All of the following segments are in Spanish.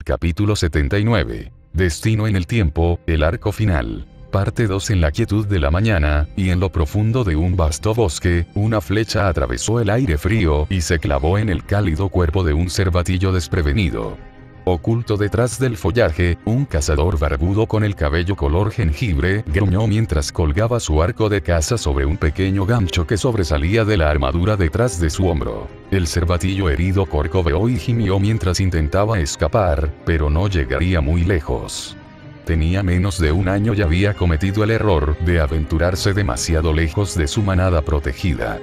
Capítulo 79. Destino en el tiempo, el arco final. Parte 2. En la quietud de la mañana, y en lo profundo de un vasto bosque, una flecha atravesó el aire frío y se clavó en el cálido cuerpo de un cervatillo desprevenido. Oculto detrás del follaje, un cazador barbudo con el cabello color jengibre gruñó mientras colgaba su arco de caza sobre un pequeño gancho que sobresalía de la armadura detrás de su hombro. El cervatillo herido corcoveó y gimió mientras intentaba escapar, pero no llegaría muy lejos. Tenía menos de un año y había cometido el error de aventurarse demasiado lejos de su manada protegida.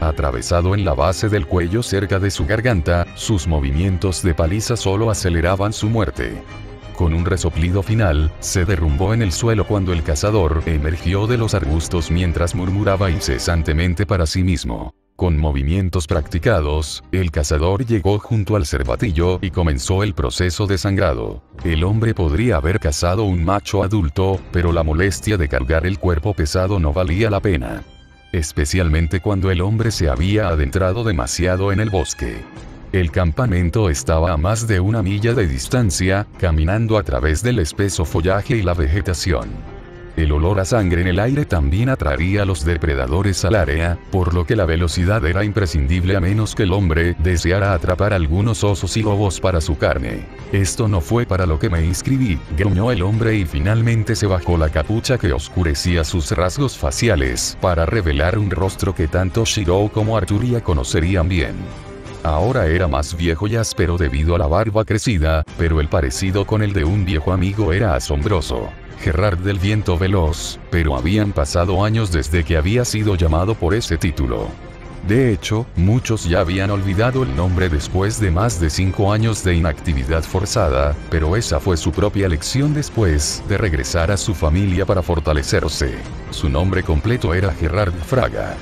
Atravesado en la base del cuello cerca de su garganta, sus movimientos de paliza solo aceleraban su muerte. Con un resoplido final, se derrumbó en el suelo cuando el cazador emergió de los arbustos mientras murmuraba incesantemente para sí mismo. Con movimientos practicados, el cazador llegó junto al cervatillo y comenzó el proceso de sangrado. El hombre podría haber cazado un macho adulto, pero la molestia de cargar el cuerpo pesado no valía la pena. Especialmente cuando el hombre se había adentrado demasiado en el bosque. El campamento estaba a más de una milla de distancia, caminando a través del espeso follaje y la vegetación. El olor a sangre en el aire también atraería a los depredadores al área, por lo que la velocidad era imprescindible a menos que el hombre deseara atrapar algunos osos y lobos para su carne. Esto no fue para lo que me inscribí, gruñó el hombre y finalmente se bajó la capucha que oscurecía sus rasgos faciales para revelar un rostro que tanto Shirou como Arturia conocerían bien. Ahora era más viejo y áspero debido a la barba crecida, pero el parecido con el de un viejo amigo era asombroso. Gerard del Viento Veloz, pero habían pasado años desde que había sido llamado por ese título. De hecho, muchos ya habían olvidado el nombre después de más de 5 años de inactividad forzada, pero esa fue su propia elección después de regresar a su familia para fortalecerse. Su nombre completo era Gerard Fraga.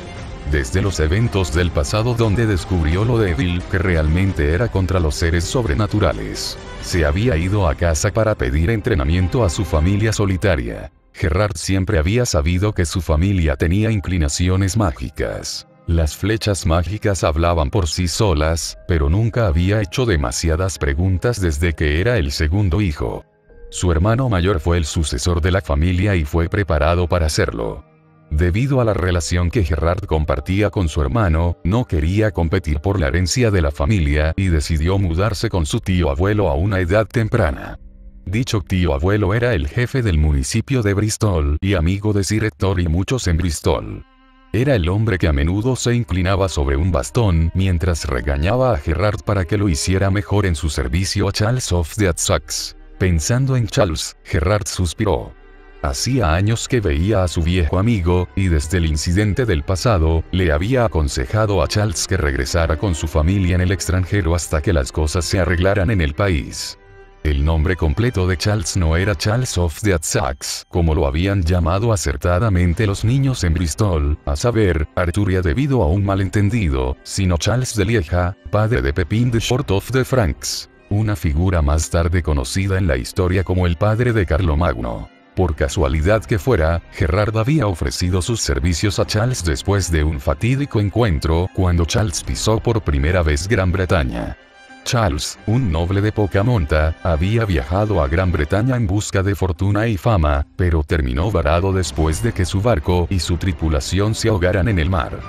Desde los eventos del pasado donde descubrió lo débil que realmente era contra los seres sobrenaturales, se había ido a casa para pedir entrenamiento a su familia solitaria. Gerard siempre había sabido que su familia tenía inclinaciones mágicas. Las flechas mágicas hablaban por sí solas, pero nunca había hecho demasiadas preguntas desde que era el segundo hijo. Su hermano mayor fue el sucesor de la familia y fue preparado para hacerlo. Debido a la relación que Gerard compartía con su hermano, no quería competir por la herencia de la familia y decidió mudarse con su tío abuelo a una edad temprana. Dicho tío abuelo era el jefe del municipio de Bristol y amigo de Sir Hector y muchos en Bristol. Era el hombre que a menudo se inclinaba sobre un bastón mientras regañaba a Gerard para que lo hiciera mejor en su servicio a Charles of the Essex. Pensando en Charles, Gerard suspiró. Hacía años que veía a su viejo amigo, y desde el incidente del pasado, le había aconsejado a Charles que regresara con su familia en el extranjero hasta que las cosas se arreglaran en el país. El nombre completo de Charles no era Charles of the Essex, como lo habían llamado acertadamente los niños en Bristol, a saber, Arturia debido a un malentendido, sino Charles de Lieja, padre de Pepin de Short of the Franks, una figura más tarde conocida en la historia como el padre de Carlomagno. Por casualidad que fuera, Gerard había ofrecido sus servicios a Charles después de un fatídico encuentro cuando Charles pisó por primera vez Gran Bretaña. Charles, un noble de poca monta, había viajado a Gran Bretaña en busca de fortuna y fama, pero terminó varado después de que su barco y su tripulación se ahogaran en el mar.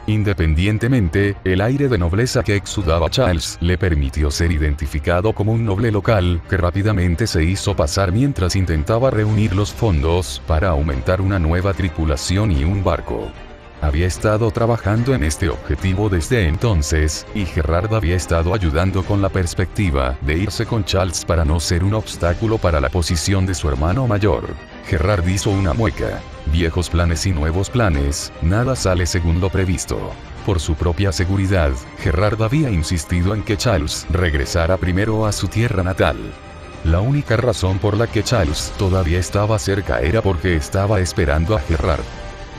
Independientemente, el aire de nobleza que exudaba Charles le permitió ser identificado como un noble local que rápidamente se hizo pasar mientras intentaba reunir los fondos para aumentar una nueva tripulación y un barco. Había estado trabajando en este objetivo desde entonces, y Gerard había estado ayudando con la perspectiva de irse con Charles para no ser un obstáculo para la posición de su hermano mayor. Gerard hizo una mueca. Viejos planes y nuevos planes, nada sale según lo previsto. Por su propia seguridad, Gerard había insistido en que Charles regresara primero a su tierra natal. La única razón por la que Charles todavía estaba cerca era porque estaba esperando a Gerard.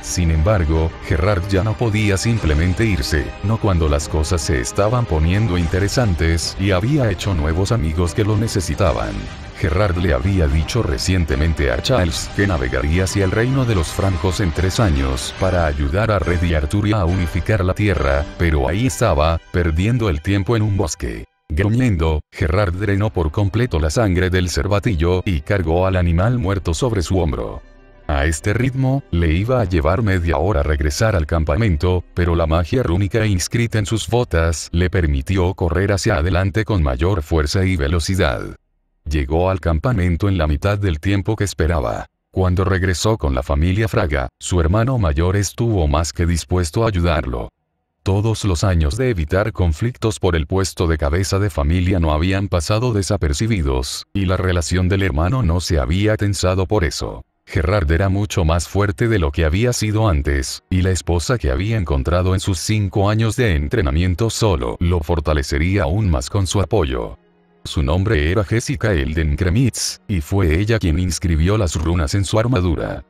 Sin embargo, Gerard ya no podía simplemente irse, no cuando las cosas se estaban poniendo interesantes y había hecho nuevos amigos que lo necesitaban. Gerard le había dicho recientemente a Charles que navegaría hacia el reino de los francos en 3 años para ayudar a Red y Arturia a unificar la tierra, pero ahí estaba, perdiendo el tiempo en un bosque. Gruñendo, Gerard drenó por completo la sangre del cervatillo y cargó al animal muerto sobre su hombro. A este ritmo, le iba a llevar media hora regresar al campamento, pero la magia rúnica inscrita en sus botas le permitió correr hacia adelante con mayor fuerza y velocidad. Llegó al campamento en la mitad del tiempo que esperaba. Cuando regresó con la familia Fraga, su hermano mayor estuvo más que dispuesto a ayudarlo. Todos los años de evitar conflictos por el puesto de cabeza de familia no habían pasado desapercibidos, y la relación del hermano no se había tensado por eso. Gerard era mucho más fuerte de lo que había sido antes, y la esposa que había encontrado en sus 5 años de entrenamiento solo lo fortalecería aún más con su apoyo. Su nombre era Jessica Eldenkremitz, y fue ella quien inscribió las runas en su armadura.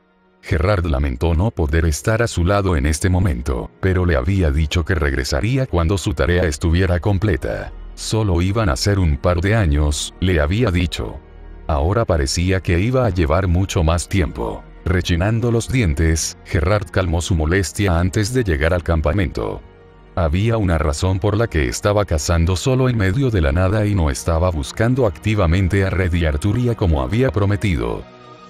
Gerard lamentó no poder estar a su lado en este momento, pero le había dicho que regresaría cuando su tarea estuviera completa. Solo iban a ser un par de años, le había dicho. Ahora parecía que iba a llevar mucho más tiempo. Rechinando los dientes, Gerard calmó su molestia antes de llegar al campamento. Había una razón por la que estaba cazando solo en medio de la nada y no estaba buscando activamente a Red y Arturia como había prometido.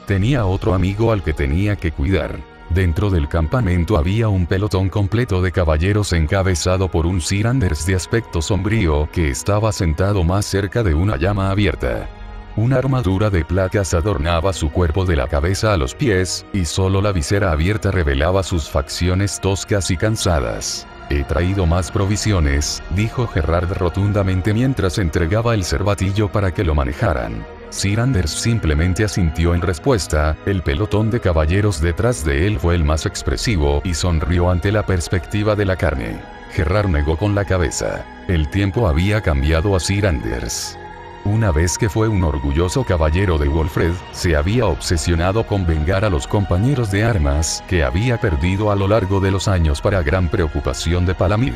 Tenía otro amigo al que tenía que cuidar. Dentro del campamento había un pelotón completo de caballeros encabezado por un Sir Anders de aspecto sombrío que estaba sentado más cerca de una llama abierta. Una armadura de placas adornaba su cuerpo de la cabeza a los pies, y solo la visera abierta revelaba sus facciones toscas y cansadas. «He traído más provisiones», dijo Gerard rotundamente mientras entregaba el cervatillo para que lo manejaran. Sir Anders simplemente asintió en respuesta. El pelotón de caballeros detrás de él fue el más expresivo y sonrió ante la perspectiva de la carne. Gerard negó con la cabeza. El tiempo había cambiado a Sir Anders. Una vez que fue un orgulloso caballero de Wolfred, se había obsesionado con vengar a los compañeros de armas que había perdido a lo largo de los años para gran preocupación de Palamid.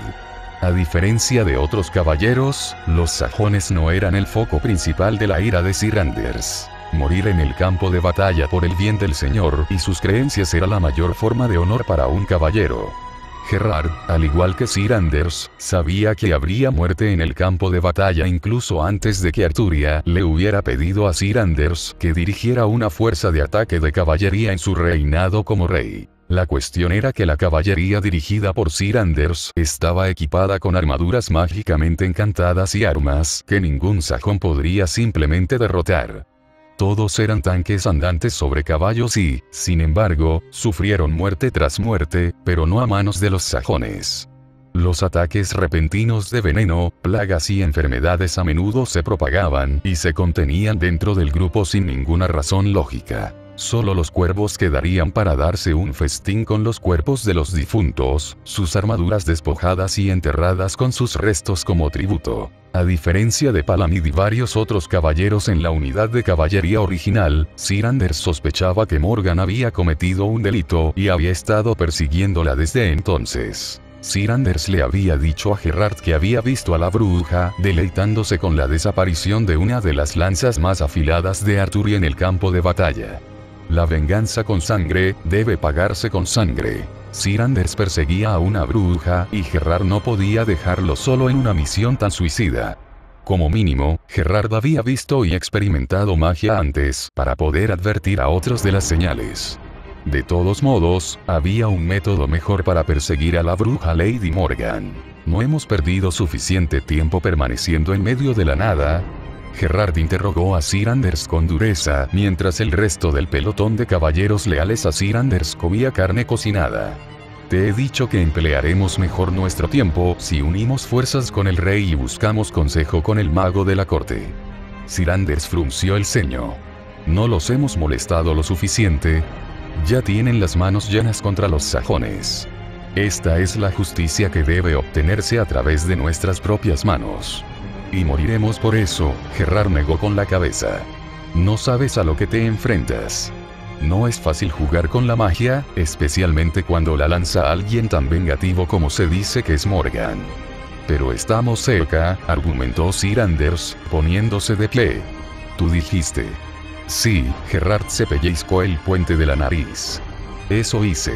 A diferencia de otros caballeros, los sajones no eran el foco principal de la ira de Sir Anders. Morir en el campo de batalla por el bien del señor y sus creencias era la mayor forma de honor para un caballero. Gerard, al igual que Sir Anders, sabía que habría muerte en el campo de batalla incluso antes de que Arturia le hubiera pedido a Sir Anders que dirigiera una fuerza de ataque de caballería en su reinado como rey. La cuestión era que la caballería dirigida por Sir Anders estaba equipada con armaduras mágicamente encantadas y armas que ningún sajón podría simplemente derrotar. Todos eran tanques andantes sobre caballos y, sin embargo, sufrieron muerte tras muerte, pero no a manos de los sajones. Los ataques repentinos de veneno, plagas y enfermedades a menudo se propagaban y se contenían dentro del grupo sin ninguna razón lógica. Solo los cuervos quedarían para darse un festín con los cuerpos de los difuntos, sus armaduras despojadas y enterradas con sus restos como tributo. A diferencia de Palamid y varios otros caballeros en la unidad de caballería original, Sir Anders sospechaba que Morgan había cometido un delito y había estado persiguiéndola desde entonces. Sir Anders le había dicho a Gerard que había visto a la bruja deleitándose con la desaparición de una de las lanzas más afiladas de Arturia en el campo de batalla. La venganza con sangre debe pagarse con sangre. Sir Anders perseguía a una bruja y Gerard no podía dejarlo solo en una misión tan suicida. Como mínimo, Gerard había visto y experimentado magia antes para poder advertir a otros de las señales. De todos modos, había un método mejor para perseguir a la bruja Lady Morgan. ¿No hemos perdido suficiente tiempo permaneciendo en medio de la nada? Gerard interrogó a Sir Anders con dureza mientras el resto del pelotón de caballeros leales a Sir Anders comía carne cocinada. Te he dicho que emplearemos mejor nuestro tiempo si unimos fuerzas con el rey y buscamos consejo con el mago de la corte. Sir Anders frunció el ceño. ¿No los hemos molestado lo suficiente? Ya tienen las manos llenas contra los sajones. Esta es la justicia que debe obtenerse a través de nuestras propias manos. Y moriremos por eso, Gerard negó con la cabeza. No sabes a lo que te enfrentas. No es fácil jugar con la magia, especialmente cuando la lanza alguien tan vengativo como se dice que es Morgan. Pero estamos cerca, argumentó Sir Anders, poniéndose de pie. Tú dijiste. Sí, Gerard se pellizcó el puente de la nariz. Eso hice.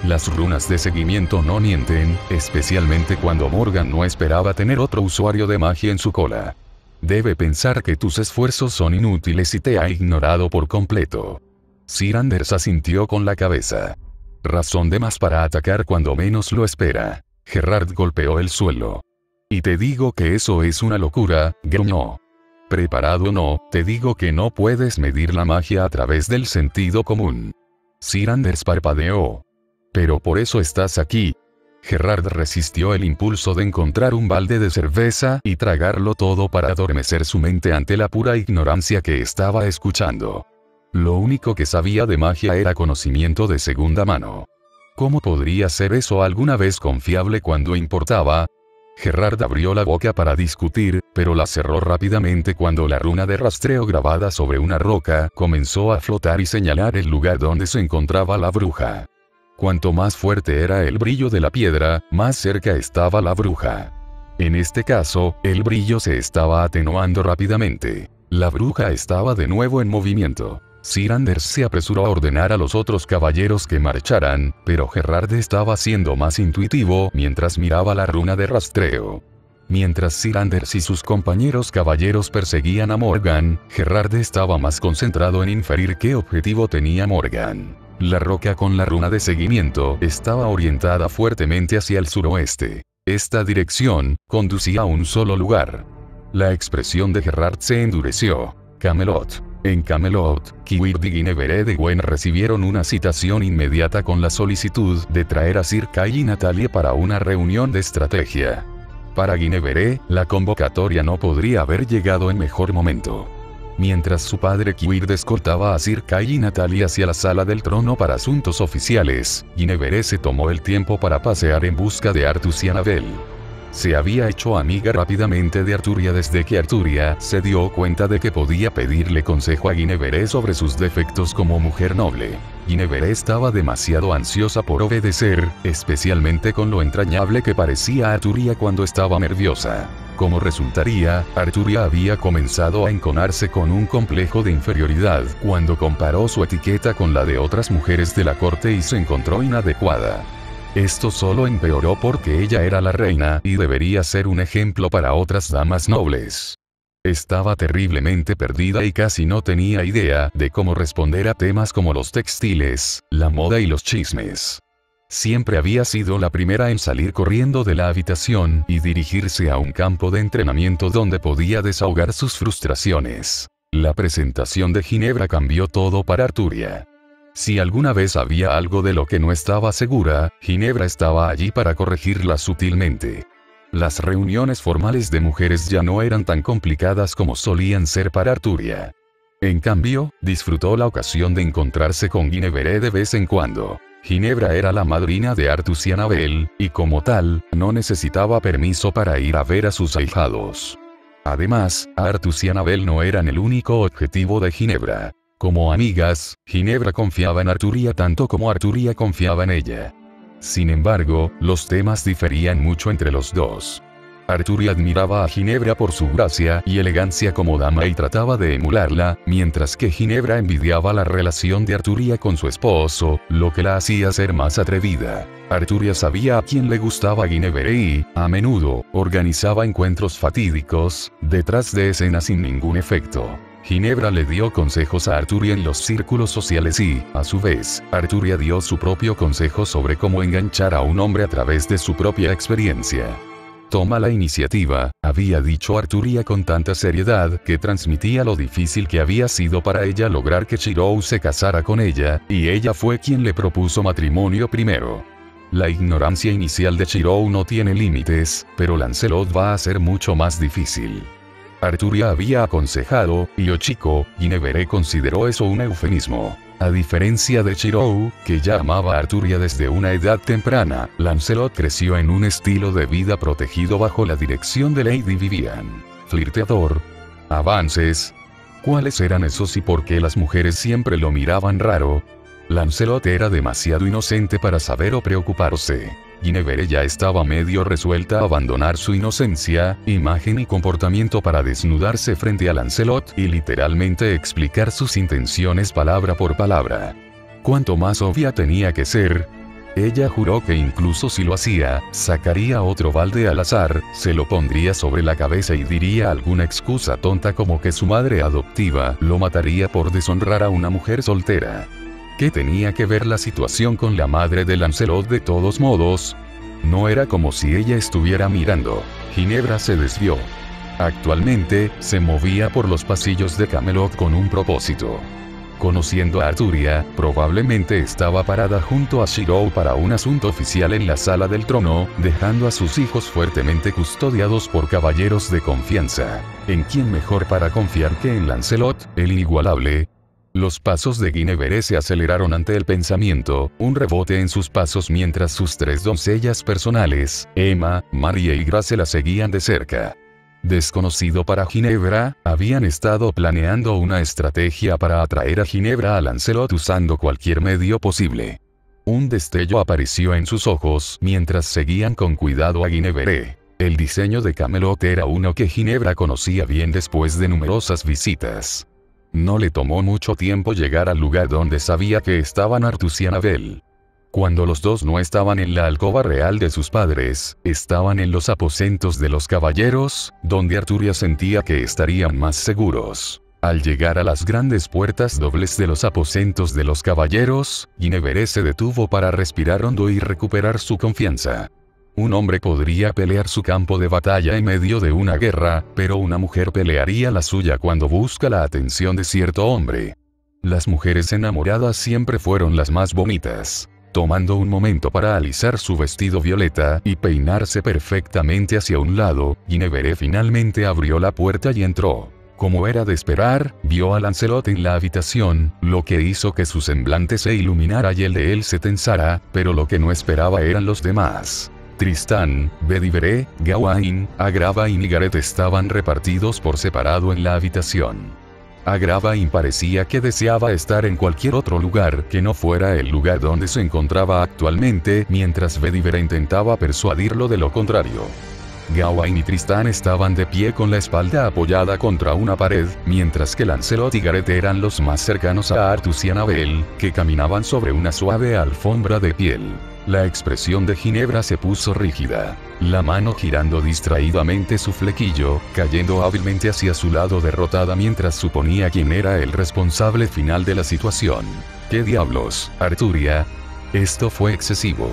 Las runas de seguimiento no mienten, especialmente cuando Morgan no esperaba tener otro usuario de magia en su cola. Debe pensar que tus esfuerzos son inútiles y te ha ignorado por completo. Sir Anders asintió con la cabeza. Razón de más para atacar cuando menos lo espera. Gerard golpeó el suelo. Y te digo que eso es una locura, gruñó. Preparado o no, te digo que no puedes medir la magia a través del sentido común. Sir Anders parpadeó. Pero por eso estás aquí. Gerard resistió el impulso de encontrar un balde de cerveza y tragarlo todo para adormecer su mente ante la pura ignorancia que estaba escuchando. Lo único que sabía de magia era conocimiento de segunda mano. ¿Cómo podría ser eso alguna vez confiable cuando importaba? Gerard abrió la boca para discutir, pero la cerró rápidamente cuando la runa de rastreo grabada sobre una roca comenzó a flotar y señalar el lugar donde se encontraba la bruja. Cuanto más fuerte era el brillo de la piedra, más cerca estaba la bruja. En este caso, el brillo se estaba atenuando rápidamente. La bruja estaba de nuevo en movimiento. Sir Anders se apresuró a ordenar a los otros caballeros que marcharan, pero Gerard estaba siendo más intuitivo mientras miraba la runa de rastreo. Mientras Sir Anders y sus compañeros caballeros perseguían a Morgan, Gerard estaba más concentrado en inferir qué objetivo tenía Morgan. La roca con la runa de seguimiento estaba orientada fuertemente hacia el suroeste. Esta dirección conducía a un solo lugar. La expresión de Gerard se endureció. Camelot. En Camelot, Kiwird y Guinevere de Gwen recibieron una citación inmediata con la solicitud de traer a Sir Kay y Natalie para una reunión de estrategia. Para Guinevere, la convocatoria no podría haber llegado en mejor momento. Mientras su padre Kiwird escoltaba a Sir Kay y Natalie hacia la sala del trono para asuntos oficiales, Guinevere se tomó el tiempo para pasear en busca de Artus y Annabel. Se había hecho amiga rápidamente de Arturia desde que Arturia se dio cuenta de que podía pedirle consejo a Guinevere sobre sus defectos como mujer noble. Guinevere estaba demasiado ansiosa por obedecer, especialmente con lo entrañable que parecía Arturia cuando estaba nerviosa. Como resultaría, Arturia había comenzado a enconarse con un complejo de inferioridad cuando comparó su etiqueta con la de otras mujeres de la corte y se encontró inadecuada. Esto solo empeoró porque ella era la reina y debería ser un ejemplo para otras damas nobles. Estaba terriblemente perdida y casi no tenía idea de cómo responder a temas como los textiles, la moda y los chismes. Siempre había sido la primera en salir corriendo de la habitación y dirigirse a un campo de entrenamiento donde podía desahogar sus frustraciones. La presentación de Ginebra cambió todo para Arturia. Si alguna vez había algo de lo que no estaba segura, Ginebra estaba allí para corregirla sutilmente. Las reuniones formales de mujeres ya no eran tan complicadas como solían ser para Arturia. En cambio, disfrutó la ocasión de encontrarse con Guinevere de vez en cuando. Ginebra era la madrina de Artus y Annabel, y como tal, no necesitaba permiso para ir a ver a sus ahijados. Además, Artus y Annabel no eran el único objetivo de Ginebra. Como amigas, Ginebra confiaba en Arturia tanto como Arturia confiaba en ella. Sin embargo, los temas diferían mucho entre los dos. Arturia admiraba a Ginebra por su gracia y elegancia como dama y trataba de emularla, mientras que Ginebra envidiaba la relación de Arturia con su esposo, lo que la hacía ser más atrevida. Arturia sabía a quién le gustaba Guinevere y, a menudo, organizaba encuentros fatídicos, detrás de escena sin ningún efecto. Ginebra le dio consejos a Arturia en los círculos sociales y, a su vez, Arturia dio su propio consejo sobre cómo enganchar a un hombre a través de su propia experiencia. Toma la iniciativa, había dicho Arturia con tanta seriedad que transmitía lo difícil que había sido para ella lograr que Chirou se casara con ella, y ella fue quien le propuso matrimonio primero. La ignorancia inicial de Chirou no tiene límites, pero Lancelot va a ser mucho más difícil. Arturia había aconsejado, y Ochiko, Guinevere consideró eso un eufemismo. A diferencia de Chirou, que ya amaba a Arturia desde una edad temprana, Lancelot creció en un estilo de vida protegido bajo la dirección de Lady Vivian. Flirteador. Avances. ¿Cuáles eran esos y por qué las mujeres siempre lo miraban raro? Lancelot era demasiado inocente para saber o preocuparse. Guinevere ya estaba medio resuelta a abandonar su inocencia, imagen y comportamiento para desnudarse frente a Lancelot y literalmente explicar sus intenciones palabra por palabra. Cuanto más obvia tenía que ser. Ella juró que incluso si lo hacía, sacaría otro balde al azar, se lo pondría sobre la cabeza y diría alguna excusa tonta como que su madre adoptiva lo mataría por deshonrar a una mujer soltera. ¿Qué tenía que ver la situación con la madre de Lancelot de todos modos? No era como si ella estuviera mirando. Ginebra se desvió. Actualmente, se movía por los pasillos de Camelot con un propósito. Conociendo a Arturia, probablemente estaba parada junto a Shirou para un asunto oficial en la sala del trono, dejando a sus hijos fuertemente custodiados por caballeros de confianza. ¿En quién mejor para confiar que en Lancelot, el inigualable? Los pasos de Guinevere se aceleraron ante el pensamiento, un rebote en sus pasos mientras sus tres doncellas personales, Emma, Marie y Grace la seguían de cerca. Desconocido para Ginebra, habían estado planeando una estrategia para atraer a Ginebra a Lancelot usando cualquier medio posible. Un destello apareció en sus ojos mientras seguían con cuidado a Guinevere. El diseño de Camelot era uno que Ginebra conocía bien después de numerosas visitas. No le tomó mucho tiempo llegar al lugar donde sabía que estaban Arthus y Annabel. Cuando los dos no estaban en la alcoba real de sus padres, estaban en los aposentos de los caballeros, donde Arturia sentía que estarían más seguros. Al llegar a las grandes puertas dobles de los aposentos de los caballeros, Guinevere se detuvo para respirar hondo y recuperar su confianza. Un hombre podría pelear su campo de batalla en medio de una guerra, pero una mujer pelearía la suya cuando busca la atención de cierto hombre. Las mujeres enamoradas siempre fueron las más bonitas. Tomando un momento para alisar su vestido violeta y peinarse perfectamente hacia un lado, Guinevere finalmente abrió la puerta y entró. Como era de esperar, vio a Lancelot en la habitación, lo que hizo que su semblante se iluminara y el de él se tensara, pero lo que no esperaba eran los demás. Tristán, Bedivere, Gawain, Agravain y Gareth estaban repartidos por separado en la habitación. Agravain parecía que deseaba estar en cualquier otro lugar que no fuera el lugar donde se encontraba actualmente, mientras Bedivere intentaba persuadirlo de lo contrario. Gawain y Tristán estaban de pie con la espalda apoyada contra una pared, mientras que Lancelot y Gareth eran los más cercanos a Arthus y Annabel, que caminaban sobre una suave alfombra de piel. La expresión de Ginebra se puso rígida. La mano girando distraídamente su flequillo, cayendo hábilmente hacia su lado derrotada mientras suponía quién era el responsable final de la situación. ¿Qué diablos, Arturia? Esto fue excesivo.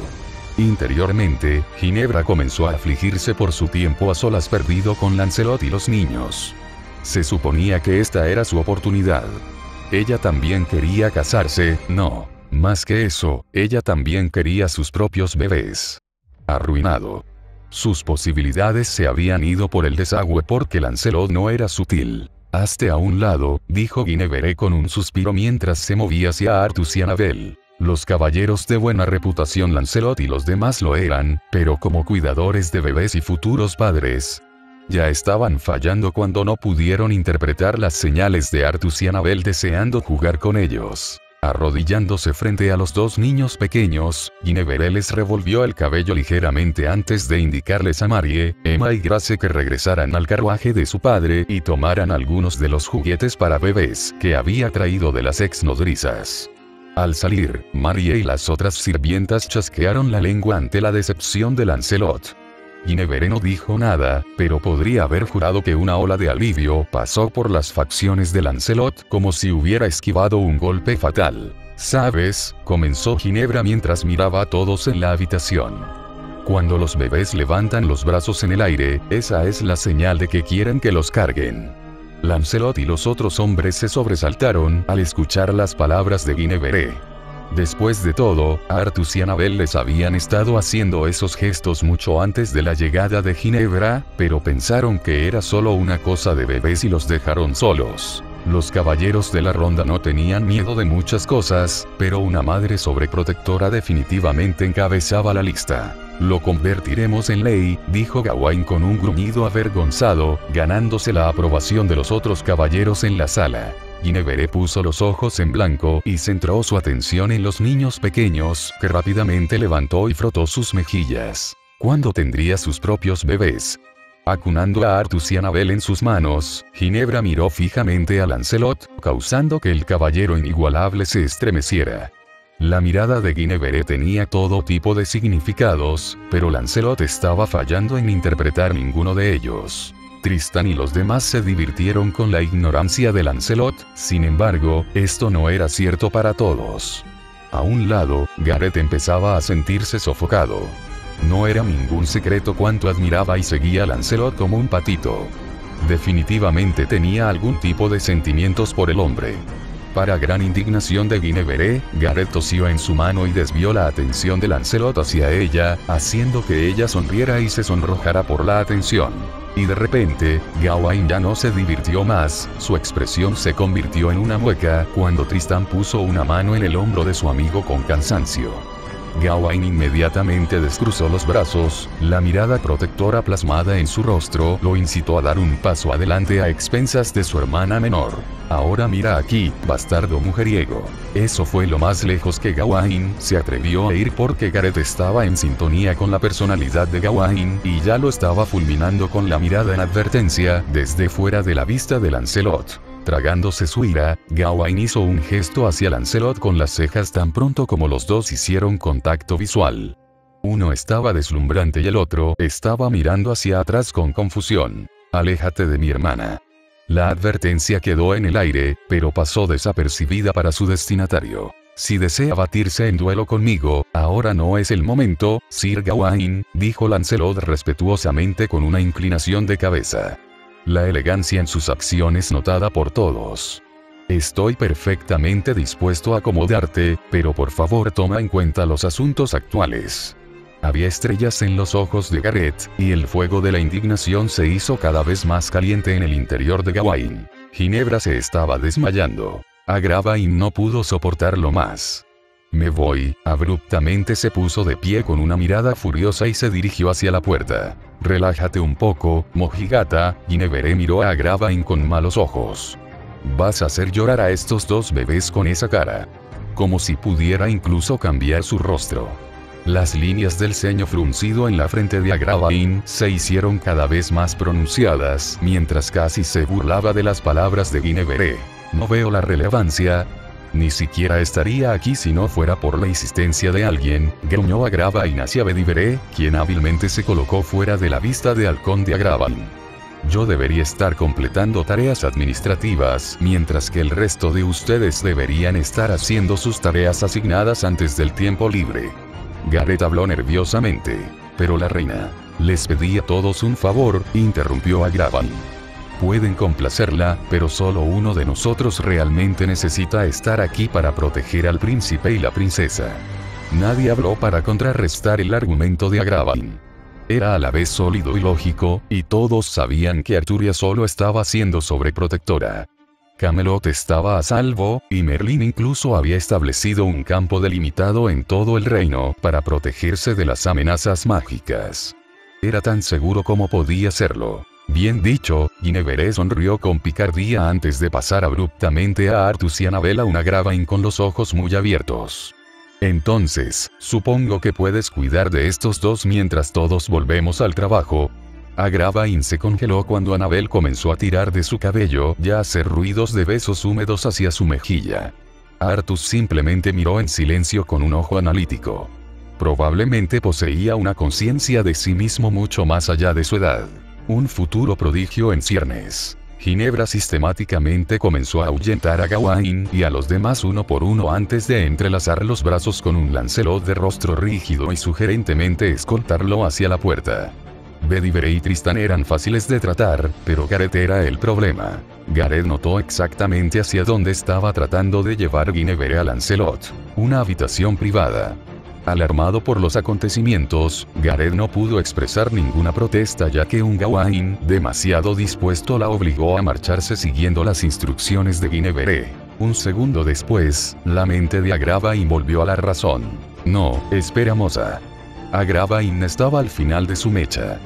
Interiormente, Ginebra comenzó a afligirse por su tiempo a solas perdido con Lancelot y los niños. Se suponía que esta era su oportunidad. Ella también quería casarse, no. Más que eso, ella también quería sus propios bebés. Arruinado. Sus posibilidades se habían ido por el desagüe porque Lancelot no era sutil. Hazte a un lado, dijo Guinevere con un suspiro mientras se movía hacia Arthus y Annabel. Los caballeros de buena reputación Lancelot y los demás lo eran, pero como cuidadores de bebés y futuros padres, ya estaban fallando cuando no pudieron interpretar las señales de Arthus y Annabel deseando jugar con ellos. Arrodillándose frente a los dos niños pequeños, Guinevere les revolvió el cabello ligeramente antes de indicarles a Marie, Emma y Grace que regresaran al carruaje de su padre y tomaran algunos de los juguetes para bebés que había traído de las ex-nodrizas. Al salir, Marie y las otras sirvientas chasquearon la lengua ante la decepción de Lancelot. Guinevere no dijo nada, pero podría haber jurado que una ola de alivio pasó por las facciones de Lancelot como si hubiera esquivado un golpe fatal. ¿Sabes?, comenzó Ginebra mientras miraba a todos en la habitación. Cuando los bebés levantan los brazos en el aire, esa es la señal de que quieren que los carguen. Lancelot y los otros hombres se sobresaltaron al escuchar las palabras de Guinevere. Después de todo, Arthus y Annabel les habían estado haciendo esos gestos mucho antes de la llegada de Ginebra, pero pensaron que era solo una cosa de bebés y los dejaron solos. Los caballeros de la ronda no tenían miedo de muchas cosas, pero una madre sobreprotectora definitivamente encabezaba la lista. Lo convertiremos en ley, dijo Gawain con un gruñido avergonzado, ganándose la aprobación de los otros caballeros en la sala. Guinevere puso los ojos en blanco y centró su atención en los niños pequeños, que rápidamente levantó y frotó sus mejillas. ¿Cuándo tendría sus propios bebés? Acunando a Arthus y Annabel en sus manos, Ginebra miró fijamente a Lancelot, causando que el caballero inigualable se estremeciera. La mirada de Guinevere tenía todo tipo de significados, pero Lancelot estaba fallando en interpretar ninguno de ellos. Tristan y los demás se divirtieron con la ignorancia de Lancelot, sin embargo, esto no era cierto para todos. A un lado, Gareth empezaba a sentirse sofocado. No era ningún secreto cuánto admiraba y seguía a Lancelot como un patito. Definitivamente tenía algún tipo de sentimientos por el hombre. Para gran indignación de Guinevere, Gareth tosió en su mano y desvió la atención de Lancelot hacia ella, haciendo que ella sonriera y se sonrojara por la atención. Y de repente, Gawain ya no se divirtió más, su expresión se convirtió en una mueca cuando Tristan puso una mano en el hombro de su amigo con cansancio. Gawain inmediatamente descruzó los brazos, la mirada protectora plasmada en su rostro lo incitó a dar un paso adelante a expensas de su hermana menor. Ahora mira aquí, bastardo mujeriego. Eso fue lo más lejos que Gawain se atrevió a ir porque Gareth estaba en sintonía con la personalidad de Gawain y ya lo estaba fulminando con la mirada en advertencia desde fuera de la vista de Lancelot. Tragándose su ira, Gawain hizo un gesto hacia Lancelot con las cejas tan pronto como los dos hicieron contacto visual. Uno estaba deslumbrante y el otro estaba mirando hacia atrás con confusión. Aléjate de mi hermana. La advertencia quedó en el aire, pero pasó desapercibida para su destinatario. Si desea batirse en duelo conmigo, ahora no es el momento, Sir Gawain, dijo Lancelot respetuosamente con una inclinación de cabeza. La elegancia en sus acciones notada por todos. Estoy perfectamente dispuesto a acomodarte, pero por favor toma en cuenta los asuntos actuales. Había estrellas en los ojos de Gareth, y el fuego de la indignación se hizo cada vez más caliente en el interior de Gawain. Ginebra se estaba desmayando. Gawain no pudo soportarlo más. Me voy, abruptamente se puso de pie con una mirada furiosa y se dirigió hacia la puerta. Relájate un poco, mojigata, Guinevere miró a Gawain con malos ojos. Vas a hacer llorar a estos dos bebés con esa cara. Como si pudiera incluso cambiar su rostro. Las líneas del ceño fruncido en la frente de Gawain se hicieron cada vez más pronunciadas, mientras casi se burlaba de las palabras de Guinevere. No veo la relevancia. Ni siquiera estaría aquí si no fuera por la insistencia de alguien, gruñó Gawain hacia Bedivere, quien hábilmente se colocó fuera de la vista de halcón de Gawain. Yo debería estar completando tareas administrativas, mientras que el resto de ustedes deberían estar haciendo sus tareas asignadas antes del tiempo libre. Gareth habló nerviosamente. Pero la reina, les pedí a todos un favor, interrumpió a Gawain. Pueden complacerla, pero solo uno de nosotros realmente necesita estar aquí para proteger al príncipe y la princesa. Nadie habló para contrarrestar el argumento de Gawain. Era a la vez sólido y lógico, y todos sabían que Arturia solo estaba siendo sobreprotectora. Camelot estaba a salvo, y Merlín incluso había establecido un campo delimitado en todo el reino para protegerse de las amenazas mágicas. Era tan seguro como podía serlo. Bien dicho, Guinevere sonrió con picardía antes de pasar abruptamente a Artus y Annabel a una Gawain con los ojos muy abiertos. Entonces, supongo que puedes cuidar de estos dos mientras todos volvemos al trabajo. Gawain se congeló cuando Annabel comenzó a tirar de su cabello y a hacer ruidos de besos húmedos hacia su mejilla. Artus simplemente miró en silencio con un ojo analítico. Probablemente poseía una conciencia de sí mismo mucho más allá de su edad. Un futuro prodigio en ciernes. Ginebra sistemáticamente comenzó a ahuyentar a Gawain y a los demás uno por uno antes de entrelazar los brazos con un Lancelot de rostro rígido y sugerentemente escoltarlo hacia la puerta. Bedivere y Tristan eran fáciles de tratar, pero Gareth era el problema. Gareth notó exactamente hacia dónde estaba tratando de llevar Guinevere a Lancelot. Una habitación privada. Alarmado por los acontecimientos, Gareth no pudo expresar ninguna protesta ya que un Gawain, demasiado dispuesto, la obligó a marcharse siguiendo las instrucciones de Guinevere. Un segundo después, la mente de Gawain volvió a la razón. No, espera moza. Gawain estaba al final de su mecha.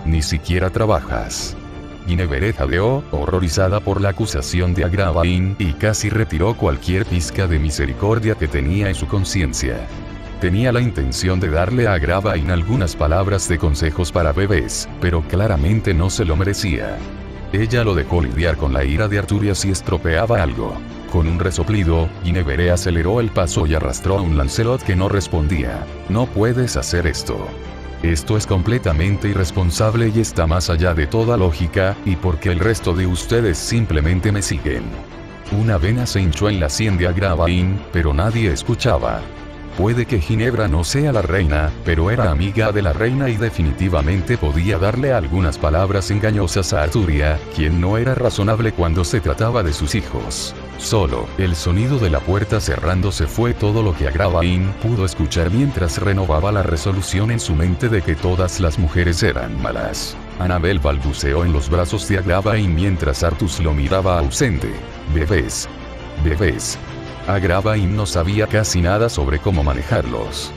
Ni siquiera trabajas. Guinevere jadeó, horrorizada por la acusación de Gawain, y casi retiró cualquier pizca de misericordia que tenía en su conciencia. Tenía la intención de darle a Gawain algunas palabras de consejos para bebés, pero claramente no se lo merecía. Ella lo dejó lidiar con la ira de Arturia si estropeaba algo. Con un resoplido, Guinevere aceleró el paso y arrastró a un Lancelot que no respondía. No puedes hacer esto. Esto es completamente irresponsable y está más allá de toda lógica, y porque el resto de ustedes simplemente me siguen. Una vena se hinchó en la sien de Agravain, pero nadie escuchaba. Puede que Ginebra no sea la reina, pero era amiga de la reina y definitivamente podía darle algunas palabras engañosas a Arturia, quien no era razonable cuando se trataba de sus hijos. Solo, el sonido de la puerta cerrándose fue todo lo que Agravain pudo escuchar mientras renovaba la resolución en su mente de que todas las mujeres eran malas. Annabel balbuceó en los brazos de Agravain mientras Artus lo miraba ausente. Bebés. Bebés. Agravain no sabía casi nada sobre cómo manejarlos.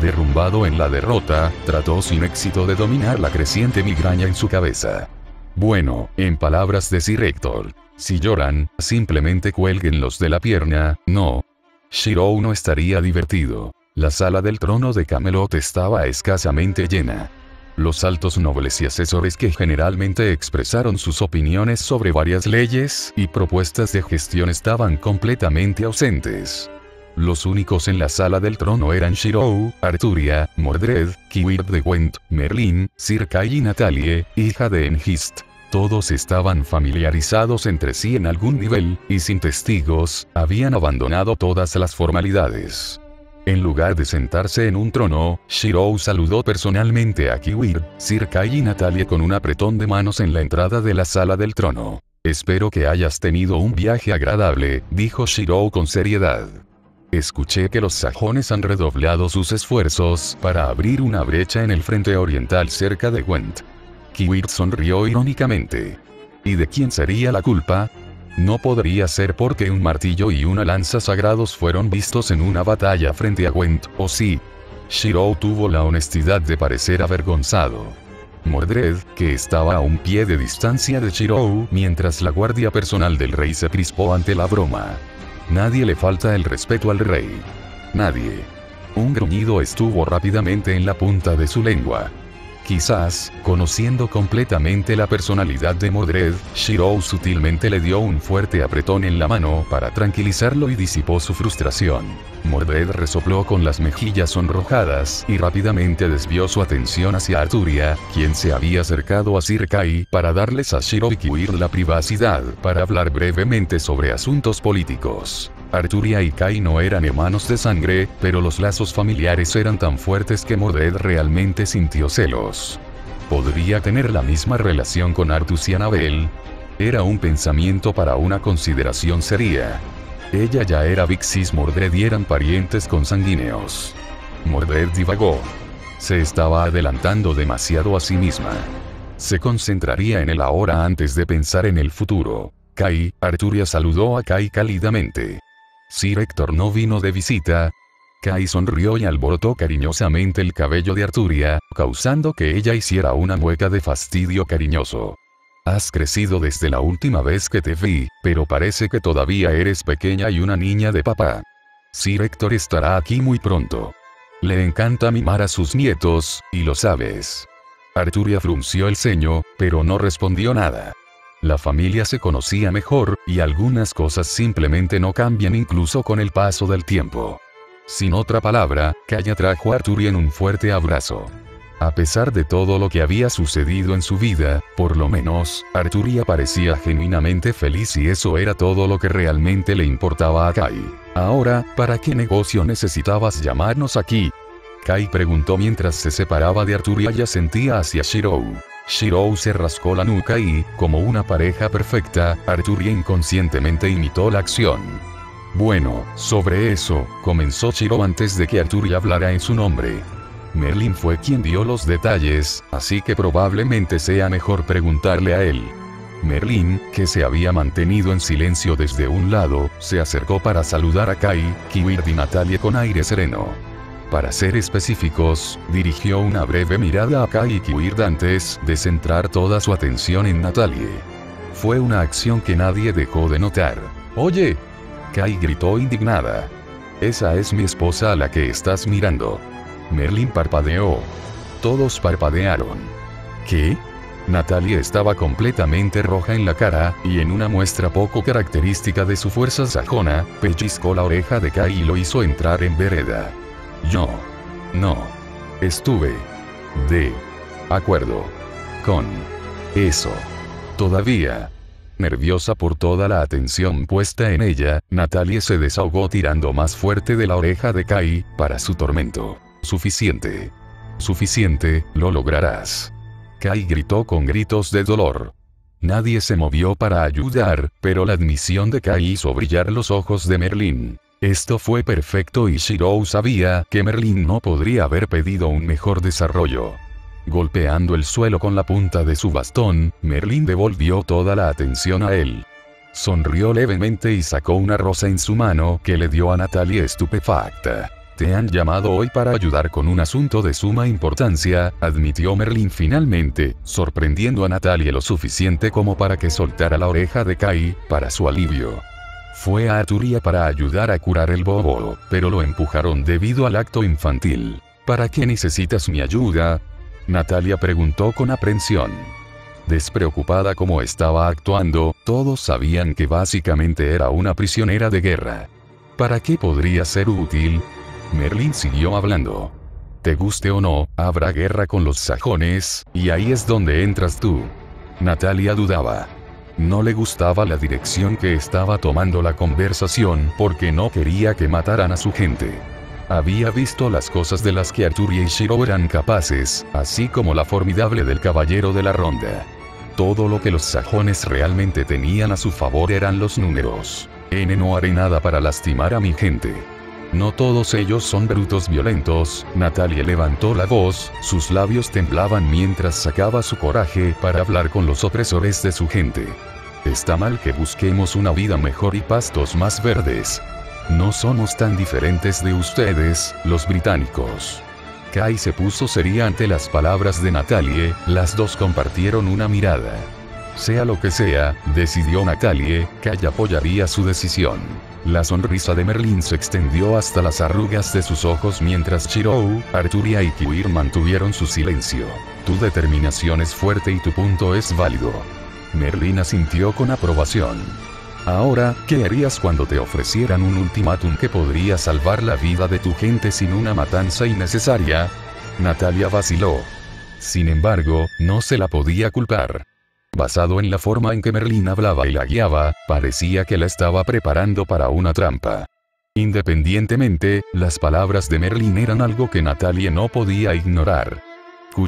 Derrumbado en la derrota, trató sin éxito de dominar la creciente migraña en su cabeza. Bueno, en palabras de Sir Héctor, si lloran, simplemente cuélguenlos de la pierna, no. Shirou no estaría divertido. La sala del trono de Camelot estaba escasamente llena. Los altos nobles y asesores que generalmente expresaron sus opiniones sobre varias leyes y propuestas de gestión estaban completamente ausentes. Los únicos en la sala del trono eran Shirou, Arturia, Mordred, Kiwir de Gwent, Merlin, Sir Kay y Natalie, hija de Hengist. Todos estaban familiarizados entre sí en algún nivel, y sin testigos, habían abandonado todas las formalidades. En lugar de sentarse en un trono, Shirou saludó personalmente a Kiwir, Sir Kay y Natalie con un apretón de manos en la entrada de la sala del trono. Espero que hayas tenido un viaje agradable, dijo Shirou con seriedad. Escuché que los sajones han redoblado sus esfuerzos para abrir una brecha en el frente oriental cerca de Gwent. Kiwir sonrió irónicamente. ¿Y de quién sería la culpa? No podría ser porque un martillo y una lanza sagrados fueron vistos en una batalla frente a Gwent, ¿o sí? Shirou tuvo la honestidad de parecer avergonzado. Mordred, que estaba a un pie de distancia de Shirou mientras la guardia personal del rey se crispó ante la broma. Nadie le falta el respeto al rey. Nadie. Un gruñido estuvo rápidamente en la punta de su lengua. Quizás, conociendo completamente la personalidad de Mordred, Shirou sutilmente le dio un fuerte apretón en la mano para tranquilizarlo y disipó su frustración. Mordred resopló con las mejillas sonrojadas y rápidamente desvió su atención hacia Arturia, quien se había acercado a Sir Kay para darles a Shirou y Kiwir la privacidad para hablar brevemente sobre asuntos políticos. Arturia y Kay no eran hermanos de sangre, pero los lazos familiares eran tan fuertes que Mordred realmente sintió celos. ¿Podría tener la misma relación con Artus y Annabel? Era un pensamiento para una consideración seria. Ella ya era Vixis Mordred y eran parientes consanguíneos. Mordred divagó. Se estaba adelantando demasiado a sí misma. Se concentraría en el ahora antes de pensar en el futuro. Kay, Arturia saludó a Kay cálidamente. Sir Héctor no vino de visita. Kay sonrió y alborotó cariñosamente el cabello de Arturia, causando que ella hiciera una mueca de fastidio cariñoso. Has crecido desde la última vez que te vi, pero parece que todavía eres pequeña y una niña de papá. Sir Héctor estará aquí muy pronto. Le encanta mimar a sus nietos, y lo sabes. Arturia frunció el ceño, pero no respondió nada. La familia se conocía mejor, y algunas cosas simplemente no cambian incluso con el paso del tiempo. Sin otra palabra, Kay atrajo a Arturia en un fuerte abrazo. A pesar de todo lo que había sucedido en su vida, por lo menos, Arturia parecía genuinamente feliz y eso era todo lo que realmente le importaba a Kay. Ahora, ¿para qué negocio necesitabas llamarnos aquí? Kay preguntó mientras se separaba de Arturia y asentía hacia Shirou. Shirou se rascó la nuca y, como una pareja perfecta, Arturia inconscientemente imitó la acción. Bueno, sobre eso, comenzó Shirou antes de que Arturia hablara en su nombre. Merlin fue quien dio los detalles, así que probablemente sea mejor preguntarle a él. Merlin, que se había mantenido en silencio desde un lado, se acercó para saludar a Kay, Kiwir y Natalie con aire sereno. Para ser específicos, dirigió una breve mirada a Kay y Kiwir antes de centrar toda su atención en Natalie. Fue una acción que nadie dejó de notar. «¡Oye!», Kay gritó indignada. «Esa es mi esposa a la que estás mirando». Merlin parpadeó. Todos parpadearon. ¿Qué? Natalia estaba completamente roja en la cara, y en una muestra poco característica de su fuerza sajona, pellizcó la oreja de Kai y lo hizo entrar en vereda. Yo no estuve de acuerdo con eso. Todavía nerviosa por toda la atención puesta en ella, Natalia se desahogó tirando más fuerte de la oreja de Kai, para su tormento. Suficiente. Suficiente, lo lograrás. Kai gritó con gritos de dolor. Nadie se movió para ayudar, pero la admisión de Kai hizo brillar los ojos de Merlin. Esto fue perfecto y Shirou sabía que Merlin no podría haber pedido un mejor desarrollo. Golpeando el suelo con la punta de su bastón, Merlin devolvió toda la atención a él. Sonrió levemente y sacó una rosa en su mano que le dio a Natalia estupefacta. Te han llamado hoy para ayudar con un asunto de suma importancia, admitió Merlin finalmente, sorprendiendo a Natalia lo suficiente como para que soltara la oreja de Kai, para su alivio. Fue a Arturia para ayudar a curar el bobo, pero lo empujaron debido al acto infantil. ¿Para qué necesitas mi ayuda?, Natalia preguntó con aprensión. Despreocupada como estaba actuando, todos sabían que básicamente era una prisionera de guerra. ¿Para qué podría ser útil? Merlin siguió hablando. Te guste o no, habrá guerra con los sajones, y ahí es donde entras tú. Natalia dudaba. No le gustaba la dirección que estaba tomando la conversación porque no quería que mataran a su gente. Había visto las cosas de las que Arturia y Shirou eran capaces, así como la formidable del caballero de la ronda. Todo lo que los sajones realmente tenían a su favor eran los números. No haré nada para lastimar a mi gente. No todos ellos son brutos violentos. Natalia levantó la voz, sus labios temblaban mientras sacaba su coraje para hablar con los opresores de su gente. Está mal que busquemos una vida mejor y pastos más verdes. No somos tan diferentes de ustedes, los británicos. Kai se puso seria ante las palabras de Natalie, las dos compartieron una mirada. Sea lo que sea, decidió Natalie, Kai apoyaría su decisión. La sonrisa de Merlin se extendió hasta las arrugas de sus ojos mientras Shirou, Arturia y Kiwir mantuvieron su silencio. Tu determinación es fuerte y tu punto es válido. Merlin asintió con aprobación. Ahora, ¿qué harías cuando te ofrecieran un ultimátum que podría salvar la vida de tu gente sin una matanza innecesaria? Natalia vaciló. Sin embargo, no se la podía culpar. Basado en la forma en que Merlin hablaba y la guiaba, parecía que la estaba preparando para una trampa. Independientemente, las palabras de Merlin eran algo que Natalia no podía ignorar.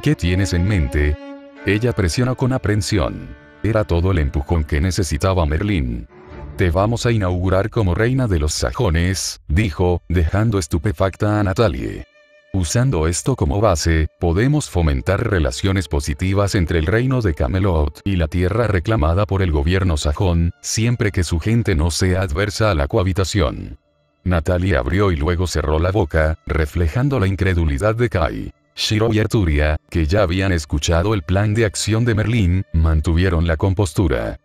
¿Qué tienes en mente? Ella presionó con aprensión. Era todo el empujón que necesitaba Merlin. Te vamos a inaugurar como reina de los sajones, dijo, dejando estupefacta a Natalie. Usando esto como base, podemos fomentar relaciones positivas entre el reino de Camelot y la tierra reclamada por el gobierno sajón, siempre que su gente no sea adversa a la cohabitación. Natalia abrió y luego cerró la boca, reflejando la incredulidad de Kai. Shirou y Arturia, que ya habían escuchado el plan de acción de Merlin, mantuvieron la compostura.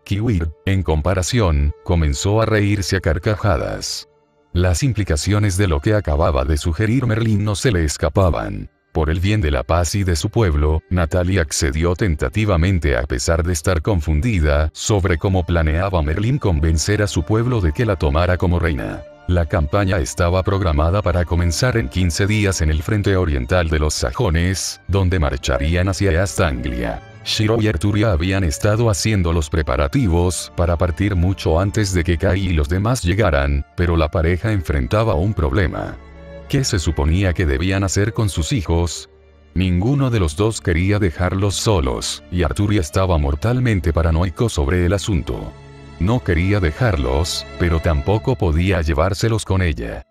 Kiwir, en comparación, comenzó a reírse a carcajadas. Las implicaciones de lo que acababa de sugerir Merlin no se le escapaban. Por el bien de la paz y de su pueblo, Natalia accedió tentativamente a pesar de estar confundida sobre cómo planeaba Merlin convencer a su pueblo de que la tomara como reina. La campaña estaba programada para comenzar en 15 días en el frente oriental de los sajones, donde marcharían hacia East Anglia. Shirou y Arturia habían estado haciendo los preparativos para partir mucho antes de que Kai y los demás llegaran, pero la pareja enfrentaba un problema. ¿Qué se suponía que debían hacer con sus hijos? Ninguno de los dos quería dejarlos solos, y Arturia estaba mortalmente paranoico sobre el asunto. No quería dejarlos, pero tampoco podía llevárselos con ella.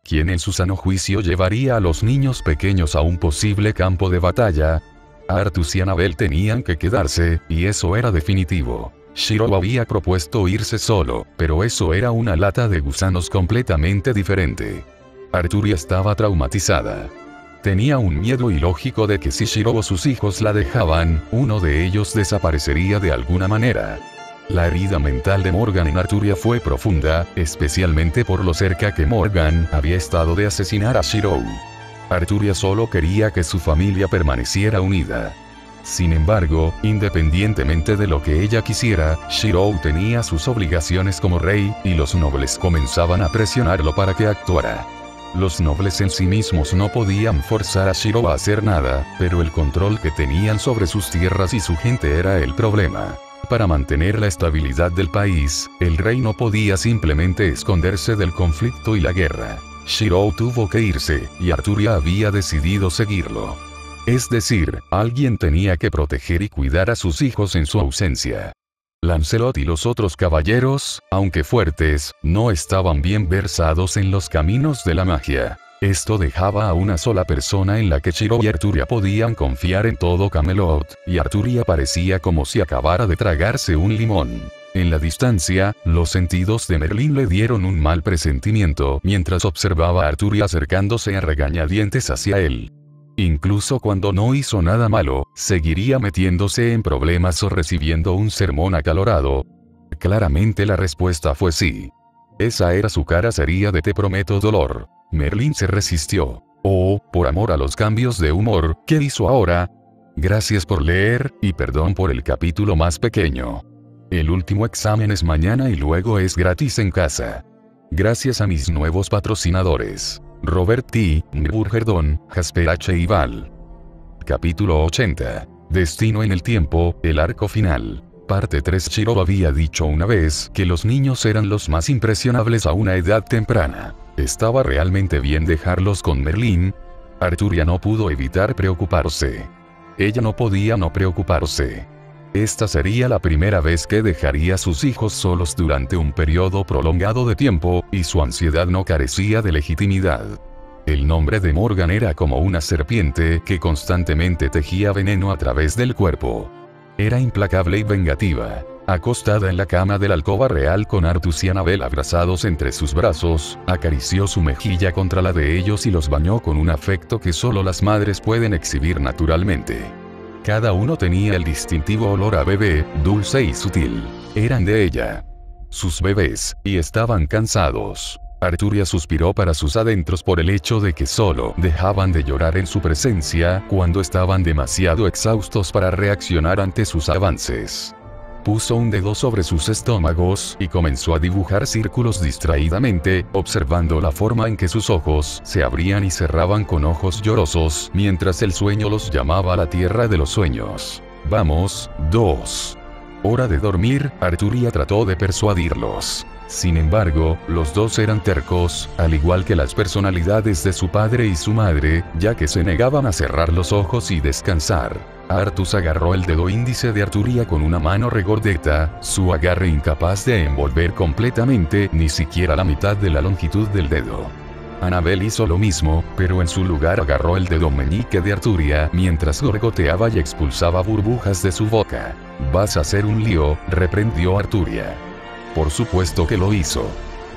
¿Quién en su sano juicio llevaría a los niños pequeños a un posible campo de batalla? Artus y Annabel tenían que quedarse, y eso era definitivo. Shirou había propuesto irse solo, pero eso era una lata de gusanos completamente diferente. Arturia estaba traumatizada. Tenía un miedo ilógico de que si Shirou o sus hijos la dejaban, uno de ellos desaparecería de alguna manera. La herida mental de Morgan en Arturia fue profunda, especialmente por lo cerca que Morgan había estado de asesinar a Shirou. Arturia solo quería que su familia permaneciera unida. Sin embargo, independientemente de lo que ella quisiera, Shirou tenía sus obligaciones como rey, y los nobles comenzaban a presionarlo para que actuara. Los nobles en sí mismos no podían forzar a Shirou a hacer nada, pero el control que tenían sobre sus tierras y su gente era el problema. Para mantener la estabilidad del país, el rey no podía simplemente esconderse del conflicto y la guerra. Shirou tuvo que irse, y Arturia había decidido seguirlo. Es decir, alguien tenía que proteger y cuidar a sus hijos en su ausencia. Lancelot y los otros caballeros, aunque fuertes, no estaban bien versados en los caminos de la magia. Esto dejaba a una sola persona en la que Shirou y Arturia podían confiar en todo Camelot, y Arturia parecía como si acabara de tragarse un limón. En la distancia, los sentidos de Merlín le dieron un mal presentimiento mientras observaba a Arturia acercándose a regañadientes hacia él. Incluso cuando no hizo nada malo, seguiría metiéndose en problemas o recibiendo un sermón acalorado. Claramente la respuesta fue sí. Esa era su cara seria de "te prometo dolor". Merlín se resistió. Oh, por amor a los cambios de humor, ¿qué hizo ahora? Gracias por leer, y perdón por el capítulo más pequeño. El último examen es mañana y luego es gratis en casa. Gracias a mis nuevos patrocinadores. Robert T., Burgerdon, Jasper H. y Val. Capítulo 80. Destino en el tiempo, el arco final. Parte 3. Shirou había dicho una vez que los niños eran los más impresionables a una edad temprana. ¿Estaba realmente bien dejarlos con Merlín? Arturia no pudo evitar preocuparse. Ella no podía no preocuparse. Esta sería la primera vez que dejaría a sus hijos solos durante un periodo prolongado de tiempo, y su ansiedad no carecía de legitimidad. El nombre de Morgan era como una serpiente que constantemente tejía veneno a través del cuerpo. Era implacable y vengativa. Acostada en la cama de la alcoba real con Artus y Annabel abrazados entre sus brazos, acarició su mejilla contra la de ellos y los bañó con un afecto que solo las madres pueden exhibir naturalmente. Cada uno tenía el distintivo olor a bebé, dulce y sutil. Eran de ella. Sus bebés, y estaban cansados. Arturia suspiró para sus adentros por el hecho de que solo dejaban de llorar en su presencia cuando estaban demasiado exhaustos para reaccionar ante sus avances. Puso un dedo sobre sus estómagos y comenzó a dibujar círculos distraídamente, observando la forma en que sus ojos se abrían y cerraban con ojos llorosos, mientras el sueño los llamaba a la tierra de los sueños. Vamos, 2. Hora de dormir, Arturia trató de persuadirlos. Sin embargo, los dos eran tercos, al igual que las personalidades de su padre y su madre, ya que se negaban a cerrar los ojos y descansar. Artus agarró el dedo índice de Arturia con una mano regordeta, su agarre incapaz de envolver completamente ni siquiera la mitad de la longitud del dedo. Annabel hizo lo mismo, pero en su lugar agarró el dedo meñique de Arturia mientras gorgoteaba y expulsaba burbujas de su boca. «Vas a hacer un lío», reprendió Arturia. Por supuesto que lo hizo.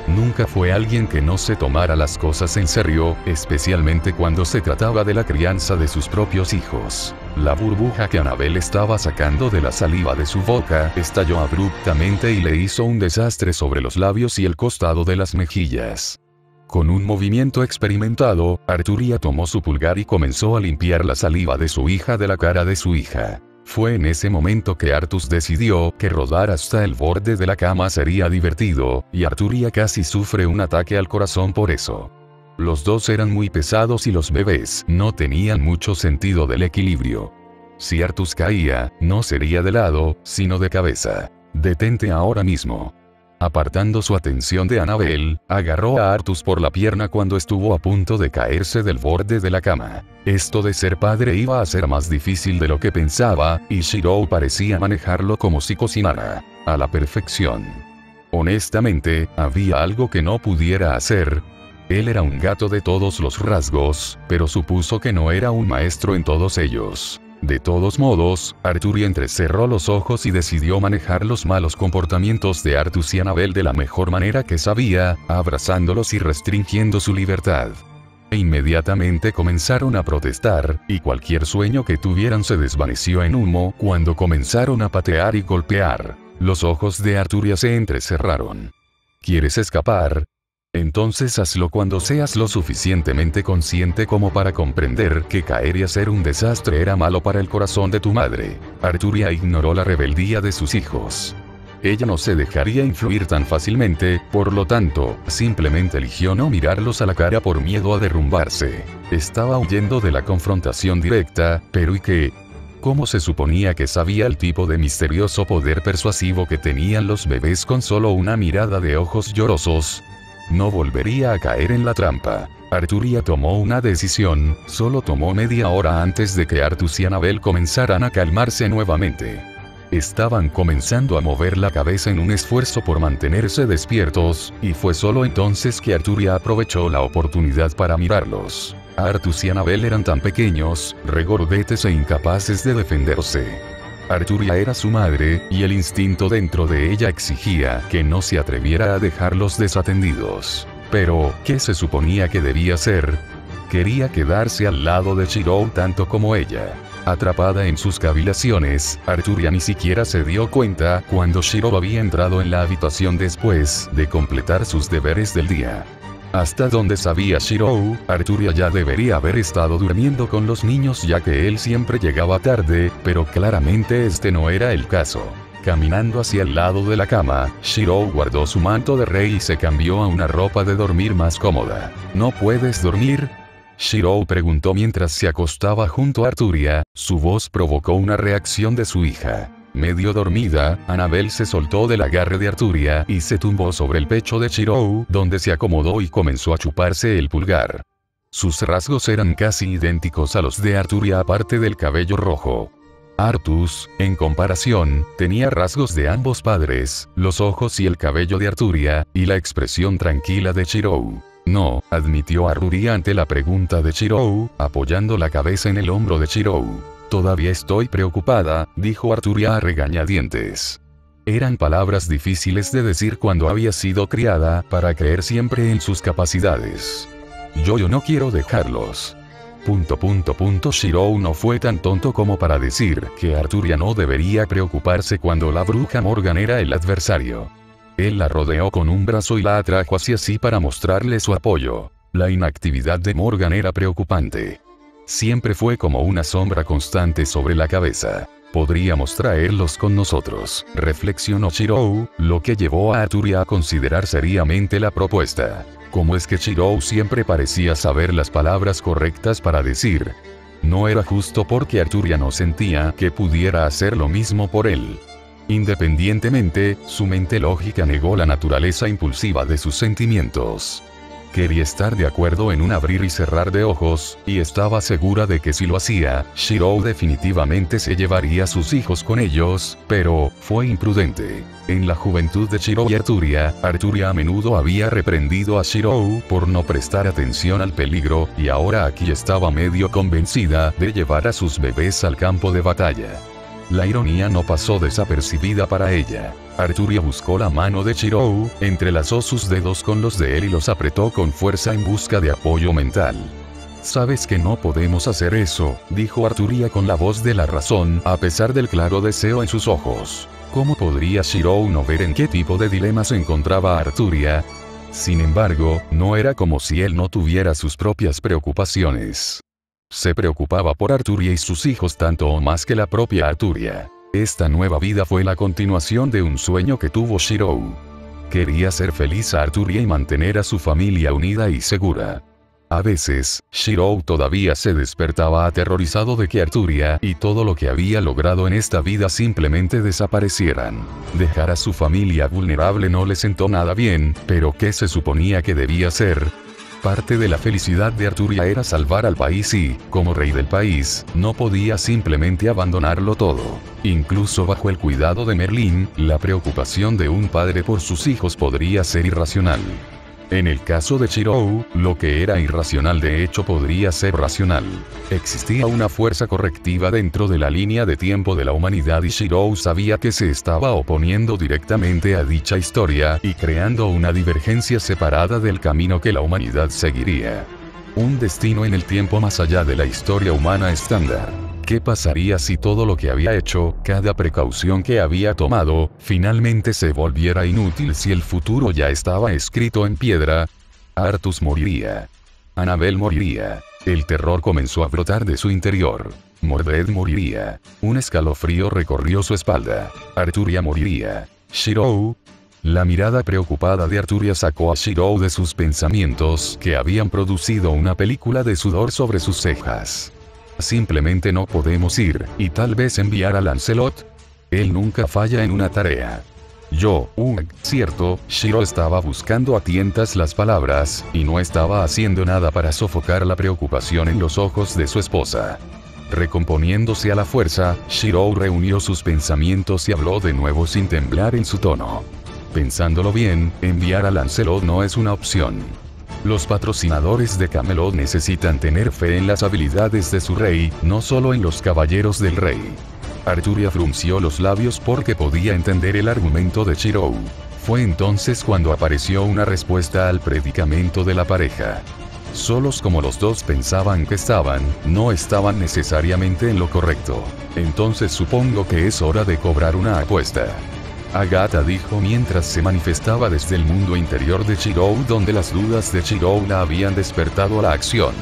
Nunca fue alguien que no se tomara las cosas en serio, especialmente cuando se trataba de la crianza de sus propios hijos. La burbuja que Annabel estaba sacando de la saliva de su boca estalló abruptamente y le hizo un desastre sobre los labios y el costado de las mejillas. Con un movimiento experimentado, Arturia tomó su pulgar y comenzó a limpiar la saliva de su hija de la cara de su hija. Fue en ese momento que Artus decidió que rodar hasta el borde de la cama sería divertido, y Arturia casi sufre un ataque al corazón por eso. Los dos eran muy pesados y los bebés no tenían mucho sentido del equilibrio. Si Artus caía, no sería de lado, sino de cabeza. «Detente ahora mismo». Apartando su atención de Annabel, agarró a Artus por la pierna cuando estuvo a punto de caerse del borde de la cama. Esto de ser padre iba a ser más difícil de lo que pensaba, y Shirou parecía manejarlo como si cocinara a la perfección. Honestamente, había algo que no pudiera hacer. Él era un gato de todos los rasgos, pero supuso que no era un maestro en todos ellos. De todos modos, Arturia entrecerró los ojos y decidió manejar los malos comportamientos de Artus y Annabel de la mejor manera que sabía, abrazándolos y restringiendo su libertad. Inmediatamente comenzaron a protestar, y cualquier sueño que tuvieran se desvaneció en humo cuando comenzaron a patear y golpear. Los ojos de Arturia se entrecerraron. «¿Quieres escapar?». Entonces hazlo cuando seas lo suficientemente consciente como para comprender que caer y hacer un desastre era malo para el corazón de tu madre. Arturia ignoró la rebeldía de sus hijos. Ella no se dejaría influir tan fácilmente, por lo tanto, simplemente eligió no mirarlos a la cara por miedo a derrumbarse. Estaba huyendo de la confrontación directa, pero ¿y qué? ¿Cómo se suponía que sabía el tipo de misterioso poder persuasivo que tenían los bebés con solo una mirada de ojos llorosos? No volvería a caer en la trampa. Arturia tomó una decisión, solo tomó media hora antes de que Artus y Annabel comenzaran a calmarse nuevamente. Estaban comenzando a mover la cabeza en un esfuerzo por mantenerse despiertos, y fue solo entonces que Arturia aprovechó la oportunidad para mirarlos. Artus y Annabel eran tan pequeños, regordetes e incapaces de defenderse. Arturia era su madre, y el instinto dentro de ella exigía que no se atreviera a dejarlos desatendidos. Pero, ¿qué se suponía que debía hacer? Quería quedarse al lado de Shirou tanto como ella. Atrapada en sus cavilaciones, Arturia ni siquiera se dio cuenta cuando Shirou había entrado en la habitación después de completar sus deberes del día. Hasta donde sabía Shirou, Arturia ya debería haber estado durmiendo con los niños ya que él siempre llegaba tarde, pero claramente este no era el caso. Caminando hacia el lado de la cama, Shirou guardó su manto de rey y se cambió a una ropa de dormir más cómoda. ¿No puedes dormir?, Shirou preguntó mientras se acostaba junto a Arturia. Su voz provocó una reacción de su hija. Medio dormida, Annabel se soltó del agarre de Arturia y se tumbó sobre el pecho de Shirou, donde se acomodó y comenzó a chuparse el pulgar. Sus rasgos eran casi idénticos a los de Arturia aparte del cabello rojo. Artus, en comparación, tenía rasgos de ambos padres, los ojos y el cabello de Arturia, y la expresión tranquila de Shirou. No, admitió Arturia ante la pregunta de Shirou, apoyando la cabeza en el hombro de Shirou. Todavía estoy preocupada, dijo Arturia a regañadientes. Eran palabras difíciles de decir cuando había sido criada para creer siempre en sus capacidades. Yo no quiero dejarlos. Shirou no fue tan tonto como para decir que Arturia no debería preocuparse cuando la bruja Morgan era el adversario. Él la rodeó con un brazo y la atrajo hacia sí para mostrarle su apoyo. La inactividad de Morgan era preocupante. Siempre fue como una sombra constante sobre la cabeza. Podríamos traerlos con nosotros, reflexionó Shirou, lo que llevó a Arturia a considerar seriamente la propuesta. ¿Cómo es que Shirou siempre parecía saber las palabras correctas para decir? No era justo porque Arturia no sentía que pudiera hacer lo mismo por él. Independientemente, su mente lógica negó la naturaleza impulsiva de sus sentimientos. Quería estar de acuerdo en un abrir y cerrar de ojos, y estaba segura de que si lo hacía, Shirou definitivamente se llevaría a sus hijos con ellos, pero fue imprudente. En la juventud de Shirou y Arturia a menudo había reprendido a Shirou por no prestar atención al peligro, y ahora aquí estaba medio convencida de llevar a sus bebés al campo de batalla. La ironía no pasó desapercibida para ella. Arturia buscó la mano de Shirou, entrelazó sus dedos con los de él y los apretó con fuerza en busca de apoyo mental. Sabes que no podemos hacer eso, dijo Arturia con la voz de la razón, a pesar del claro deseo en sus ojos. ¿Cómo podría Shirou no ver en qué tipo de dilema se encontraba Arturia? Sin embargo, no era como si él no tuviera sus propias preocupaciones. Se preocupaba por Arturia y sus hijos tanto o más que la propia Arturia. Esta nueva vida fue la continuación de un sueño que tuvo Shirou. Quería ser feliz a Arturia y mantener a su familia unida y segura. A veces, Shirou todavía se despertaba aterrorizado de que Arturia y todo lo que había logrado en esta vida simplemente desaparecieran. Dejar a su familia vulnerable no le sentó nada bien, pero ¿qué se suponía que debía hacer? Parte de la felicidad de Arturia era salvar al país y, como rey del país, no podía simplemente abandonarlo todo. Incluso bajo el cuidado de Merlin, la preocupación de un padre por sus hijos podría ser irracional. En el caso de Shirou, lo que era irracional de hecho podría ser racional. Existía una fuerza correctiva dentro de la línea de tiempo de la humanidad y Shirou sabía que se estaba oponiendo directamente a dicha historia y creando una divergencia separada del camino que la humanidad seguiría. Un destino en el tiempo más allá de la historia humana estándar. ¿Qué pasaría si todo lo que había hecho, cada precaución que había tomado, finalmente se volviera inútil si el futuro ya estaba escrito en piedra? Artus moriría. Annabel moriría. El terror comenzó a brotar de su interior. Mordred moriría. Un escalofrío recorrió su espalda. Arturia moriría. Shirou. La mirada preocupada de Arturia sacó a Shirou de sus pensamientos que habían producido una película de sudor sobre sus cejas. Simplemente no podemos ir, y tal vez enviar a Lancelot. Él nunca falla en una tarea. Cierto, Shiro estaba buscando a tientas las palabras, y no estaba haciendo nada para sofocar la preocupación en los ojos de su esposa. Recomponiéndose a la fuerza, Shiro reunió sus pensamientos y habló de nuevo sin temblar en su tono. Pensándolo bien, enviar a Lancelot no es una opción. Los patrocinadores de Camelot necesitan tener fe en las habilidades de su rey, no solo en los caballeros del rey. Arturia frunció los labios porque podía entender el argumento de Shirou. Fue entonces cuando apareció una respuesta al predicamento de la pareja. Solos como los dos pensaban que estaban, no estaban necesariamente en lo correcto. Entonces supongo que es hora de cobrar una apuesta. Agatha dijo mientras se manifestaba desde el mundo interior de Shirou, donde las dudas de Shirou la habían despertado a la acción.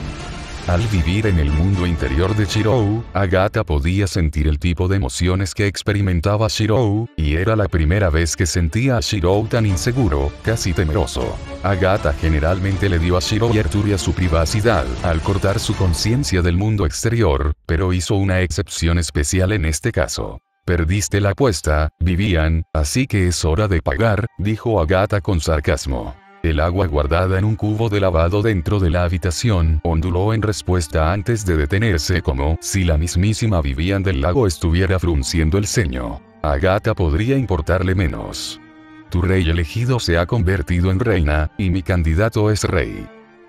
Al vivir en el mundo interior de Shirou, Agatha podía sentir el tipo de emociones que experimentaba Shirou, y era la primera vez que sentía a Shirou tan inseguro, casi temeroso. Agatha generalmente le dio a Shirou y Arturia su privacidad, al cortar su conciencia del mundo exterior, pero hizo una excepción especial en este caso. Perdiste la apuesta, Vivian, así que es hora de pagar, dijo Agatha con sarcasmo. El agua guardada en un cubo de lavado dentro de la habitación onduló en respuesta antes de detenerse, como si la mismísima Vivian del lago estuviera frunciendo el ceño. A Agatha podría importarle menos. Tu rey elegido se ha convertido en reina, y mi candidato es rey.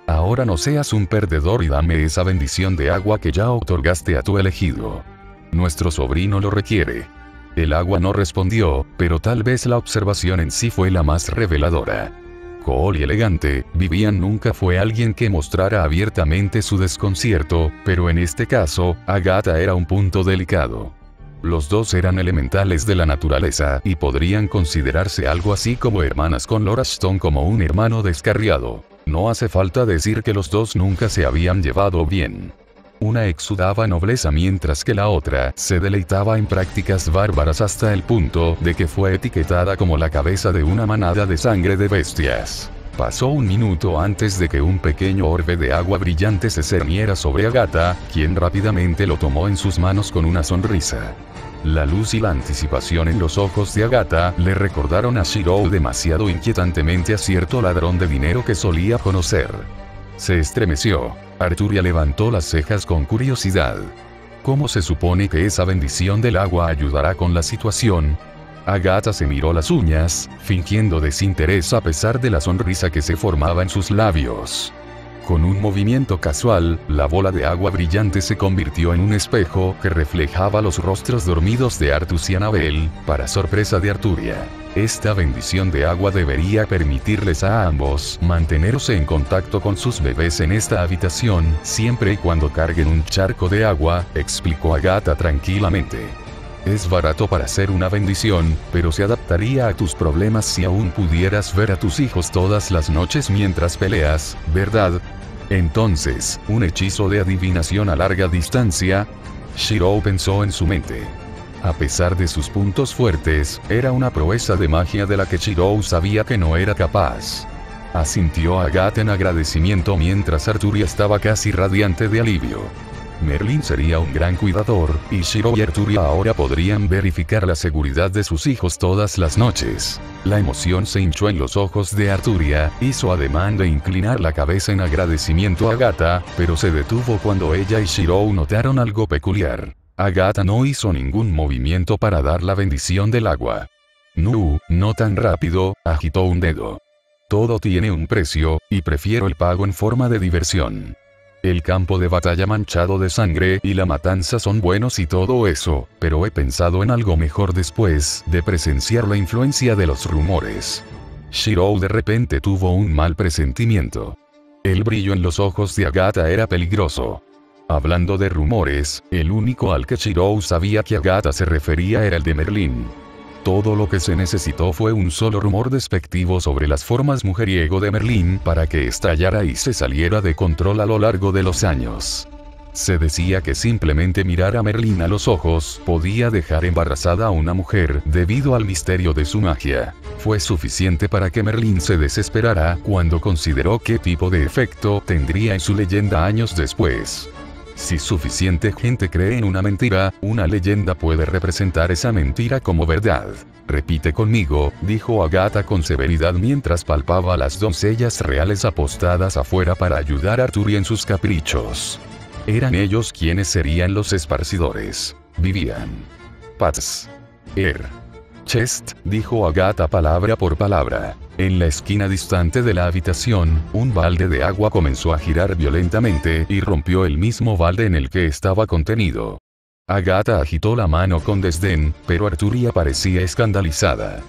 Ahora no seas un perdedor y dame esa bendición de agua que ya otorgaste a tu elegido. Nuestro sobrino lo requiere. El agua no respondió, pero tal vez la observación en sí fue la más reveladora. Cool y elegante, Vivian nunca fue alguien que mostrara abiertamente su desconcierto, pero en este caso, Agatha era un punto delicado. Los dos eran elementales de la naturaleza y podrían considerarse algo así como hermanas, con Laura Stone como un hermano descarriado. No hace falta decir que los dos nunca se habían llevado bien. Una exudaba nobleza mientras que la otra se deleitaba en prácticas bárbaras hasta el punto de que fue etiquetada como la cabeza de una manada de sangre de bestias. Pasó un minuto antes de que un pequeño orbe de agua brillante se cerniera sobre Agatha, quien rápidamente lo tomó en sus manos con una sonrisa. La luz y la anticipación en los ojos de Agatha le recordaron a Shirou demasiado inquietantemente a cierto ladrón de dinero que solía conocer. Se estremeció. Arturia levantó las cejas con curiosidad. ¿Cómo se supone que esa bendición del agua ayudará con la situación? Agatha se miró las uñas, fingiendo desinterés a pesar de la sonrisa que se formaba en sus labios. Con un movimiento casual, la bola de agua brillante se convirtió en un espejo que reflejaba los rostros dormidos de Artus y Annabel, para sorpresa de Arturia. Esta bendición de agua debería permitirles a ambos mantenerse en contacto con sus bebés en esta habitación, siempre y cuando carguen un charco de agua, explicó Agatha tranquilamente. Es barato para ser una bendición, pero se adaptaría a tus problemas si aún pudieras ver a tus hijos todas las noches mientras peleas, ¿verdad? Entonces, ¿un hechizo de adivinación a larga distancia? Shirou pensó en su mente. A pesar de sus puntos fuertes, era una proeza de magia de la que Shirou sabía que no era capaz. Asintió Agatha en agradecimiento mientras Arturia estaba casi radiante de alivio. Merlin sería un gran cuidador, y Shirou y Arturia ahora podrían verificar la seguridad de sus hijos todas las noches. La emoción se hinchó en los ojos de Arturia, hizo ademán de inclinar la cabeza en agradecimiento a Agatha, pero se detuvo cuando ella y Shirou notaron algo peculiar. Agatha no hizo ningún movimiento para dar la bendición del agua. No tan rápido, agitó un dedo. Todo tiene un precio, y prefiero el pago en forma de diversión. El campo de batalla manchado de sangre y la matanza son buenos y todo eso, pero he pensado en algo mejor después de presenciar la influencia de los rumores. Shirou de repente tuvo un mal presentimiento. El brillo en los ojos de Agatha era peligroso. Hablando de rumores, el único al que Shirou sabía que Agatha se refería era el de Merlin. Todo lo que se necesitó fue un solo rumor despectivo sobre las formas mujeriego de Merlín para que estallara y se saliera de control a lo largo de los años. Se decía que simplemente mirar a Merlín a los ojos podía dejar embarazada a una mujer debido al misterio de su magia. Fue suficiente para que Merlín se desesperara cuando consideró qué tipo de efecto tendría en su leyenda años después. Si suficiente gente cree en una mentira, una leyenda puede representar esa mentira como verdad. Repite conmigo, dijo Agatha con severidad mientras palpaba a las doncellas reales apostadas afuera para ayudar a Arthur en sus caprichos. Eran ellos quienes serían los esparcidores. Vivian. Paz. Chest, dijo Agatha palabra por palabra. En la esquina distante de la habitación, un balde de agua comenzó a girar violentamente y rompió el mismo balde en el que estaba contenido. Agatha agitó la mano con desdén, pero Arturia parecía escandalizada.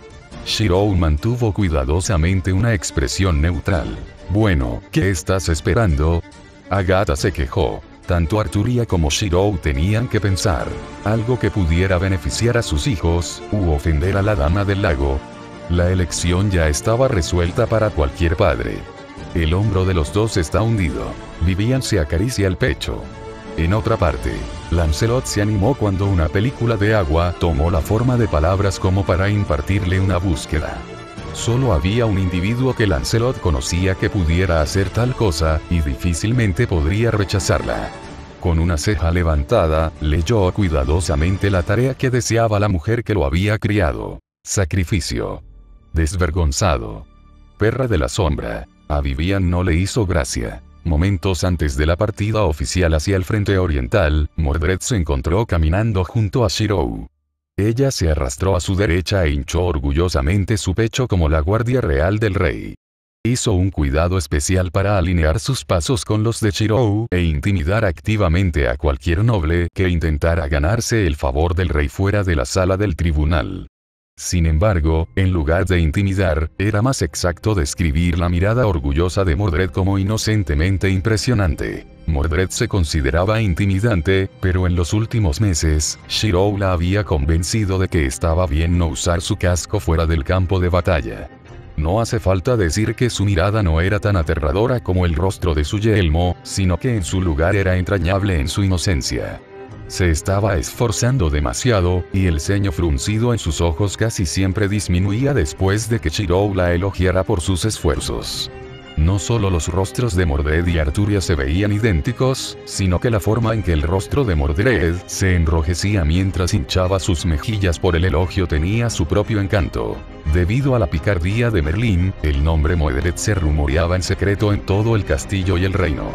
Shirou mantuvo cuidadosamente una expresión neutral. Bueno, ¿qué estás esperando? Agatha se quejó. Tanto Arturia como Shirou tenían que pensar. Algo que pudiera beneficiar a sus hijos, u ofender a la Dama del Lago. La elección ya estaba resuelta para cualquier padre. El hombro de los dos está hundido. Vivian se acaricia el pecho. En otra parte, Lancelot se animó cuando una película de agua tomó la forma de palabras como para impartirle una búsqueda. Solo había un individuo que Lancelot conocía que pudiera hacer tal cosa, y difícilmente podría rechazarla. Con una ceja levantada, leyó cuidadosamente la tarea que deseaba la mujer que lo había criado. Sacrificio. Desvergonzado. Perra de la sombra. A Vivian no le hizo gracia. Momentos antes de la partida oficial hacia el frente oriental, Mordred se encontró caminando junto a Shirou. Ella se arrastró a su derecha e hinchó orgullosamente su pecho como la guardia real del rey. Hizo un cuidado especial para alinear sus pasos con los de Shirou e intimidar activamente a cualquier noble que intentara ganarse el favor del rey fuera de la sala del tribunal. Sin embargo, en lugar de intimidar, era más exacto describir la mirada orgullosa de Mordred como inocentemente impresionante. Mordred se consideraba intimidante, pero en los últimos meses, Shirou la había convencido de que estaba bien no usar su casco fuera del campo de batalla. No hace falta decir que su mirada no era tan aterradora como el rostro de su yelmo, sino que en su lugar era entrañable en su inocencia. Se estaba esforzando demasiado, y el ceño fruncido en sus ojos casi siempre disminuía después de que Shirou la elogiara por sus esfuerzos. No solo los rostros de Mordred y Arturia se veían idénticos, sino que la forma en que el rostro de Mordred se enrojecía mientras hinchaba sus mejillas por el elogio tenía su propio encanto. Debido a la picardía de Merlín, el nombre Mordred se rumoreaba en secreto en todo el castillo y el reino.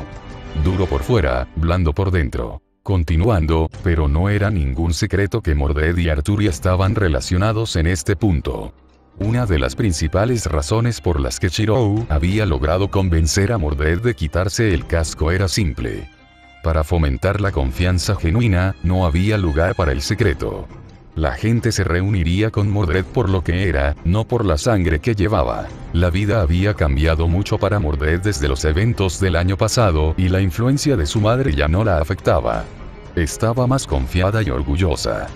Duro por fuera, blando por dentro. Continuando, pero no era ningún secreto que Mordred y Arturia estaban relacionados en este punto. Una de las principales razones por las que Shirou había logrado convencer a Mordred de quitarse el casco era simple. Para fomentar la confianza genuina, no había lugar para el secreto. La gente se reuniría con Mordred por lo que era, no por la sangre que llevaba. La vida había cambiado mucho para Mordred desde los eventos del año pasado y la influencia de su madre ya no la afectaba. Estaba más confiada y orgullosa.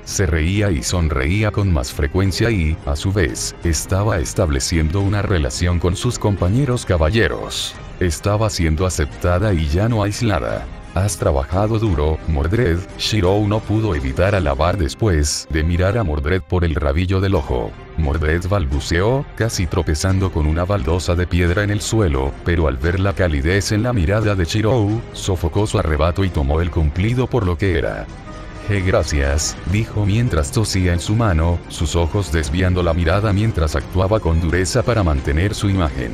Se reía y sonreía con más frecuencia y, a su vez, estaba estableciendo una relación con sus compañeros caballeros. Estaba siendo aceptada y ya no aislada. Has trabajado duro, Mordred. Shirou no pudo evitar alabar después de mirar a Mordred por el rabillo del ojo. Mordred balbuceó, casi tropezando con una baldosa de piedra en el suelo, pero al ver la calidez en la mirada de Shirou, sofocó su arrebato y tomó el cumplido por lo que era. Gracias, dijo mientras tosía en su mano, sus ojos desviando la mirada mientras actuaba con dureza para mantener su imagen.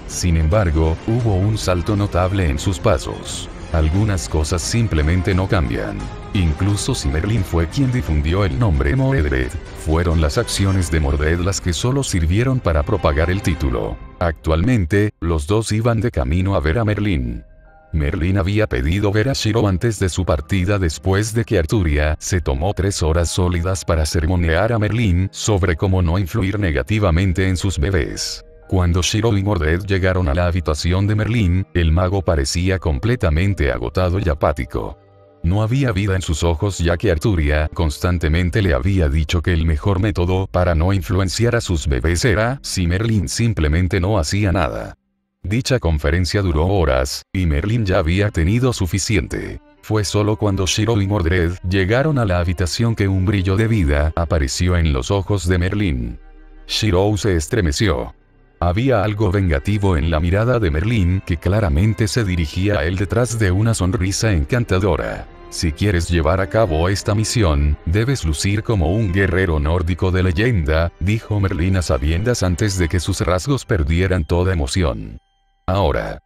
Sin embargo, hubo un salto notable en sus pasos. Algunas cosas simplemente no cambian. Incluso si Merlín fue quien difundió el nombre Mordred, fueron las acciones de Mordred las que solo sirvieron para propagar el título. Actualmente, los dos iban de camino a ver a Merlín. Merlín había pedido ver a Shirou antes de su partida después de que Arturia se tomó 3 horas sólidas para sermonear a Merlín sobre cómo no influir negativamente en sus bebés. Cuando Shirou y Mordred llegaron a la habitación de Merlín, el mago parecía completamente agotado y apático. No había vida en sus ojos, ya que Arturia constantemente le había dicho que el mejor método para no influenciar a sus bebés era si Merlin simplemente no hacía nada. Dicha conferencia duró horas, y Merlin ya había tenido suficiente. Fue solo cuando Shiro y Mordred llegaron a la habitación que un brillo de vida apareció en los ojos de Merlin. Shiro se estremeció. Había algo vengativo en la mirada de Merlin que claramente se dirigía a él detrás de una sonrisa encantadora. Si quieres llevar a cabo esta misión, debes lucir como un guerrero nórdico de leyenda, dijo Merlin a sabiendas antes de que sus rasgos perdieran toda emoción. Ahora,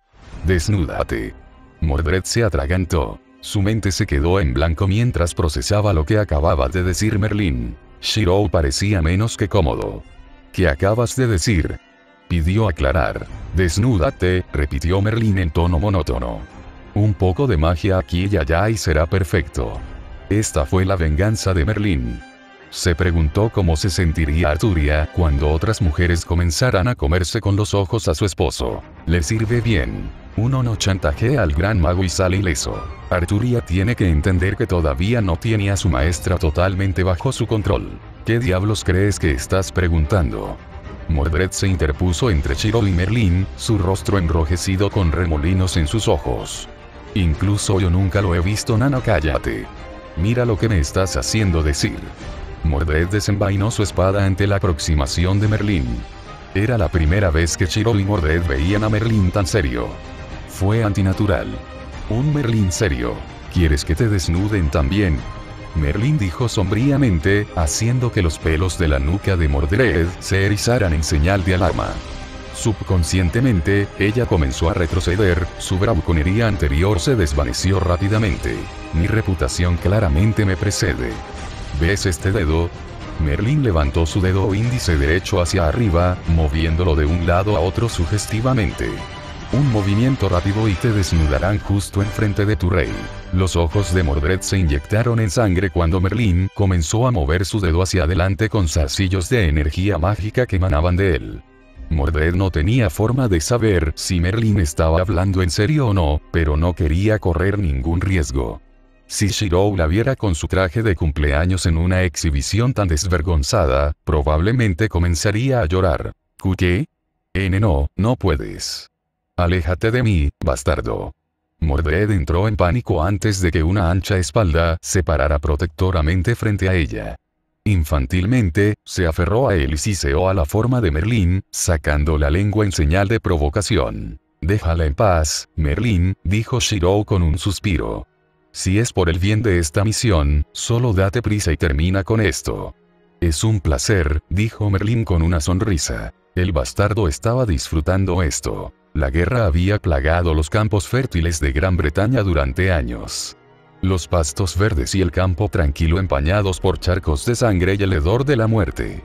desnúdate. Mordred se atragantó. Su mente se quedó en blanco mientras procesaba lo que acababa de decir Merlin. Shiro parecía menos que cómodo. ¿Qué acabas de decir?, pidió aclarar. Desnúdate, repitió Merlin en tono monótono. Un poco de magia aquí y allá y será perfecto. Esta fue la venganza de Merlin. Se preguntó cómo se sentiría Arturia cuando otras mujeres comenzaran a comerse con los ojos a su esposo. Le sirve bien. Uno no chantajea al gran mago y sale ileso. Arturia tiene que entender que todavía no tiene a su maestra totalmente bajo su control. ¿Qué diablos crees que estás preguntando? Mordred se interpuso entre Shiro y Merlin, su rostro enrojecido con remolinos en sus ojos. Incluso yo nunca lo he visto. Nano, cállate. Mira lo que me estás haciendo decir. Mordred desenvainó su espada ante la aproximación de Merlin. Era la primera vez que Shiro y Mordred veían a Merlin tan serio. Fue antinatural. Un Merlin serio. ¿Quieres que te desnuden también?, Merlin dijo sombríamente, haciendo que los pelos de la nuca de Mordred se erizaran en señal de alarma. Subconscientemente, ella comenzó a retroceder, su bravuconería anterior se desvaneció rápidamente. Mi reputación claramente me precede. ¿Ves este dedo? Merlin levantó su dedo índice derecho hacia arriba, moviéndolo de un lado a otro sugestivamente. Un movimiento rápido y te desnudarán justo enfrente de tu rey. Los ojos de Mordred se inyectaron en sangre cuando Merlin comenzó a mover su dedo hacia adelante con zarcillos de energía mágica que emanaban de él. Mordred no tenía forma de saber si Merlin estaba hablando en serio o no, pero no quería correr ningún riesgo. Si Shiro la viera con su traje de cumpleaños en una exhibición tan desvergonzada, probablemente comenzaría a llorar. ¿Qué? No puedes. Aléjate de mí, bastardo. Mordred entró en pánico antes de que una ancha espalda se parara protectoramente frente a ella. Infantilmente, se aferró a él y siseó a la forma de Merlin, sacando la lengua en señal de provocación. Déjala en paz, Merlin, dijo Shiro con un suspiro. Si es por el bien de esta misión, solo date prisa y termina con esto. Es un placer, dijo Merlin con una sonrisa. El bastardo estaba disfrutando esto. La guerra había plagado los campos fértiles de Gran Bretaña durante años. Los pastos verdes y el campo tranquilo empañados por charcos de sangre y el hedor de la muerte.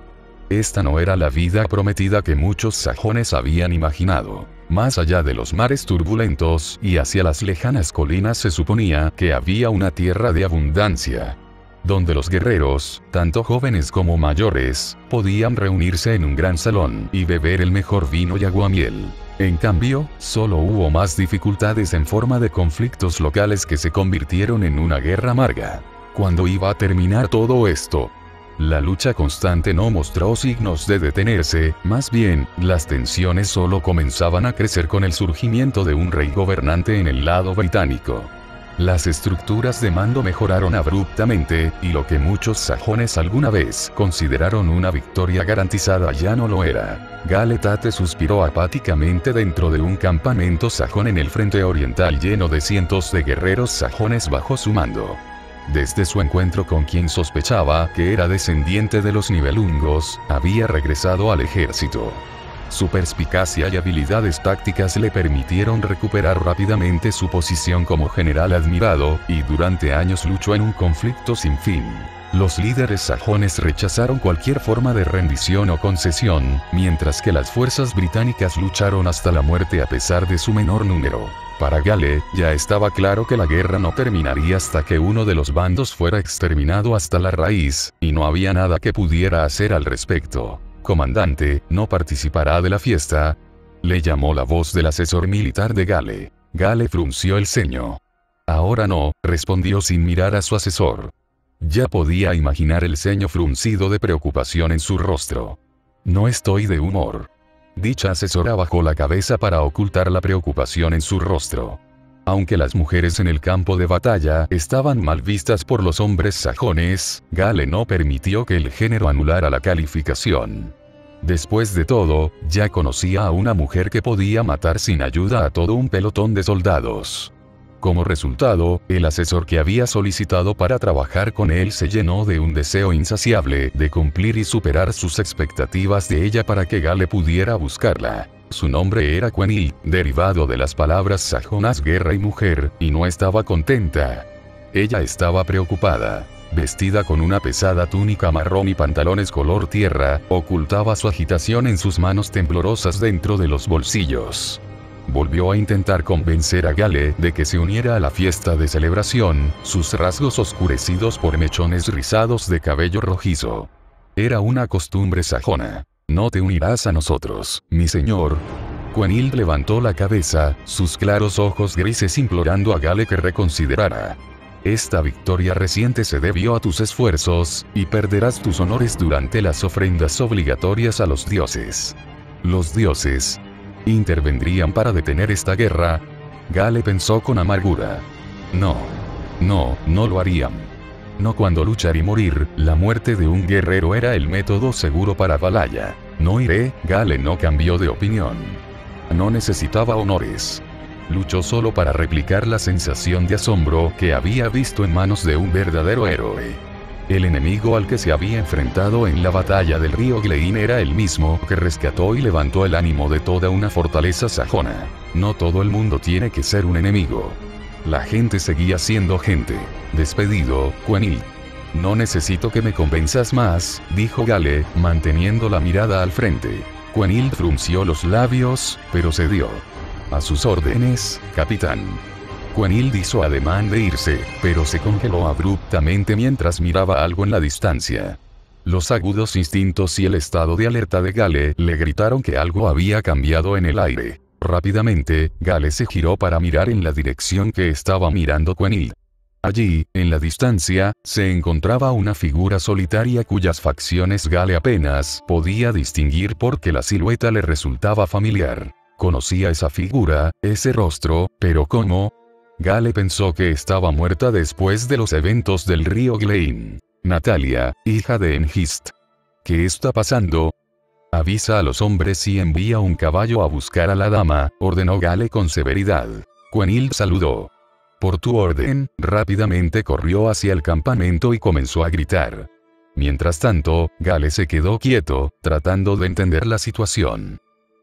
Esta no era la vida prometida que muchos sajones habían imaginado. Más allá de los mares turbulentos y hacia las lejanas colinas se suponía que había una tierra de abundancia, donde los guerreros, tanto jóvenes como mayores, podían reunirse en un gran salón y beber el mejor vino y aguamiel. En cambio, solo hubo más dificultades en forma de conflictos locales que se convirtieron en una guerra amarga. ¿Cuándo iba a terminar todo esto? La lucha constante no mostró signos de detenerse, más bien, las tensiones solo comenzaban a crecer con el surgimiento de un rey gobernante en el lado británico. Las estructuras de mando mejoraron abruptamente, y lo que muchos sajones alguna vez consideraron una victoria garantizada ya no lo era. Gale Tate suspiró apáticamente dentro de un campamento sajón en el frente oriental lleno de cientos de guerreros sajones bajo su mando. Desde su encuentro con quien sospechaba que era descendiente de los Nibelungos, había regresado al ejército. Su perspicacia y habilidades tácticas le permitieron recuperar rápidamente su posición como general admirado, y durante años luchó en un conflicto sin fin. Los líderes sajones rechazaron cualquier forma de rendición o concesión, mientras que las fuerzas británicas lucharon hasta la muerte a pesar de su menor número. Para Gale, ya estaba claro que la guerra no terminaría hasta que uno de los bandos fuera exterminado hasta la raíz, y no había nada que pudiera hacer al respecto. «Comandante, ¿no participará de la fiesta?», le llamó la voz del asesor militar de Gale. Gale frunció el ceño. Ahora no, respondió sin mirar a su asesor. Ya podía imaginar el ceño fruncido de preocupación en su rostro. No estoy de humor. Dicha asesora bajó la cabeza para ocultar la preocupación en su rostro. Aunque las mujeres en el campo de batalla estaban mal vistas por los hombres sajones, Gale no permitió que el género anulara la calificación. Después de todo, ya conocía a una mujer que podía matar sin ayuda a todo un pelotón de soldados. Como resultado, el asesor que había solicitado para trabajar con él se llenó de un deseo insaciable de cumplir y superar sus expectativas de ella para que Gale pudiera buscarla. Su nombre era Quenil, derivado de las palabras sajonas guerra y mujer, y no estaba contenta. Ella estaba preocupada. Vestida con una pesada túnica marrón y pantalones color tierra, ocultaba su agitación en sus manos temblorosas dentro de los bolsillos. Volvió a intentar convencer a Gale de que se uniera a la fiesta de celebración, sus rasgos oscurecidos por mechones rizados de cabello rojizo. Era una costumbre sajona. No te unirás a nosotros, mi señor. Quenil levantó la cabeza, sus claros ojos grises implorando a Gale que reconsiderara. Esta victoria reciente se debió a tus esfuerzos, y perderás tus honores durante las ofrendas obligatorias a los dioses. Los dioses intervendrían para detener esta guerra. Gale pensó con amargura. No lo harían. No cuando luchar y morir, la muerte de un guerrero era el método seguro para Valhalla. No iré, Gale no cambió de opinión. No necesitaba honores. Luchó solo para replicar la sensación de asombro que había visto en manos de un verdadero héroe. El enemigo al que se había enfrentado en la batalla del río Glein era el mismo que rescató y levantó el ánimo de toda una fortaleza sajona. No todo el mundo tiene que ser un enemigo. La gente seguía siendo gente. Despedido, Quenil. No necesito que me convenzas más, dijo Gale, manteniendo la mirada al frente. Quenil frunció los labios, pero cedió. A sus órdenes, capitán. Quenil hizo ademán de irse, pero se congeló abruptamente mientras miraba algo en la distancia. Los agudos instintos y el estado de alerta de Gale le gritaron que algo había cambiado en el aire. Rápidamente, Gale se giró para mirar en la dirección que estaba mirando Quenil. Allí, en la distancia, se encontraba una figura solitaria cuyas facciones Gale apenas podía distinguir porque la silueta le resultaba familiar. Conocía esa figura, ese rostro, pero ¿cómo? Gale pensó que estaba muerta después de los eventos del río Glein. Natalia, hija de Hengist. ¿Qué está pasando? Avisa a los hombres y envía un caballo a buscar a la dama, ordenó Gale con severidad. Quenil saludó. Por tu orden, rápidamente corrió hacia el campamento y comenzó a gritar. Mientras tanto, Gale se quedó quieto, tratando de entender la situación.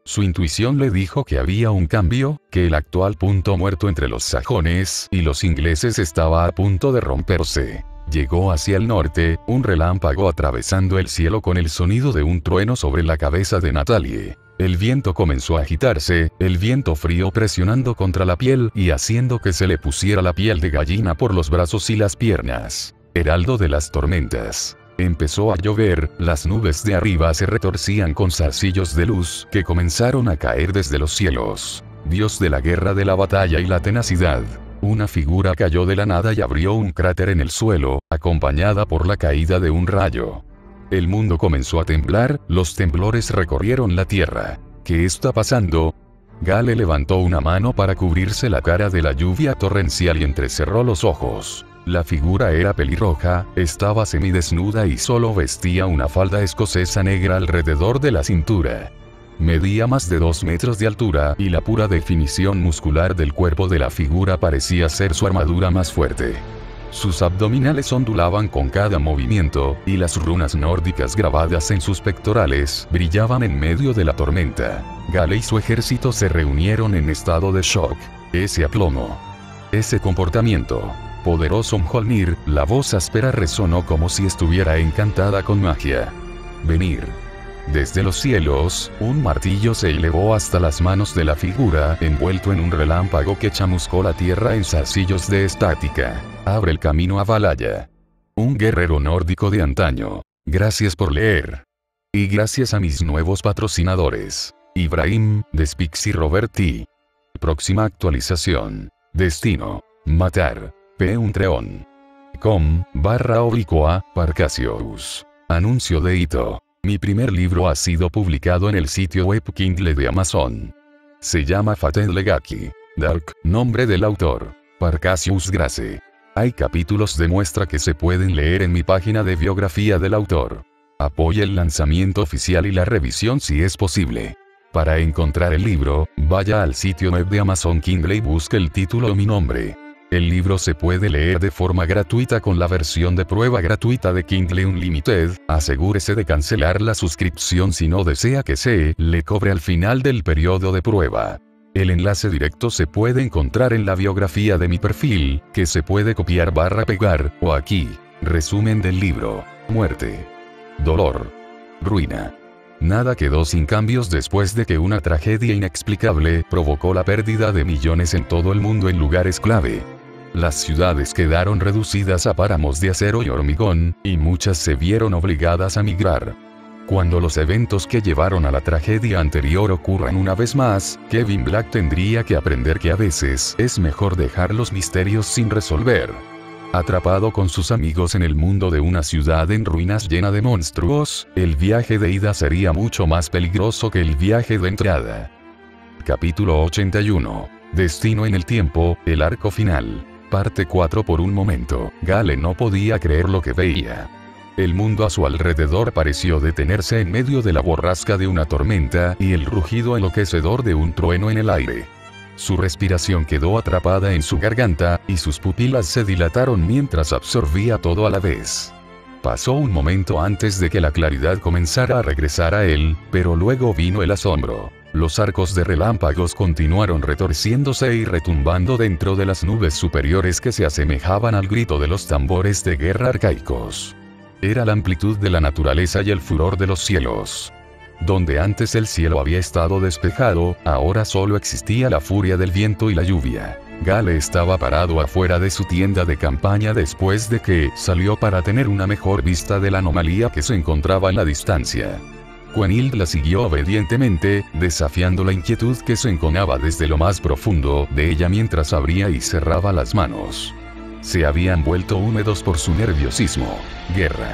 Su intuición le dijo que había un cambio, que el actual punto muerto entre los sajones y los ingleses estaba a punto de romperse. Llegó hacia el norte, un relámpago atravesando el cielo con el sonido de un trueno sobre la cabeza de Natalie. El viento comenzó a agitarse, el viento frío presionando contra la piel y haciendo que se le pusiera la piel de gallina por los brazos y las piernas. Heraldo de las tormentas. Empezó a llover, las nubes de arriba se retorcían con zarcillos de luz que comenzaron a caer desde los cielos. Dios de la guerra, de la batalla y la tenacidad. Una figura cayó de la nada y abrió un cráter en el suelo, acompañada por la caída de un rayo. El mundo comenzó a temblar, los temblores recorrieron la tierra. ¿Qué está pasando? Gale levantó una mano para cubrirse la cara de la lluvia torrencial y entrecerró los ojos. La figura era pelirroja, estaba semidesnuda y solo vestía una falda escocesa negra alrededor de la cintura. Medía más de 2 metros de altura y la pura definición muscular del cuerpo de la figura parecía ser su armadura más fuerte. Sus abdominales ondulaban con cada movimiento, y las runas nórdicas grabadas en sus pectorales brillaban en medio de la tormenta. Gale y su ejército se reunieron en estado de shock. Ese aplomo. Ese comportamiento. Poderoso Mjolnir, la voz áspera resonó como si estuviera encantada con magia. Venir. Desde los cielos, un martillo se elevó hasta las manos de la figura, envuelto en un relámpago que chamuscó la tierra en zarcillos de estática. Abre el camino a Valhalla. Un guerrero nórdico de antaño. Gracias por leer. Y gracias a mis nuevos patrocinadores. Ibrahim, Despix y Robert T. Próxima actualización. Destino. Matar. P. com// Parcasius. Anuncio de hito. Mi primer libro ha sido publicado en el sitio web Kindle de Amazon. Se llama Fated Legacy. Dark, nombre del autor. Parcasius Grace. Hay capítulos de muestra que se pueden leer en mi página de biografía del autor. Apoye el lanzamiento oficial y la revisión si es posible. Para encontrar el libro, vaya al sitio web de Amazon Kindle y busque el título o mi nombre. El libro se puede leer de forma gratuita con la versión de prueba gratuita de Kindle Unlimited. Asegúrese de cancelar la suscripción si no desea que se le cobre al final del periodo de prueba. El enlace directo se puede encontrar en la biografía de mi perfil, que se puede copiar/pegar, o aquí. Resumen del libro. Muerte. Dolor. Ruina. Nada quedó sin cambios después de que una tragedia inexplicable provocó la pérdida de millones en todo el mundo en lugares clave. Las ciudades quedaron reducidas a páramos de acero y hormigón, y muchas se vieron obligadas a migrar. Cuando los eventos que llevaron a la tragedia anterior ocurran una vez más, Kevin Black tendría que aprender que a veces es mejor dejar los misterios sin resolver. Atrapado con sus amigos en el mundo de una ciudad en ruinas llena de monstruos, el viaje de ida sería mucho más peligroso que el viaje de entrada. Capítulo 81. Destino en el tiempo, el arco final. Parte 4. Por un momento, Gale no podía creer lo que veía. El mundo a su alrededor pareció detenerse en medio de la borrasca de una tormenta y el rugido enloquecedor de un trueno en el aire. Su respiración quedó atrapada en su garganta, y sus pupilas se dilataron mientras absorbía todo a la vez. Pasó un momento antes de que la claridad comenzara a regresar a él, pero luego vino el asombro. Los arcos de relámpagos continuaron retorciéndose y retumbando dentro de las nubes superiores que se asemejaban al grito de los tambores de guerra arcaicos. Era la amplitud de la naturaleza y el furor de los cielos. Donde antes el cielo había estado despejado, ahora solo existía la furia del viento y la lluvia. Gale estaba parado afuera de su tienda de campaña después de que salió para tener una mejor vista de la anomalía que se encontraba en la distancia. Quenild la siguió obedientemente, desafiando la inquietud que se enconaba desde lo más profundo de ella mientras abría y cerraba las manos. Se habían vuelto húmedos por su nerviosismo. Guerra.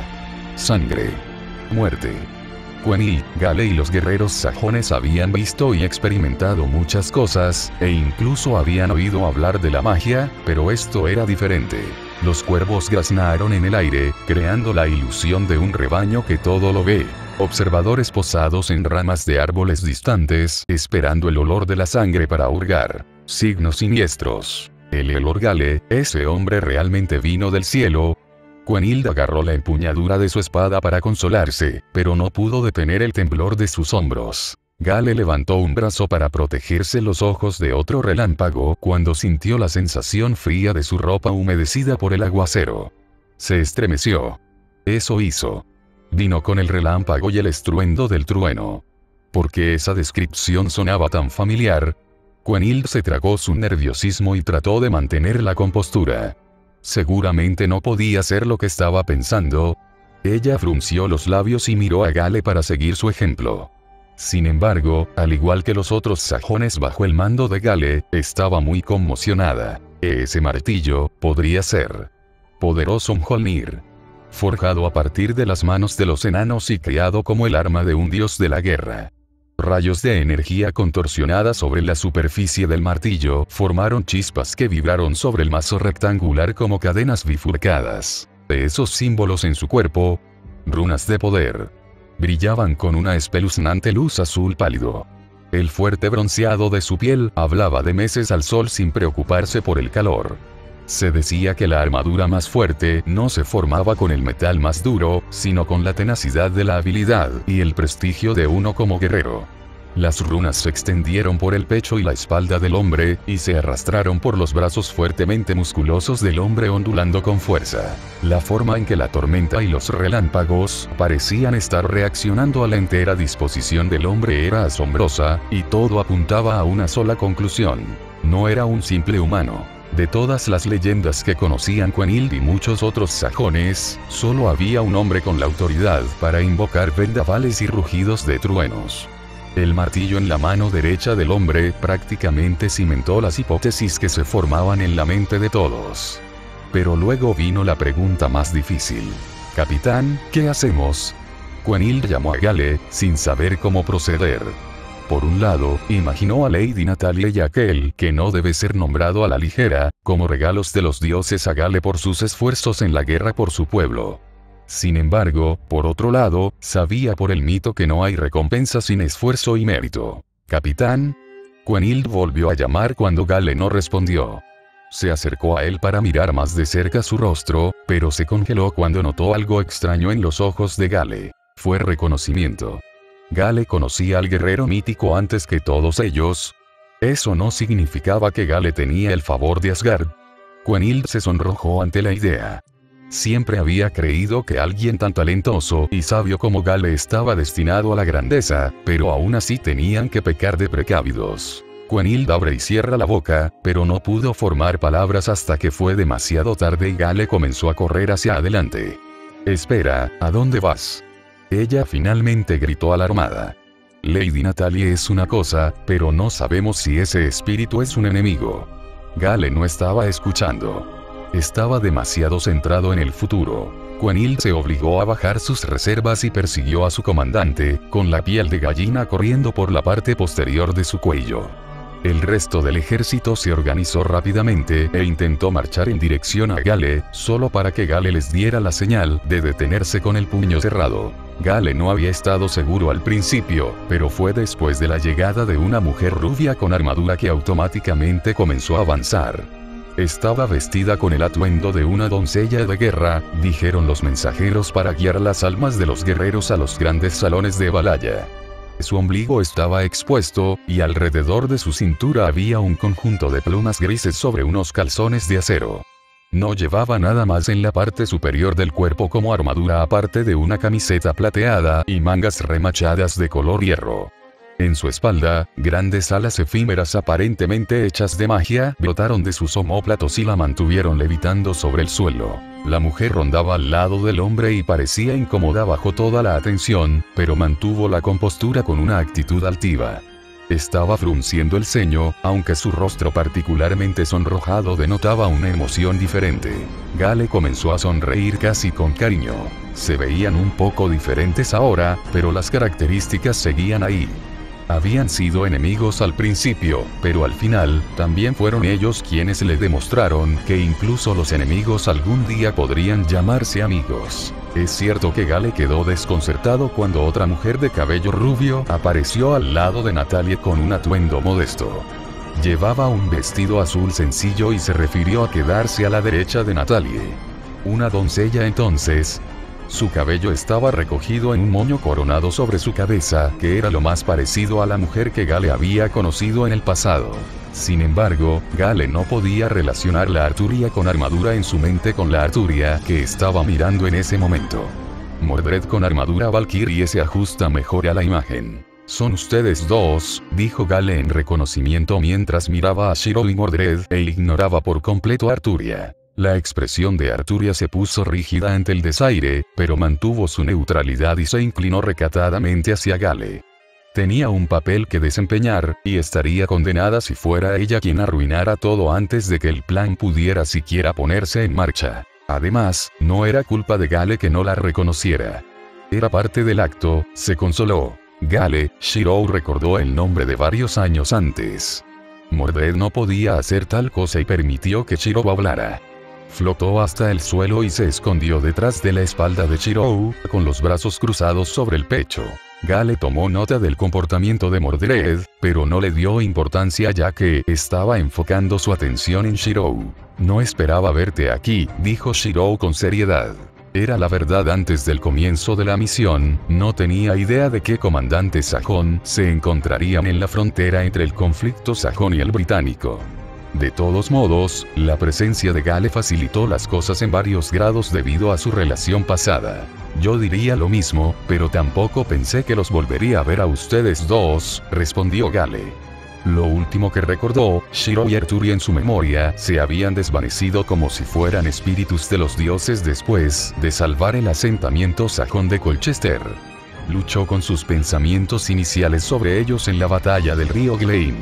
Sangre. Muerte. Quenild, Gale y los guerreros sajones habían visto y experimentado muchas cosas, e incluso habían oído hablar de la magia, pero esto era diferente. Los cuervos graznaron en el aire, creando la ilusión de un rebaño que todo lo ve. Observadores posados en ramas de árboles distantes, esperando el olor de la sangre para hurgar. Signos siniestros. El Elor Gale, ese hombre realmente vino del cielo. Quenild agarró la empuñadura de su espada para consolarse, pero no pudo detener el temblor de sus hombros. Gale levantó un brazo para protegerse los ojos de otro relámpago cuando sintió la sensación fría de su ropa humedecida por el aguacero. Se estremeció. Eso hizo. Vino con el relámpago y el estruendo del trueno. ¿Por qué esa descripción sonaba tan familiar? Quenild se tragó su nerviosismo y trató de mantener la compostura. Seguramente no podía ser lo que estaba pensando. Ella frunció los labios y miró a Gale para seguir su ejemplo. Sin embargo, al igual que los otros sajones bajo el mando de Gale, estaba muy conmocionada. Ese martillo podría ser poderoso Mjolnir, forjado a partir de las manos de los enanos y creado como el arma de un dios de la guerra. Rayos de energía contorsionada sobre la superficie del martillo formaron chispas que vibraron sobre el mazo rectangular como cadenas bifurcadas. Esos símbolos en su cuerpo, runas de poder, brillaban con una espeluznante luz azul pálido. El fuerte bronceado de su piel hablaba de meses al sol sin preocuparse por el calor. Se decía que la armadura más fuerte no se formaba con el metal más duro, sino con la tenacidad de la habilidad y el prestigio de uno como guerrero. Las runas se extendieron por el pecho y la espalda del hombre, y se arrastraron por los brazos fuertemente musculosos del hombre ondulando con fuerza. La forma en que la tormenta y los relámpagos parecían estar reaccionando a la entera disposición del hombre era asombrosa, y todo apuntaba a una sola conclusión. No era un simple humano. De todas las leyendas que conocían Quenild y muchos otros sajones, solo había un hombre con la autoridad para invocar vendavales y rugidos de truenos. El martillo en la mano derecha del hombre prácticamente cimentó las hipótesis que se formaban en la mente de todos. Pero luego vino la pregunta más difícil. Capitán, ¿qué hacemos? Quenil llamó a Gale, sin saber cómo proceder. Por un lado, imaginó a Lady Natalia y aquel, que no debe ser nombrado a la ligera, como regalos de los dioses a Gale por sus esfuerzos en la guerra por su pueblo. Sin embargo, por otro lado, sabía por el mito que no hay recompensa sin esfuerzo y mérito. Capitán. Quenil volvió a llamar cuando Gale no respondió. Se acercó a él para mirar más de cerca su rostro, pero se congeló cuando notó algo extraño en los ojos de Gale. Fue reconocimiento. Gale conocía al guerrero mítico antes que todos ellos. Eso no significaba que Gale tenía el favor de Asgard. Quenil se sonrojó ante la idea. Siempre había creído que alguien tan talentoso y sabio como Gale estaba destinado a la grandeza, pero aún así tenían que pecar de precavidos. Quenil abre y cierra la boca, pero no pudo formar palabras hasta que fue demasiado tarde y Gale comenzó a correr hacia adelante. Espera, ¿a dónde vas? Ella finalmente gritó alarmada. Lady Natalia es una cosa, pero no sabemos si ese espíritu es un enemigo. Gale no estaba escuchando. Estaba demasiado centrado en el futuro. Quenil se obligó a bajar sus reservas y persiguió a su comandante, con la piel de gallina corriendo por la parte posterior de su cuello. El resto del ejército se organizó rápidamente e intentó marchar en dirección a Gale, solo para que Gale les diera la señal de detenerse con el puño cerrado. Gale no había estado seguro al principio, pero fue después de la llegada de una mujer rubia con armadura que automáticamente comenzó a avanzar. Estaba vestida con el atuendo de una doncella de guerra, dijeron los mensajeros para guiar las almas de los guerreros a los grandes salones de Valhalla. Su ombligo estaba expuesto, y alrededor de su cintura había un conjunto de plumas grises sobre unos calzones de acero. No llevaba nada más en la parte superior del cuerpo como armadura aparte de una camiseta plateada y mangas remachadas de color hierro. En su espalda, grandes alas efímeras aparentemente hechas de magia brotaron de sus omóplatos y la mantuvieron levitando sobre el suelo. La mujer rondaba al lado del hombre y parecía incómoda bajo toda la atención, pero mantuvo la compostura con una actitud altiva. Estaba frunciendo el ceño, aunque su rostro particularmente sonrojado denotaba una emoción diferente. Gale comenzó a sonreír casi con cariño. Se veían un poco diferentes ahora, pero las características seguían ahí. Habían sido enemigos al principio, pero al final, también fueron ellos quienes le demostraron que incluso los enemigos algún día podrían llamarse amigos. Es cierto que Gale quedó desconcertado cuando otra mujer de cabello rubio apareció al lado de Natalia con un atuendo modesto. Llevaba un vestido azul sencillo y se refirió a quedarse a la derecha de Natalia. Una doncella entonces. Su cabello estaba recogido en un moño coronado sobre su cabeza, que era lo más parecido a la mujer que Gale había conocido en el pasado. Sin embargo, Gale no podía relacionar la Arturia con armadura en su mente con la Arturia que estaba mirando en ese momento. Mordred con armadura Valkyrie se ajusta mejor a la imagen. Son ustedes dos, dijo Gale en reconocimiento mientras miraba a Shiro y Mordred e ignoraba por completo a Arturia. La expresión de Arturia se puso rígida ante el desaire, pero mantuvo su neutralidad y se inclinó recatadamente hacia Gale. Tenía un papel que desempeñar, y estaría condenada si fuera ella quien arruinara todo antes de que el plan pudiera siquiera ponerse en marcha. Además, no era culpa de Gale que no la reconociera. Era parte del acto, se consoló. Gale, Shiro recordó el nombre de varios años antes. Mordred no podía hacer tal cosa y permitió que Shiro hablara. Flotó hasta el suelo y se escondió detrás de la espalda de Shiro, con los brazos cruzados sobre el pecho. Gale tomó nota del comportamiento de Mordred, pero no le dio importancia ya que estaba enfocando su atención en Shiro. No esperaba verte aquí, dijo Shiro con seriedad. Era la verdad antes del comienzo de la misión, no tenía idea de qué comandantes sajón se encontrarían en la frontera entre el conflicto sajón y el británico. De todos modos, la presencia de Gale facilitó las cosas en varios grados debido a su relación pasada. Yo diría lo mismo, pero tampoco pensé que los volvería a ver a ustedes dos, respondió Gale. Lo último que recordó, Shiro y Arturia en su memoria, se habían desvanecido como si fueran espíritus de los dioses después de salvar el asentamiento sajón de Colchester. Luchó con sus pensamientos iniciales sobre ellos en la batalla del río Glein.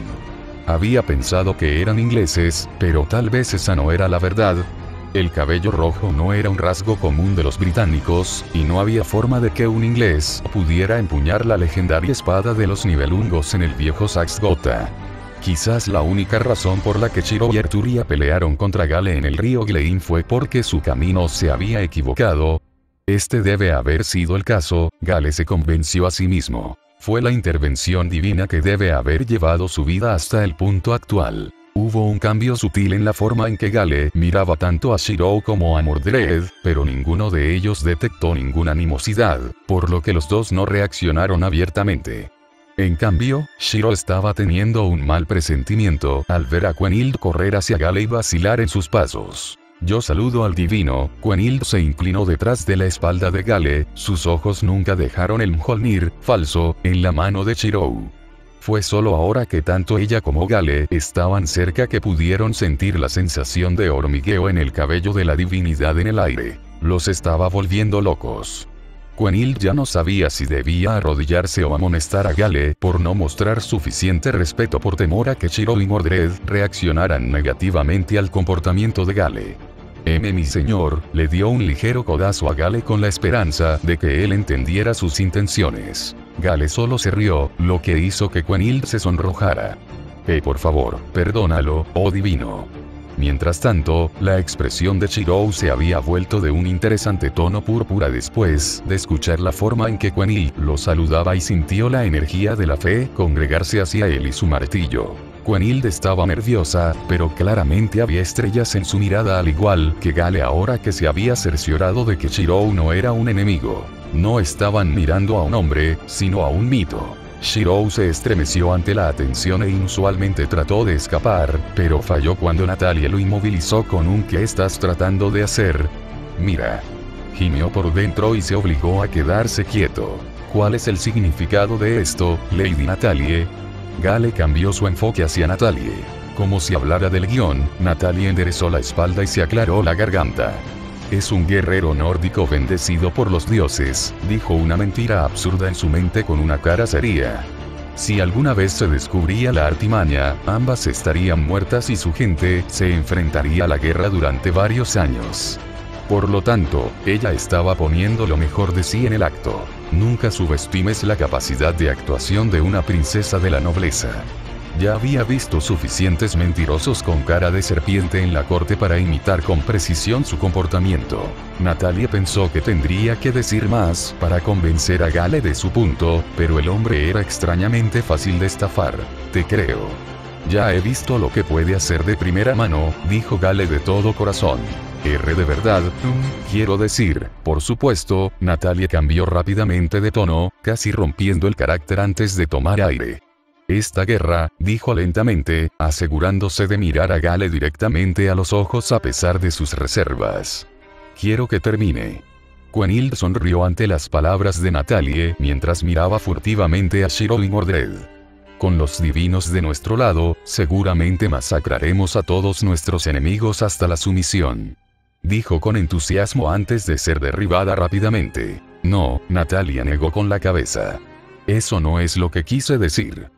Había pensado que eran ingleses, pero tal vez esa no era la verdad. El cabello rojo no era un rasgo común de los británicos, y no había forma de que un inglés pudiera empuñar la legendaria espada de los Nibelungos en el viejo Saxe-Gotha. Quizás la única razón por la que Shiro y Arturia pelearon contra Gale en el río Glein fue porque su camino se había equivocado. Este debe haber sido el caso, Gale se convenció a sí mismo. Fue la intervención divina que debe haber llevado su vida hasta el punto actual. Hubo un cambio sutil en la forma en que Gale miraba tanto a Shiro como a Mordred, pero ninguno de ellos detectó ninguna animosidad, por lo que los dos no reaccionaron abiertamente. En cambio, Shiro estaba teniendo un mal presentimiento al ver a Quenild correr hacia Gale y vacilar en sus pasos. Yo saludo al divino. Quenild se inclinó detrás de la espalda de Gale, sus ojos nunca dejaron el Mjolnir, falso, en la mano de Shiro. Fue solo ahora que tanto ella como Gale estaban cerca que pudieron sentir la sensación de hormigueo en el cabello de la divinidad en el aire. Los estaba volviendo locos. Quenild ya no sabía si debía arrodillarse o amonestar a Gale por no mostrar suficiente respeto por temor a que Shiro y Mordred reaccionaran negativamente al comportamiento de Gale. Mi señor, le dio un ligero codazo a Gale con la esperanza de que él entendiera sus intenciones. Gale solo se rió, lo que hizo que Quenild se sonrojara. Por favor, perdónalo, oh divino. Mientras tanto, la expresión de Shiro se había vuelto de un interesante tono púrpura después de escuchar la forma en que Quenild lo saludaba y sintió la energía de la fe congregarse hacia él y su martillo. Quenild estaba nerviosa, pero claramente había estrellas en su mirada al igual que Gale ahora que se había cerciorado de que Shiro no era un enemigo. No estaban mirando a un hombre, sino a un mito. Shiro se estremeció ante la atención e inusualmente trató de escapar, pero falló cuando Natalia lo inmovilizó con un ¿qué estás tratando de hacer? Mira. Gimió por dentro y se obligó a quedarse quieto. ¿Cuál es el significado de esto, Lady Natalie? Gale cambió su enfoque hacia Natalie. Como si hablara del guión, Natalie enderezó la espalda y se aclaró la garganta. Es un guerrero nórdico bendecido por los dioses, dijo una mentira absurda en su mente con una cara seria. Si alguna vez se descubría la artimaña, ambas estarían muertas y su gente se enfrentaría a la guerra durante varios años. Por lo tanto, ella estaba poniendo lo mejor de sí en el acto. Nunca subestimes la capacidad de actuación de una princesa de la nobleza. Ya había visto suficientes mentirosos con cara de serpiente en la corte para imitar con precisión su comportamiento. Natalia pensó que tendría que decir más para convencer a Gale de su punto, pero el hombre era extrañamente fácil de estafar. Te creo. Ya he visto lo que puede hacer de primera mano, dijo Gale de todo corazón. De verdad, quiero decir, por supuesto. Natalia cambió rápidamente de tono, casi rompiendo el carácter antes de tomar aire. Esta guerra, dijo lentamente, asegurándose de mirar a Gale directamente a los ojos a pesar de sus reservas. Quiero que termine. Quenild sonrió ante las palabras de Natalie mientras miraba furtivamente a Shiro y Mordred. Con los divinos de nuestro lado, seguramente masacraremos a todos nuestros enemigos hasta la sumisión. Dijo con entusiasmo antes de ser derribada rápidamente. No, Natalia negó con la cabeza. Eso no es lo que quise decir.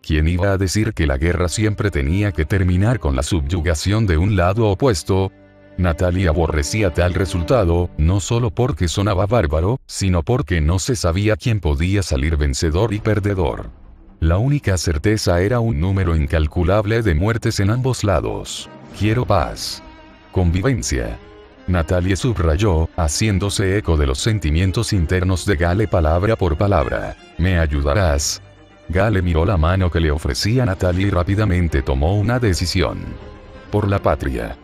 ¿Quién iba a decir que la guerra siempre tenía que terminar con la subyugación de un lado opuesto? Natalia aborrecía tal resultado, no solo porque sonaba bárbaro, sino porque no se sabía quién podía salir vencedor y perdedor. La única certeza era un número incalculable de muertes en ambos lados. Quiero paz. Convivencia. Natalia subrayó, haciéndose eco de los sentimientos internos de Gale palabra por palabra. ¿Me ayudarás? Gale miró la mano que le ofrecía Natalia y rápidamente tomó una decisión. Por la patria.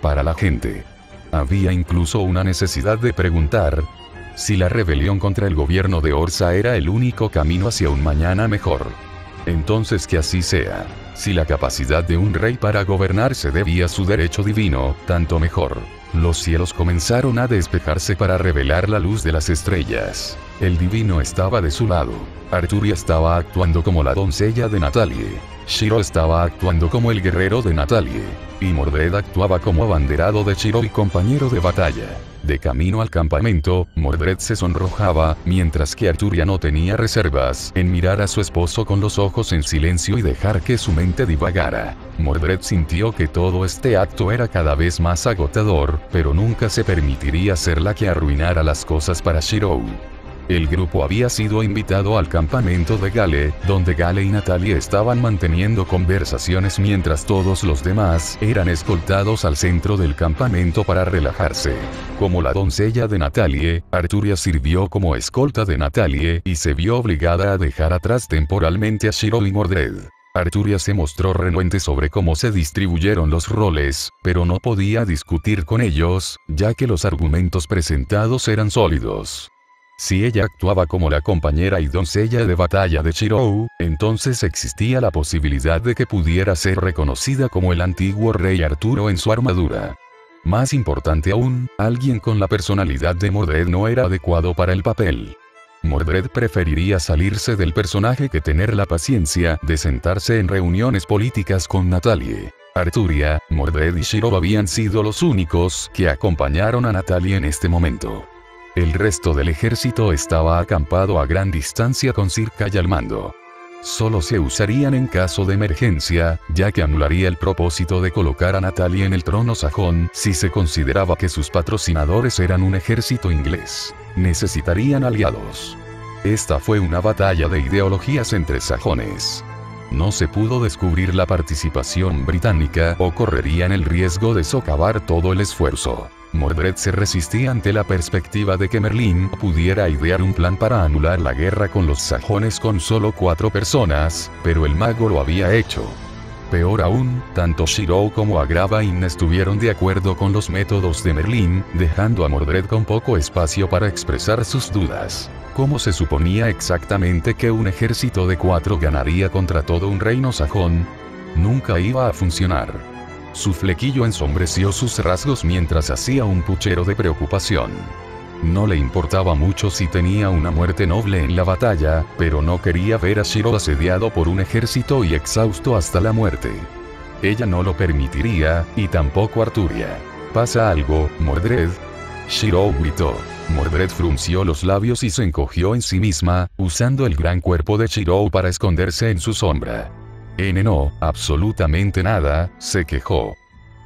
Para la gente. Había incluso una necesidad de preguntar si la rebelión contra el gobierno de Orsa era el único camino hacia un mañana mejor. Entonces que así sea. Si la capacidad de un rey para gobernar se debía a su derecho divino, tanto mejor. Los cielos comenzaron a despejarse para revelar la luz de las estrellas. El divino estaba de su lado. Arturia estaba actuando como la doncella de Natalie. Shiro estaba actuando como el guerrero de Natalie. Y Mordred actuaba como abanderado de Shiro y compañero de batalla. De camino al campamento, Mordred se sonrojaba, mientras que Arturia no tenía reservas en mirar a su esposo con los ojos en silencio y dejar que su mente divagara. Mordred sintió que todo este acto era cada vez más agotador, pero nunca se permitiría ser la que arruinara las cosas para Shirou. El grupo había sido invitado al campamento de Gale, donde Gale y Natalie estaban manteniendo conversaciones mientras todos los demás eran escoltados al centro del campamento para relajarse. Como la doncella de Natalie, Arturia sirvió como escolta de Natalie y se vio obligada a dejar atrás temporalmente a Shirou y Mordred. Arturia se mostró renuente sobre cómo se distribuyeron los roles, pero no podía discutir con ellos, ya que los argumentos presentados eran sólidos. Si ella actuaba como la compañera y doncella de batalla de Shirou, entonces existía la posibilidad de que pudiera ser reconocida como el antiguo rey Arturo en su armadura. Más importante aún, alguien con la personalidad de Mordred no era adecuado para el papel. Mordred preferiría salirse del personaje que tener la paciencia de sentarse en reuniones políticas con Natalie. Arturia, Mordred y Shirou habían sido los únicos que acompañaron a Natalie en este momento. El resto del ejército estaba acampado a gran distancia con Sir Kay al mando. Solo se usarían en caso de emergencia, ya que anularía el propósito de colocar a Natalie en el trono sajón si se consideraba que sus patrocinadores eran un ejército inglés. Necesitarían aliados. Esta fue una batalla de ideologías entre sajones. No se pudo descubrir la participación británica o correrían el riesgo de socavar todo el esfuerzo. Mordred se resistía ante la perspectiva de que Merlín pudiera idear un plan para anular la guerra con los sajones con solo 4 personas, pero el mago lo había hecho. Peor aún, tanto Shirou como Agravain estuvieron de acuerdo con los métodos de Merlín, dejando a Mordred con poco espacio para expresar sus dudas. ¿Cómo se suponía exactamente que un ejército de 4 ganaría contra todo un reino sajón? Nunca iba a funcionar. Su flequillo ensombreció sus rasgos mientras hacía un puchero de preocupación. No le importaba mucho si tenía una muerte noble en la batalla, pero no quería ver a Shirou asediado por un ejército y exhausto hasta la muerte. Ella no lo permitiría, y tampoco Arturia. ¿Pasa algo, Mordred? Shirou gritó. Mordred frunció los labios y se encogió en sí misma, usando el gran cuerpo de Shirou para esconderse en su sombra. No, absolutamente nada, se quejó.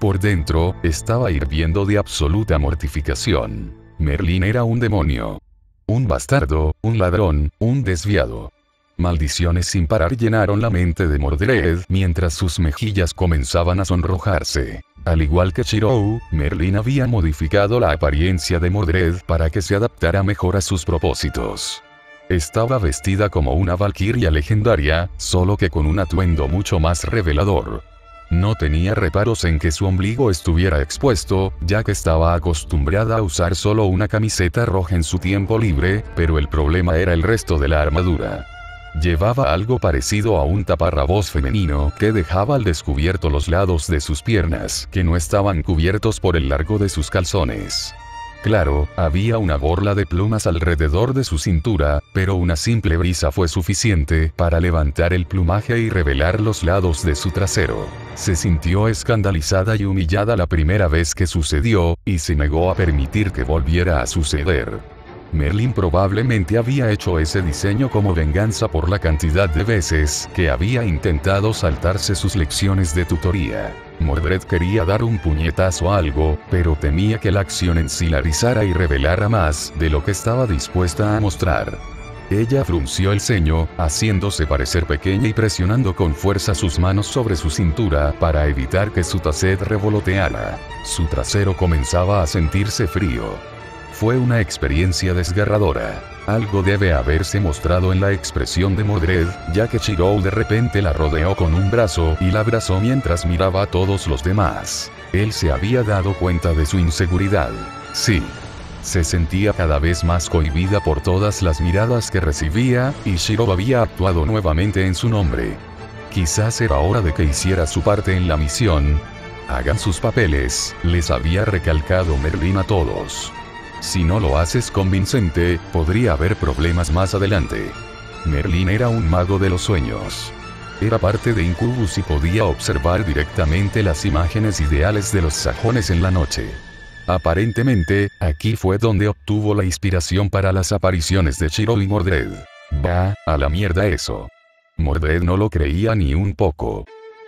Por dentro, estaba hirviendo de absoluta mortificación. Merlín era un demonio. Un bastardo, un ladrón, un desviado. Maldiciones sin parar llenaron la mente de Mordred mientras sus mejillas comenzaban a sonrojarse. Al igual que Shirou, Merlín había modificado la apariencia de Mordred para que se adaptara mejor a sus propósitos. Estaba vestida como una valquiria legendaria, solo que con un atuendo mucho más revelador. No tenía reparos en que su ombligo estuviera expuesto, ya que estaba acostumbrada a usar solo una camiseta roja en su tiempo libre, pero el problema era el resto de la armadura. Llevaba algo parecido a un taparrabos femenino que dejaba al descubierto los lados de sus piernas, que no estaban cubiertos por el largo de sus calzones. Claro, había una borla de plumas alrededor de su cintura, pero una simple brisa fue suficiente para levantar el plumaje y revelar los lados de su trasero. Se sintió escandalizada y humillada la primera vez que sucedió, y se negó a permitir que volviera a suceder. Merlín probablemente había hecho ese diseño como venganza por la cantidad de veces que había intentado saltarse sus lecciones de tutoría. Mordred quería dar un puñetazo a algo, pero temía que la acción en sí la rizara y revelara más de lo que estaba dispuesta a mostrar. Ella frunció el ceño, haciéndose parecer pequeña y presionando con fuerza sus manos sobre su cintura para evitar que su tacet revoloteara. Su trasero comenzaba a sentirse frío. Fue una experiencia desgarradora. Algo debe haberse mostrado en la expresión de Mordred, ya que Shirou de repente la rodeó con un brazo y la abrazó mientras miraba a todos los demás. Él se había dado cuenta de su inseguridad. Sí. Se sentía cada vez más cohibida por todas las miradas que recibía, y Shirou había actuado nuevamente en su nombre. Quizás era hora de que hiciera su parte en la misión. Hagan sus papeles, les había recalcado Merlín a todos. Si no lo haces convincente, podría haber problemas más adelante. Merlín era un mago de los sueños. Era parte de Incubus y podía observar directamente las imágenes ideales de los sajones en la noche. Aparentemente, aquí fue donde obtuvo la inspiración para las apariciones de Shirou y Mordred. Bah, a la mierda eso. Mordred no lo creía ni un poco.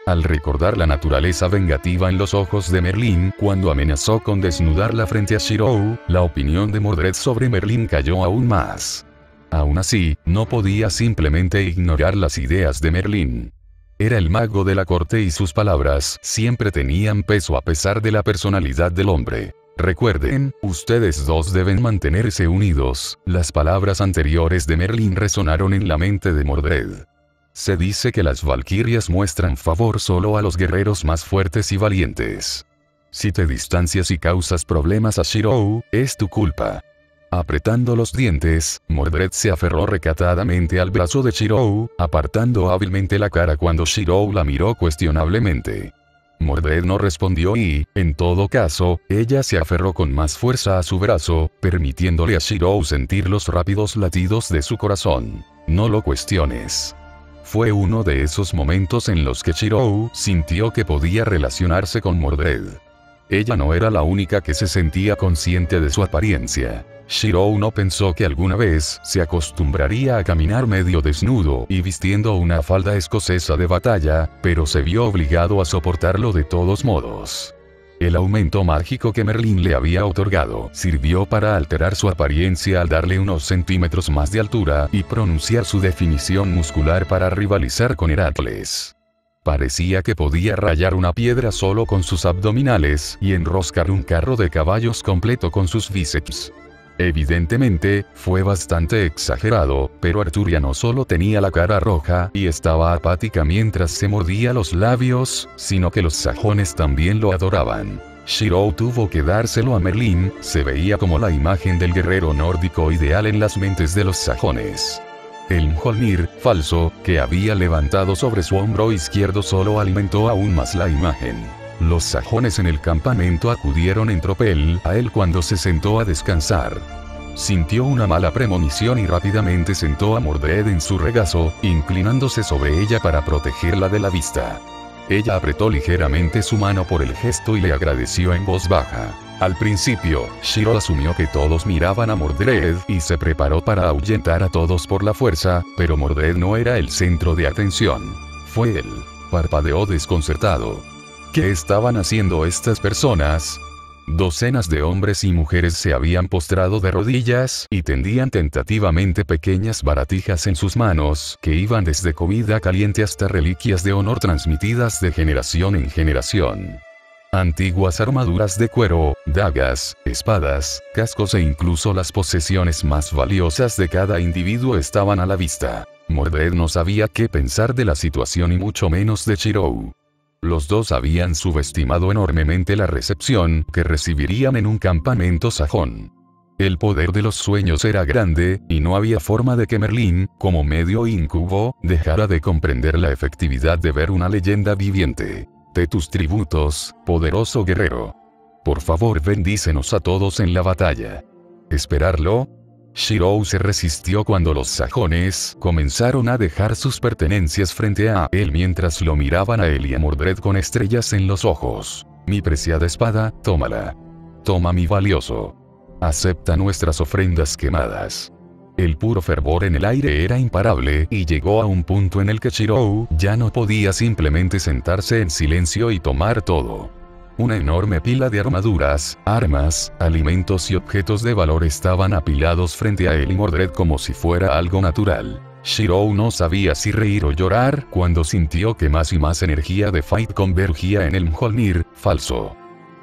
Al recordar la naturaleza vengativa en los ojos de Merlín cuando amenazó con desnudarla frente a Shirou, la opinión de Mordred sobre Merlín cayó aún más. Aún así, no podía simplemente ignorar las ideas de Merlín. Era el mago de la corte y sus palabras siempre tenían peso a pesar de la personalidad del hombre. Recuerden, ustedes dos deben mantenerse unidos. Las palabras anteriores de Merlín resonaron en la mente de Mordred. Se dice que las valquirias muestran favor solo a los guerreros más fuertes y valientes. Si te distancias y causas problemas a Shirou, es tu culpa. Apretando los dientes, Mordred se aferró recatadamente al brazo de Shirou, apartando hábilmente la cara cuando Shirou la miró cuestionablemente. Mordred no respondió y, en todo caso, ella se aferró con más fuerza a su brazo, permitiéndole a Shirou sentir los rápidos latidos de su corazón. No lo cuestiones. Fue uno de esos momentos en los que Shirou sintió que podía relacionarse con Mordred. Ella no era la única que se sentía consciente de su apariencia. Shirou no pensó que alguna vez se acostumbraría a caminar medio desnudo y vistiendo una falda escocesa de batalla, pero se vio obligado a soportarlo de todos modos. El aumento mágico que Merlín le había otorgado sirvió para alterar su apariencia al darle unos centímetros más de altura y pronunciar su definición muscular para rivalizar con Heracles. Parecía que podía rayar una piedra solo con sus abdominales y enroscar un carro de caballos completo con sus bíceps. Evidentemente, fue bastante exagerado, pero Arturia no solo tenía la cara roja y estaba apática mientras se mordía los labios, sino que los sajones también lo adoraban. Shirou tuvo que dárselo a Merlín, se veía como la imagen del guerrero nórdico ideal en las mentes de los sajones. El Mjolnir, falso, que había levantado sobre su hombro izquierdo solo alimentó aún más la imagen. Los sajones en el campamento acudieron en tropel a él cuando se sentó a descansar. Sintió una mala premonición y rápidamente sentó a Mordred en su regazo, inclinándose sobre ella para protegerla de la vista. Ella apretó ligeramente su mano por el gesto y le agradeció en voz baja. Al principio, Shirou asumió que todos miraban a Mordred y se preparó para ahuyentar a todos por la fuerza, pero Mordred no era el centro de atención. Fue él. Parpadeó desconcertado. ¿Qué estaban haciendo estas personas? Docenas de hombres y mujeres se habían postrado de rodillas y tendían tentativamente pequeñas baratijas en sus manos, que iban desde comida caliente hasta reliquias de honor transmitidas de generación en generación. Antiguas armaduras de cuero, dagas, espadas, cascos e incluso las posesiones más valiosas de cada individuo estaban a la vista. Mordred no sabía qué pensar de la situación y mucho menos de Shirou. Los dos habían subestimado enormemente la recepción que recibirían en un campamento sajón. El poder de los sueños era grande, y no había forma de que Merlín, como medio íncubo, dejara de comprender la efectividad de ver una leyenda viviente. De tus tributos, poderoso guerrero. Por favor, bendícenos a todos en la batalla. ¿Esperarlo? Shirou se resistió cuando los sajones comenzaron a dejar sus pertenencias frente a él mientras lo miraban a él y a Mordred con estrellas en los ojos. Mi preciada espada, tómala. Toma mi valioso. Acepta nuestras ofrendas quemadas. El puro fervor en el aire era imparable y llegó a un punto en el que Shirou ya no podía simplemente sentarse en silencio y tomar todo. Una enorme pila de armaduras, armas, alimentos y objetos de valor estaban apilados frente a él y Mordred como si fuera algo natural. Shirou no sabía si reír o llorar cuando sintió que más y más energía de Fight convergía en el Mjolnir, falso.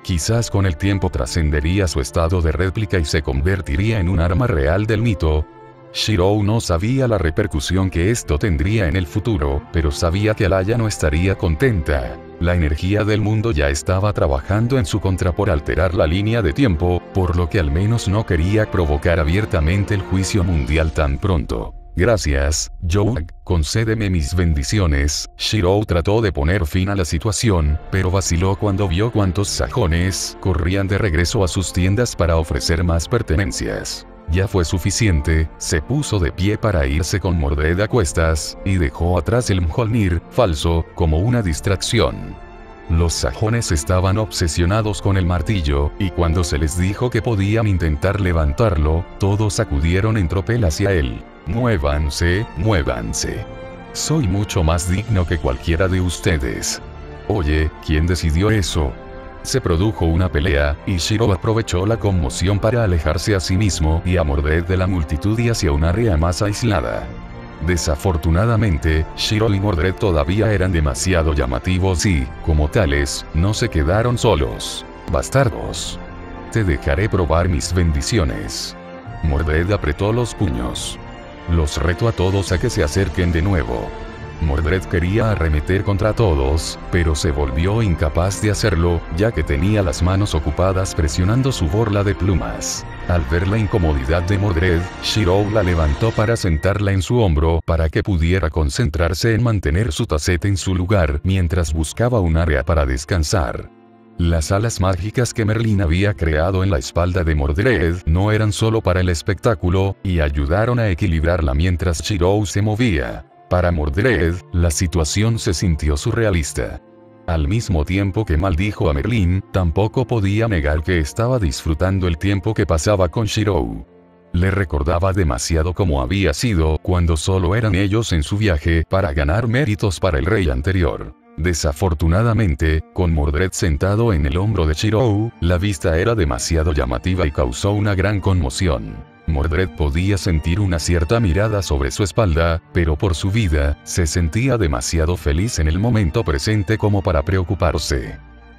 Quizás con el tiempo trascendería su estado de réplica y se convertiría en un arma real del mito. Shirou no sabía la repercusión que esto tendría en el futuro, pero sabía que Alaya no estaría contenta. La energía del mundo ya estaba trabajando en su contra por alterar la línea de tiempo, por lo que al menos no quería provocar abiertamente el juicio mundial tan pronto. Gracias, Youg, concédeme mis bendiciones. Shirou trató de poner fin a la situación, pero vaciló cuando vio cuántos sajones corrían de regreso a sus tiendas para ofrecer más pertenencias. Ya fue suficiente, se puso de pie para irse con Mordred a cuestas, y dejó atrás el Mjolnir, falso, como una distracción. Los sajones estaban obsesionados con el martillo, y cuando se les dijo que podían intentar levantarlo, todos acudieron en tropel hacia él. «Muévanse, muévanse. Soy mucho más digno que cualquiera de ustedes». «Oye, ¿quién decidió eso?». Se produjo una pelea, y Shiro aprovechó la conmoción para alejarse a sí mismo y a Mordred de la multitud y hacia un área más aislada. Desafortunadamente, Shiro y Mordred todavía eran demasiado llamativos y, como tales, no se quedaron solos. «Bastardos. Te dejaré probar mis bendiciones». Mordred apretó los puños. «Los reto a todos a que se acerquen de nuevo». Mordred quería arremeter contra todos, pero se volvió incapaz de hacerlo, ya que tenía las manos ocupadas presionando su borla de plumas. Al ver la incomodidad de Mordred, Shiro la levantó para sentarla en su hombro para que pudiera concentrarse en mantener su tacete en su lugar mientras buscaba un área para descansar. Las alas mágicas que Merlin había creado en la espalda de Mordred no eran solo para el espectáculo, y ayudaron a equilibrarla mientras Shiro se movía. Para Mordred, la situación se sintió surrealista. Al mismo tiempo que maldijo a Merlin, tampoco podía negar que estaba disfrutando el tiempo que pasaba con Shiro. Le recordaba demasiado como había sido cuando solo eran ellos en su viaje para ganar méritos para el rey anterior. Desafortunadamente, con Mordred sentado en el hombro de Shiro, la vista era demasiado llamativa y causó una gran conmoción. Mordred podía sentir una cierta mirada sobre su espalda, pero por su vida, se sentía demasiado feliz en el momento presente como para preocuparse.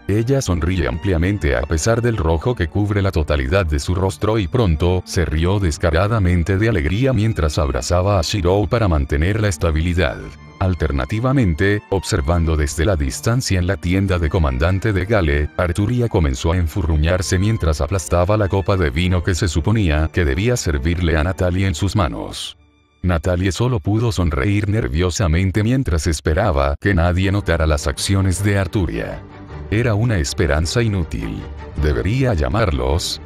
Ella sonríe ampliamente a pesar del rojo que cubre la totalidad de su rostro y pronto se rió descaradamente de alegría mientras abrazaba a Shiro para mantener la estabilidad. Alternativamente, observando desde la distancia en la tienda de comandante de Gale, Arturia comenzó a enfurruñarse mientras aplastaba la copa de vino que se suponía que debía servirle a Natalie en sus manos. Natalie solo pudo sonreír nerviosamente mientras esperaba que nadie notara las acciones de Arturia. Era una esperanza inútil. ¿Debería llamarlos?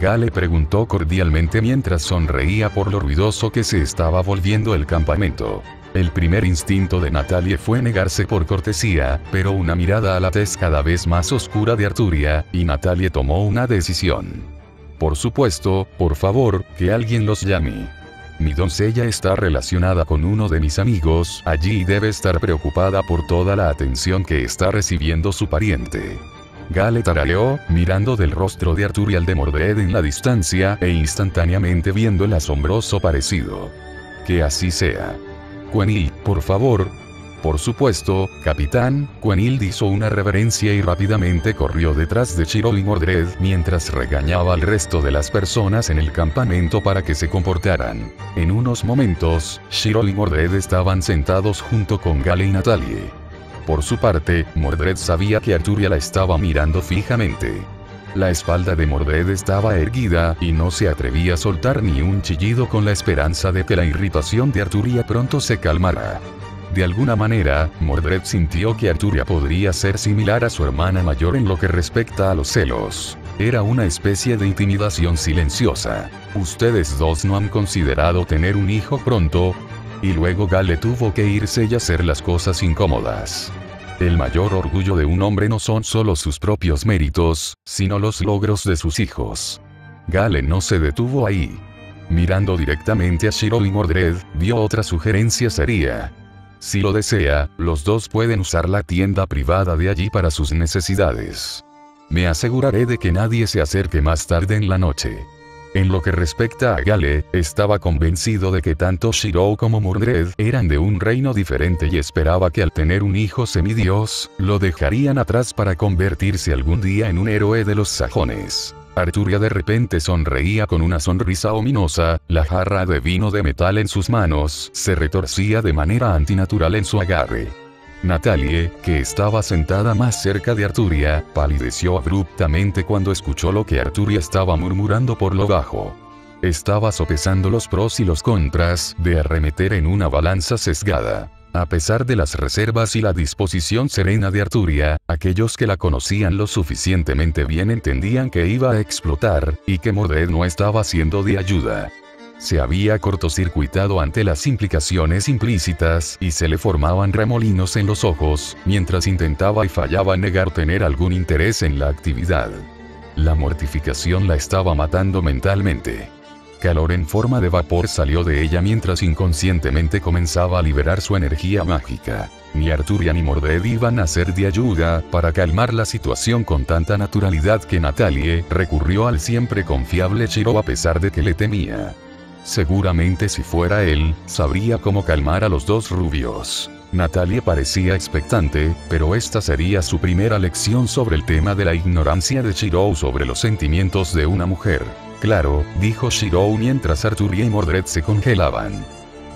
Gale preguntó cordialmente mientras sonreía por lo ruidoso que se estaba volviendo el campamento. El primer instinto de Natalie fue negarse por cortesía, pero una mirada a la tez cada vez más oscura de Arturia, y Natalie tomó una decisión. «Por supuesto, por favor, que alguien los llame. Mi doncella está relacionada con uno de mis amigos allí y debe estar preocupada por toda la atención que está recibiendo su pariente». Gale tarareó, mirando del rostro de Arturia al de Mordred en la distancia e instantáneamente viendo el asombroso parecido. «Que así sea. Quenil, por favor». «Por supuesto, capitán». Quenil hizo una reverencia y rápidamente corrió detrás de Shiro y Mordred mientras regañaba al resto de las personas en el campamento para que se comportaran. En unos momentos, Shiro y Mordred estaban sentados junto con Gale y Natalie. Por su parte, Mordred sabía que Arturia la estaba mirando fijamente. La espalda de Mordred estaba erguida y no se atrevía a soltar ni un chillido con la esperanza de que la irritación de Arturia pronto se calmara. De alguna manera, Mordred sintió que Arturia podría ser similar a su hermana mayor en lo que respecta a los celos. Era una especie de intimidación silenciosa. «¿Ustedes dos no han considerado tener un hijo pronto?». Y luego Gale tuvo que irse y hacer las cosas incómodas. El mayor orgullo de un hombre no son solo sus propios méritos, sino los logros de sus hijos. Gale no se detuvo ahí. Mirando directamente a Shiro y Mordred, dio otra sugerencia seria. «Si lo desea, los dos pueden usar la tienda privada de allí para sus necesidades. Me aseguraré de que nadie se acerque más tarde en la noche». En lo que respecta a Gale, estaba convencido de que tanto Shiro como Mordred eran de un reino diferente y esperaba que al tener un hijo semidios, lo dejarían atrás para convertirse algún día en un héroe de los sajones. Arturia de repente sonreía con una sonrisa ominosa, la jarra de vino de metal en sus manos se retorcía de manera antinatural en su agarre. Natalie, que estaba sentada más cerca de Arturia, palideció abruptamente cuando escuchó lo que Arturia estaba murmurando por lo bajo. Estaba sopesando los pros y los contras de arremeter en una balanza sesgada. A pesar de las reservas y la disposición serena de Arturia, aquellos que la conocían lo suficientemente bien entendían que iba a explotar, y que Mordred no estaba siendo de ayuda. Se había cortocircuitado ante las implicaciones implícitas y se le formaban remolinos en los ojos, mientras intentaba y fallaba en negar tener algún interés en la actividad. La mortificación la estaba matando mentalmente. Calor en forma de vapor salió de ella mientras inconscientemente comenzaba a liberar su energía mágica. Ni Arturia ni Mordred iban a ser de ayuda para calmar la situación con tanta naturalidad que Natalie recurrió al siempre confiable Shiro a pesar de que le temía. Seguramente si fuera él, sabría cómo calmar a los dos rubios. Natalie parecía expectante, pero esta sería su primera lección sobre el tema de la ignorancia de Shiro sobre los sentimientos de una mujer. Claro, dijo Shiro mientras Arturia y Mordred se congelaban.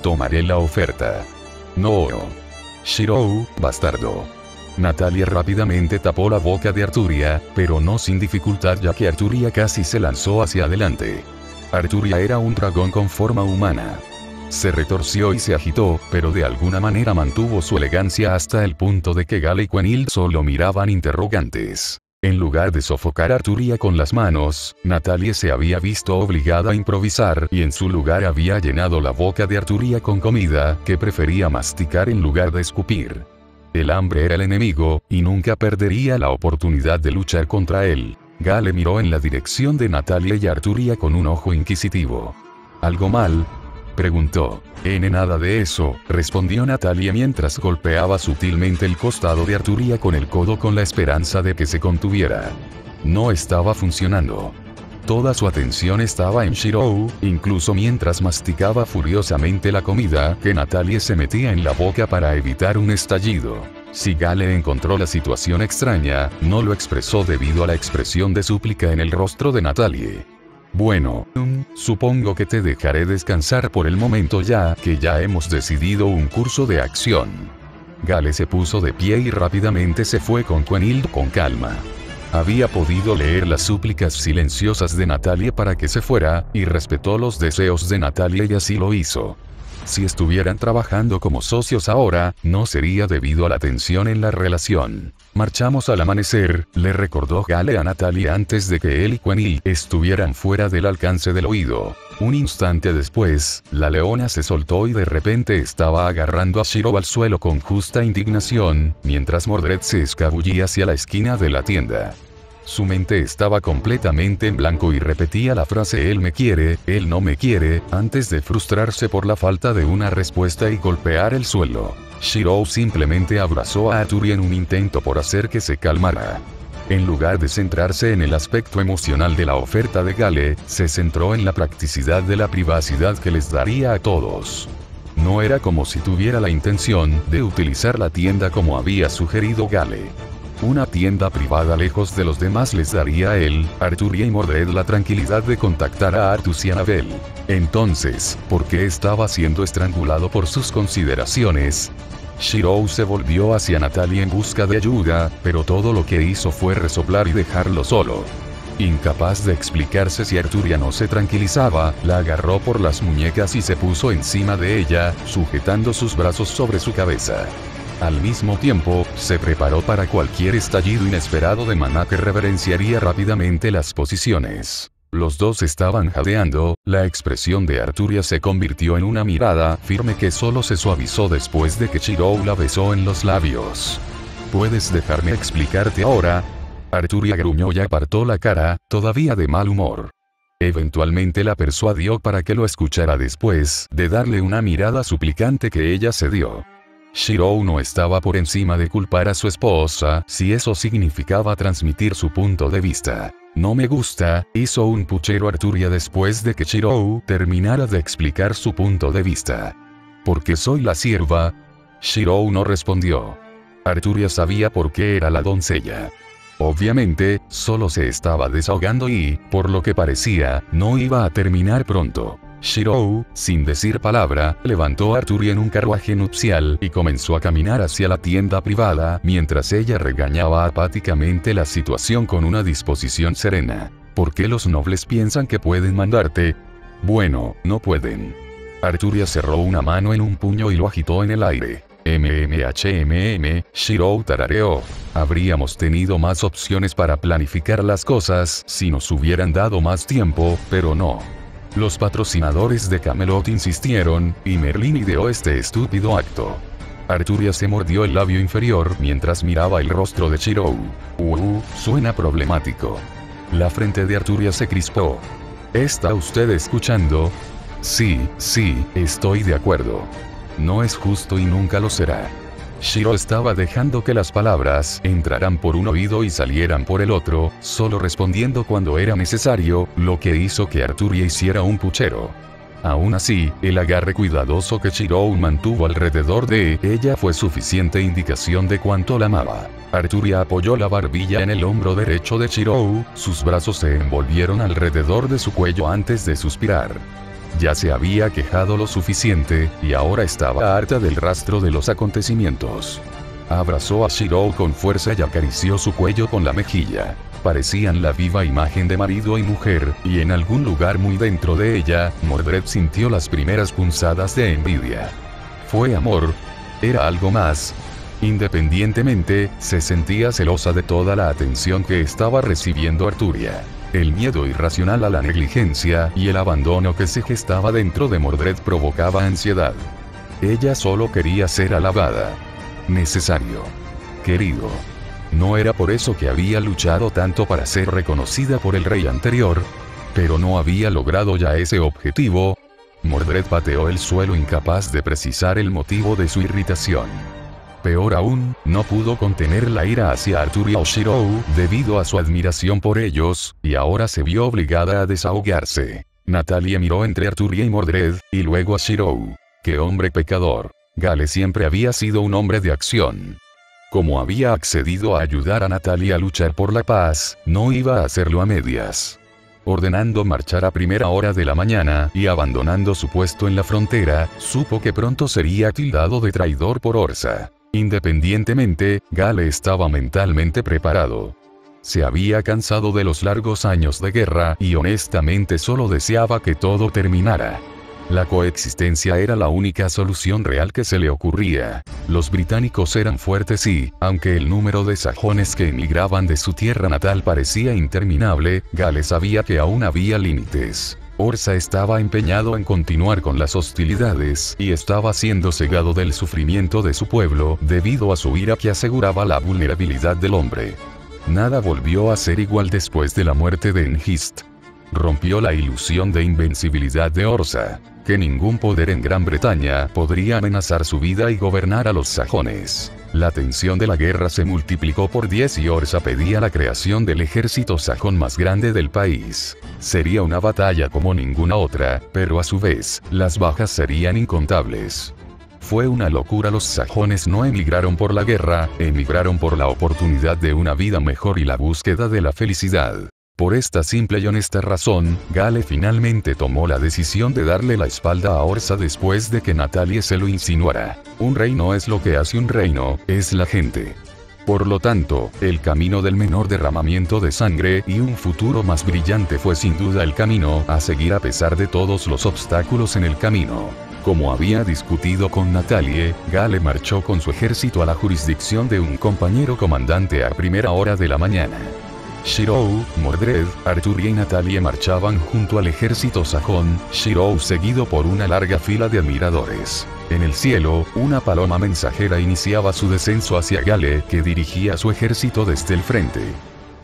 Tomaré la oferta. No. Shiro, bastardo. Natalia rápidamente tapó la boca de Arturia, pero no sin dificultad ya que Arturia casi se lanzó hacia adelante. Arturia era un dragón con forma humana. Se retorció y se agitó, pero de alguna manera mantuvo su elegancia hasta el punto de que Gale y Quenil solo miraban interrogantes. En lugar de sofocar a Arturia con las manos, Natalie se había visto obligada a improvisar y en su lugar había llenado la boca de Arturia con comida que prefería masticar en lugar de escupir. El hambre era el enemigo, y nunca perdería la oportunidad de luchar contra él. Gale miró en la dirección de Natalie y Arturia con un ojo inquisitivo. ¿Algo mal?, preguntó. Nada de eso, respondió Natalia mientras golpeaba sutilmente el costado de Arturia con el codo con la esperanza de que se contuviera. No estaba funcionando. Toda su atención estaba en Shiro, incluso mientras masticaba furiosamente la comida que Natalie se metía en la boca para evitar un estallido. Si Gale encontró la situación extraña, no lo expresó debido a la expresión de súplica en el rostro de Natalie. Bueno, supongo que te dejaré descansar por el momento ya que ya hemos decidido un curso de acción. Gale se puso de pie y rápidamente se fue con Quenil con calma. Había podido leer las súplicas silenciosas de Natalie para que se fuera, y respetó los deseos de Natalie y así lo hizo. Si estuvieran trabajando como socios ahora, no sería debido a la tensión en la relación. Marchamos al amanecer, le recordó Gale a Natalie antes de que él y Quenil estuvieran fuera del alcance del oído. Un instante después, la leona se soltó y de repente estaba agarrando a Shiro al suelo con justa indignación, mientras Mordred se escabullía hacia la esquina de la tienda. Su mente estaba completamente en blanco y repetía la frase él me quiere, él no me quiere, antes de frustrarse por la falta de una respuesta y golpear el suelo. Shiro simplemente abrazó a Arturia en un intento por hacer que se calmara. En lugar de centrarse en el aspecto emocional de la oferta de Gale, se centró en la practicidad de la privacidad que les daría a todos. No era como si tuviera la intención de utilizar la tienda como había sugerido Gale. Una tienda privada lejos de los demás les daría a él, Arturia y Mordred la tranquilidad de contactar a Artus y Annabel. Entonces, ¿por qué estaba siendo estrangulado por sus consideraciones? Shiro se volvió hacia Natalie en busca de ayuda, pero todo lo que hizo fue resoplar y dejarlo solo. Incapaz de explicarse si Arturia no se tranquilizaba, la agarró por las muñecas y se puso encima de ella, sujetando sus brazos sobre su cabeza. Al mismo tiempo, se preparó para cualquier estallido inesperado de maná que reverenciaría rápidamente las posiciones. Los dos estaban jadeando, la expresión de Arturia se convirtió en una mirada firme que solo se suavizó después de que Shiro la besó en los labios. ¿Puedes dejarme explicarte ahora? Arturia gruñó y apartó la cara, todavía de mal humor. Eventualmente la persuadió para que lo escuchara después de darle una mirada suplicante que ella cedió. Shiro no estaba por encima de culpar a su esposa si eso significaba transmitir su punto de vista. No me gusta, hizo un puchero Arturia después de que Shiro terminara de explicar su punto de vista. ¿Por qué soy la sierva? Shiro no respondió. Arturia sabía por qué era la doncella. Obviamente, solo se estaba desahogando y, por lo que parecía, no iba a terminar pronto. Shiro, sin decir palabra, levantó a Arturia en un carruaje nupcial y comenzó a caminar hacia la tienda privada mientras ella regañaba apáticamente la situación con una disposición serena. ¿Por qué los nobles piensan que pueden mandarte? Bueno, no pueden. Arturia cerró una mano en un puño y lo agitó en el aire. Shiro tarareó. Habríamos tenido más opciones para planificar las cosas si nos hubieran dado más tiempo, pero no. Los patrocinadores de Camelot insistieron, y Merlín ideó este estúpido acto. Arturia se mordió el labio inferior mientras miraba el rostro de Shirou. Suena problemático. La frente de Arturia se crispó. ¿Está usted escuchando? Sí, estoy de acuerdo. No es justo y nunca lo será. Shiro estaba dejando que las palabras entraran por un oído y salieran por el otro, solo respondiendo cuando era necesario, lo que hizo que Arturia hiciera un puchero. Aún así, el agarre cuidadoso que Shirou mantuvo alrededor de ella fue suficiente indicación de cuánto la amaba. Arturia apoyó la barbilla en el hombro derecho de Shirou, sus brazos se envolvieron alrededor de su cuello antes de suspirar. Ya se había quejado lo suficiente, y ahora estaba harta del rastro de los acontecimientos. Abrazó a Shirou con fuerza y acarició su cuello con la mejilla. Parecían la viva imagen de marido y mujer, y en algún lugar muy dentro de ella, Mordred sintió las primeras punzadas de envidia. ¿Fue amor? ¿Era algo más? Independientemente, se sentía celosa de toda la atención que estaba recibiendo Arturia. El miedo irracional a la negligencia y el abandono que se gestaba dentro de Mordred provocaba ansiedad. Ella solo quería ser alabada. Necesario. Querido. No era por eso que había luchado tanto para ser reconocida por el rey anterior, pero no había logrado ya ese objetivo. Mordred pateó el suelo incapaz de precisar el motivo de su irritación. Peor aún, no pudo contener la ira hacia Arturia o Shirou, debido a su admiración por ellos, y ahora se vio obligada a desahogarse. Natalia miró entre Arturia y Mordred, y luego a Shirou. ¡Qué hombre pecador! Gale siempre había sido un hombre de acción. Como había accedido a ayudar a Natalia a luchar por la paz, no iba a hacerlo a medias. Ordenando marchar a primera hora de la mañana, y abandonando su puesto en la frontera, supo que pronto sería tildado de traidor por Orsa. Independientemente, Gale estaba mentalmente preparado. Se había cansado de los largos años de guerra y honestamente solo deseaba que todo terminara. La coexistencia era la única solución real que se le ocurría. Los británicos eran fuertes y, aunque el número de sajones que emigraban de su tierra natal parecía interminable, Gale sabía que aún había límites. Orsa estaba empeñado en continuar con las hostilidades y estaba siendo cegado del sufrimiento de su pueblo debido a su ira que aseguraba la vulnerabilidad del hombre. Nada volvió a ser igual después de la muerte de Hengist. Rompió la ilusión de invencibilidad de Orsa, que ningún poder en Gran Bretaña podría amenazar su vida y gobernar a los sajones. La tensión de la guerra se multiplicó por 10 y Orsa pedía la creación del ejército sajón más grande del país. Sería una batalla como ninguna otra, pero a su vez, las bajas serían incontables. Fue una locura. Los sajones no emigraron por la guerra, emigraron por la oportunidad de una vida mejor y la búsqueda de la felicidad. Por esta simple y honesta razón, Gale finalmente tomó la decisión de darle la espalda a Orsa después de que Natalia se lo insinuara. Un rey no es lo que hace un reino, es la gente. Por lo tanto, el camino del menor derramamiento de sangre y un futuro más brillante fue sin duda el camino a seguir a pesar de todos los obstáculos en el camino. Como había discutido con Natalie, Gale marchó con su ejército a la jurisdicción de un compañero comandante a primera hora de la mañana. Shirou, Mordred, Arturia y Natalia marchaban junto al ejército sajón, Shirou seguido por una larga fila de admiradores. En el cielo, una paloma mensajera iniciaba su descenso hacia Gale, que dirigía su ejército desde el frente.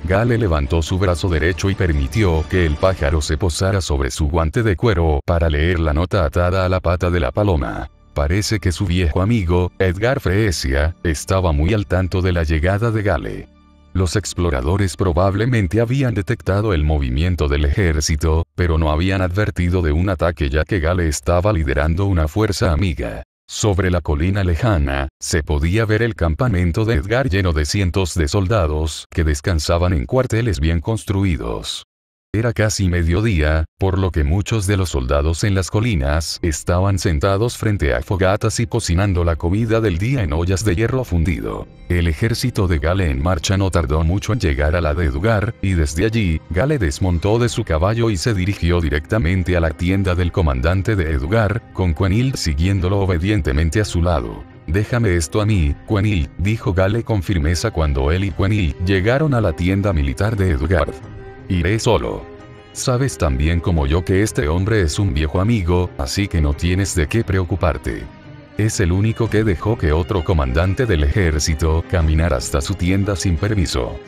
Gale levantó su brazo derecho y permitió que el pájaro se posara sobre su guante de cuero para leer la nota atada a la pata de la paloma. Parece que su viejo amigo, Edgar Freesia, estaba muy al tanto de la llegada de Gale. Los exploradores probablemente habían detectado el movimiento del ejército, pero no habían advertido de un ataque ya que Gale estaba liderando una fuerza amiga. Sobre la colina lejana, se podía ver el campamento de Edgar lleno de cientos de soldados que descansaban en cuarteles bien construidos. Era casi mediodía, por lo que muchos de los soldados en las colinas estaban sentados frente a fogatas y cocinando la comida del día en ollas de hierro fundido. El ejército de Gale en marcha no tardó mucho en llegar a la de Edgar, y desde allí, Gale desmontó de su caballo y se dirigió directamente a la tienda del comandante de Edgar, con Quenil siguiéndolo obedientemente a su lado. «Déjame esto a mí, Quenil», dijo Gale con firmeza cuando él y Quenil llegaron a la tienda militar de Edgar. «Iré solo». Sabes tan bien como yo que este hombre es un viejo amigo, así que no tienes de qué preocuparte. Es el único que dejó que otro comandante del ejército caminara hasta su tienda sin permiso.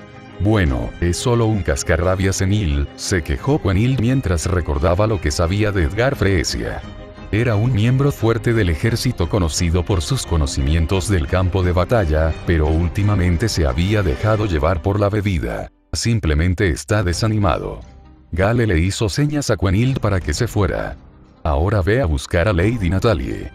Bueno, es solo un cascarrabias senil, se quejó Quenil mientras recordaba lo que sabía de Edgar Freesia. Era un miembro fuerte del ejército conocido por sus conocimientos del campo de batalla, pero últimamente se había dejado llevar por la bebida. Simplemente está desanimado. Gale le hizo señas a Quenil para que se fuera. Ahora ve a buscar a Lady Natalie.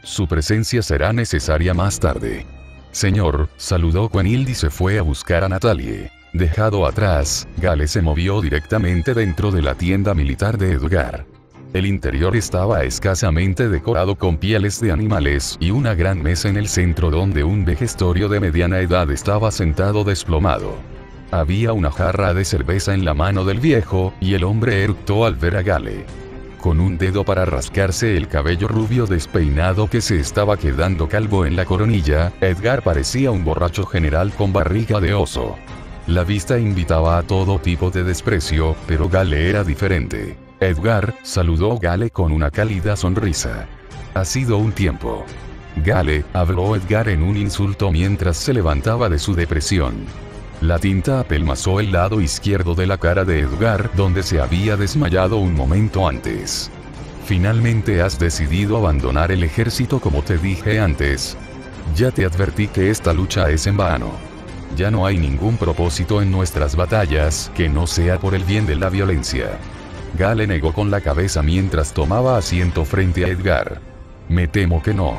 Su presencia será necesaria más tarde. Señor, saludó Quenil y se fue a buscar a Natalie. Dejado atrás, Gale se movió directamente dentro de la tienda militar de Edgar. El interior estaba escasamente decorado con pieles de animales y una gran mesa en el centro donde un vejestorio de mediana edad estaba sentado desplomado. Había una jarra de cerveza en la mano del viejo, y el hombre eructó al ver a Gale. Con un dedo para rascarse el cabello rubio despeinado que se estaba quedando calvo en la coronilla, Edgar parecía un borracho general con barriga de oso. La vista invitaba a todo tipo de desprecio, pero Gale era diferente. Edgar, saludó Gale con una cálida sonrisa. Ha sido un tiempo. Gale, habló Edgar en un insulto mientras se levantaba de su depresión. La tinta apelmazó el lado izquierdo de la cara de Edgar, donde se había desmayado un momento antes. Finalmente has decidido abandonar el ejército como te dije antes. Ya te advertí que esta lucha es en vano. Ya no hay ningún propósito en nuestras batallas que no sea por el bien de la violencia. Gale negó con la cabeza mientras tomaba asiento frente a Edgar. Me temo que no.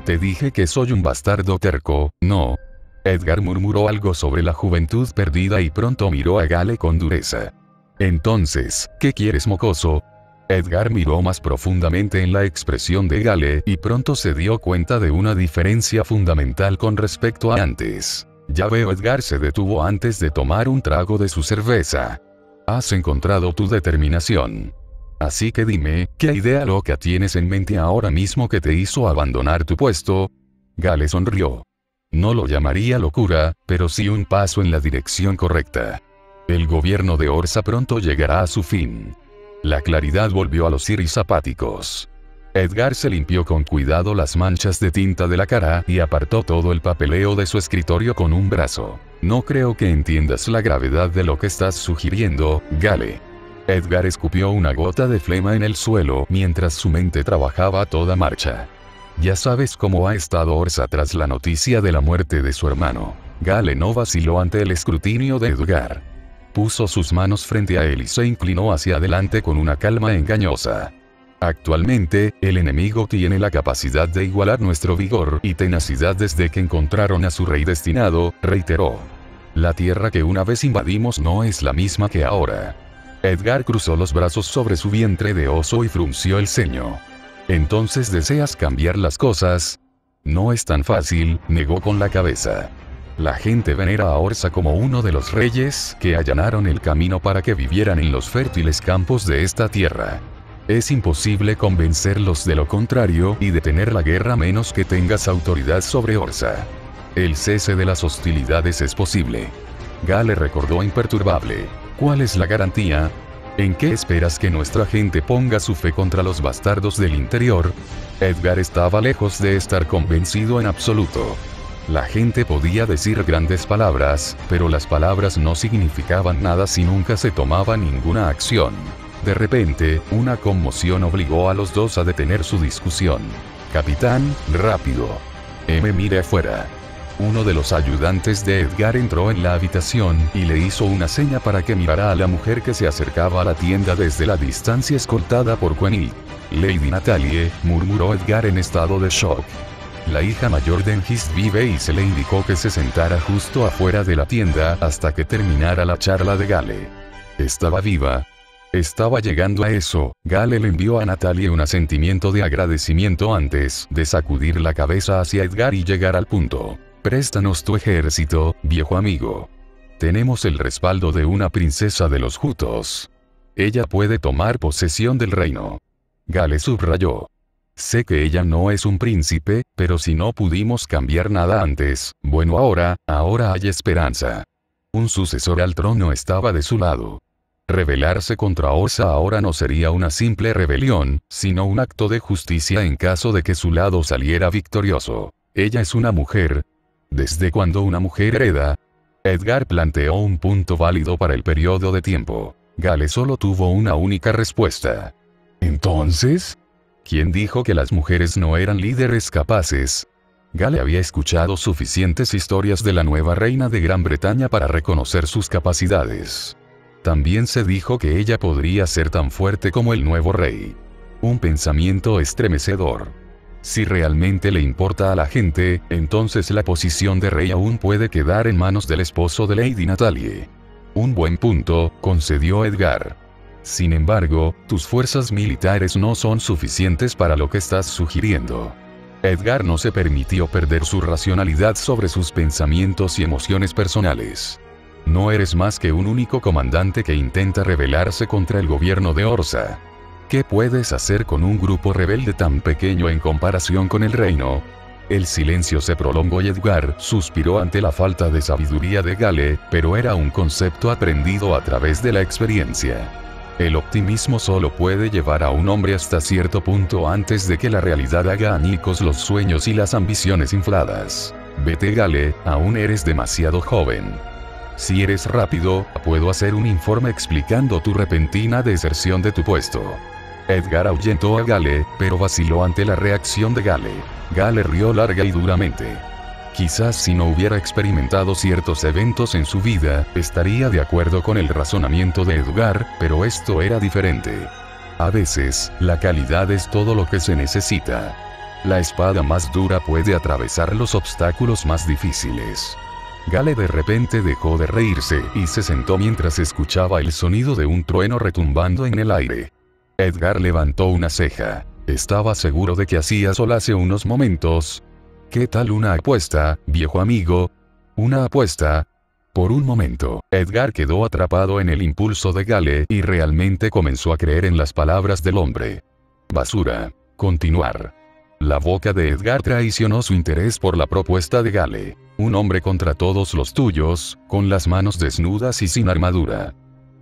Te dije que soy un bastardo terco, ¿no? Edgar murmuró algo sobre la juventud perdida y pronto miró a Gale con dureza. Entonces, ¿qué quieres, mocoso? Edgar miró más profundamente en la expresión de Gale y pronto se dio cuenta de una diferencia fundamental con respecto a antes. Ya veo. Edgar se detuvo antes de tomar un trago de su cerveza. Has encontrado tu determinación. Así que dime, ¿qué idea loca tienes en mente ahora mismo que te hizo abandonar tu puesto? Gale sonrió. No lo llamaría locura, pero sí un paso en la dirección correcta. El gobierno de Orsa pronto llegará a su fin. La claridad volvió a los iris apáticos. Edgar se limpió con cuidado las manchas de tinta de la cara y apartó todo el papeleo de su escritorio con un brazo. No creo que entiendas la gravedad de lo que estás sugiriendo, Gale. Edgar escupió una gota de flema en el suelo mientras su mente trabajaba a toda marcha. Ya sabes cómo ha estado Orsa tras la noticia de la muerte de su hermano. Gale no vaciló ante el escrutinio de Edgar. Puso sus manos frente a él y se inclinó hacia adelante con una calma engañosa. Actualmente, el enemigo tiene la capacidad de igualar nuestro vigor y tenacidad desde que encontraron a su rey destinado, reiteró. La tierra que una vez invadimos no es la misma que ahora. Edgar cruzó los brazos sobre su vientre de oso y frunció el ceño. ¿Entonces deseas cambiar las cosas? No es tan fácil, negó con la cabeza. La gente venera a Orsa como uno de los reyes que allanaron el camino para que vivieran en los fértiles campos de esta tierra. Es imposible convencerlos de lo contrario y detener la guerra a menos que tengas autoridad sobre Orsa. El cese de las hostilidades es posible. Gale recordó imperturbable. ¿Cuál es la garantía? ¿En qué esperas que nuestra gente ponga su fe contra los bastardos del interior? Edgar estaba lejos de estar convencido en absoluto. La gente podía decir grandes palabras, pero las palabras no significaban nada si nunca se tomaba ninguna acción. De repente, una conmoción obligó a los dos a detener su discusión. Capitán, rápido. Mire afuera. Uno de los ayudantes de Edgar entró en la habitación y le hizo una seña para que mirara a la mujer que se acercaba a la tienda desde la distancia escoltada por Quenil. Lady Natalie, murmuró Edgar en estado de shock. La hija mayor de Engist vive y se le indicó que se sentara justo afuera de la tienda hasta que terminara la charla de Gale. ¿Estaba viva? Estaba llegando a eso. Gale le envió a Natalie un asentimiento de agradecimiento antes de sacudir la cabeza hacia Edgar y llegar al punto. Préstanos tu ejército, viejo amigo. Tenemos el respaldo de una princesa de los Jutos. Ella puede tomar posesión del reino. Gale subrayó. Sé que ella no es un príncipe, pero si no pudimos cambiar nada antes, bueno, ahora hay esperanza. Un sucesor al trono estaba de su lado. Rebelarse contra Orsa ahora no sería una simple rebelión, sino un acto de justicia en caso de que su lado saliera victorioso. Ella es una mujer. ¿Desde cuándo una mujer hereda? Edgar planteó un punto válido para el periodo de tiempo. Gale solo tuvo una única respuesta. ¿Entonces? ¿Quién dijo que las mujeres no eran líderes capaces? Gale había escuchado suficientes historias de la nueva reina de Gran Bretaña para reconocer sus capacidades. También se dijo que ella podría ser tan fuerte como el nuevo rey. Un pensamiento estremecedor. Si realmente le importa a la gente, entonces la posición de rey aún puede quedar en manos del esposo de Lady Natalie. Un buen punto, concedió Edgar. Sin embargo, tus fuerzas militares no son suficientes para lo que estás sugiriendo. Edgar no se permitió perder su racionalidad sobre sus pensamientos y emociones personales. No eres más que un único comandante que intenta rebelarse contra el gobierno de Orsa. ¿Qué puedes hacer con un grupo rebelde tan pequeño en comparación con el reino? El silencio se prolongó y Edgar suspiró ante la falta de sabiduría de Gale, pero era un concepto aprendido a través de la experiencia. El optimismo solo puede llevar a un hombre hasta cierto punto antes de que la realidad haga añicos los sueños y las ambiciones infladas. Vete Gale, aún eres demasiado joven. Si eres rápido, puedo hacer un informe explicando tu repentina deserción de tu puesto. Edgar ahuyentó a Gale, pero vaciló ante la reacción de Gale. Gale rió larga y duramente. Quizás si no hubiera experimentado ciertos eventos en su vida, estaría de acuerdo con el razonamiento de Edgar, pero esto era diferente. A veces, la calidad es todo lo que se necesita. La espada más dura puede atravesar los obstáculos más difíciles. Gale de repente dejó de reírse y se sentó mientras escuchaba el sonido de un trueno retumbando en el aire. Edgar levantó una ceja. Estaba seguro de que hacía sol hace unos momentos. ¿Qué tal una apuesta, viejo amigo? ¿Una apuesta? Por un momento, Edgar quedó atrapado en el impulso de Gale y realmente comenzó a creer en las palabras del hombre. Basura. Continuar. La boca de Edgar traicionó su interés por la propuesta de Gale. Un hombre contra todos los tuyos, con las manos desnudas y sin armadura.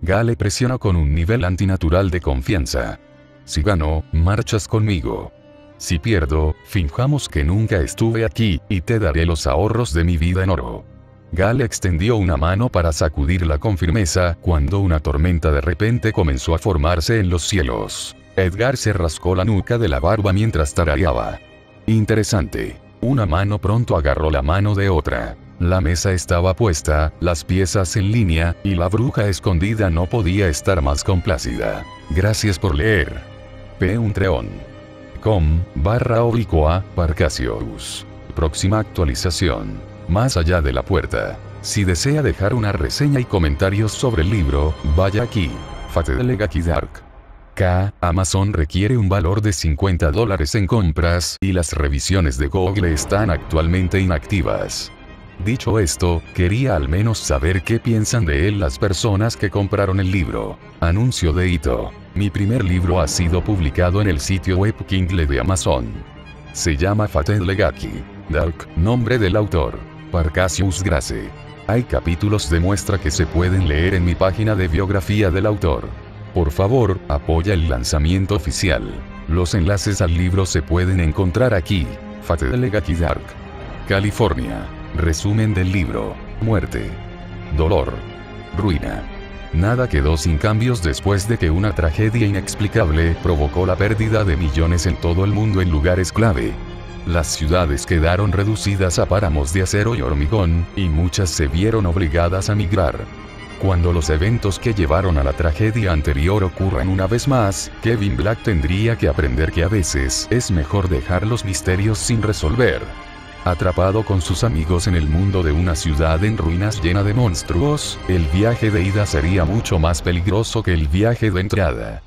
Gale presionó con un nivel antinatural de confianza. Si gano, marchas conmigo. Si pierdo, finjamos que nunca estuve aquí, y te daré los ahorros de mi vida en oro. Gale extendió una mano para sacudirla con firmeza, cuando una tormenta de repente comenzó a formarse en los cielos. Edgar se rascó la nuca de la barba mientras tarareaba. Interesante. Una mano pronto agarró la mano de otra. La mesa estaba puesta, las piezas en línea, y la bruja escondida no podía estar más complacida. Gracias por leer. patreon.com/Parcasius. Próxima actualización. Más allá de la puerta. Si desea dejar una reseña y comentarios sobre el libro, vaya aquí. Fate de Legacy Dark. Amazon requiere un valor de $50 en compras, y las revisiones de Google están actualmente inactivas. Dicho esto, quería al menos saber qué piensan de él las personas que compraron el libro. Anuncio de hito. Mi primer libro ha sido publicado en el sitio web Kindle de Amazon. Se llama Fate Legacy Dark, nombre del autor. Parcasius Grace. Hay capítulos de muestra que se pueden leer en mi página de biografía del autor. Por favor, apoya el lanzamiento oficial. Los enlaces al libro se pueden encontrar aquí. Fate Legacy Dark. California. Resumen del libro. Muerte. Dolor. Ruina. Nada quedó sin cambios después de que una tragedia inexplicable provocó la pérdida de millones en todo el mundo en lugares clave. Las ciudades quedaron reducidas a páramos de acero y hormigón, y muchas se vieron obligadas a migrar. Cuando los eventos que llevaron a la tragedia anterior ocurran una vez más, Kevin Black tendría que aprender que a veces es mejor dejar los misterios sin resolver. Atrapado con sus amigos en el mundo de una ciudad en ruinas llena de monstruos, el viaje de ida sería mucho más peligroso que el viaje de entrada.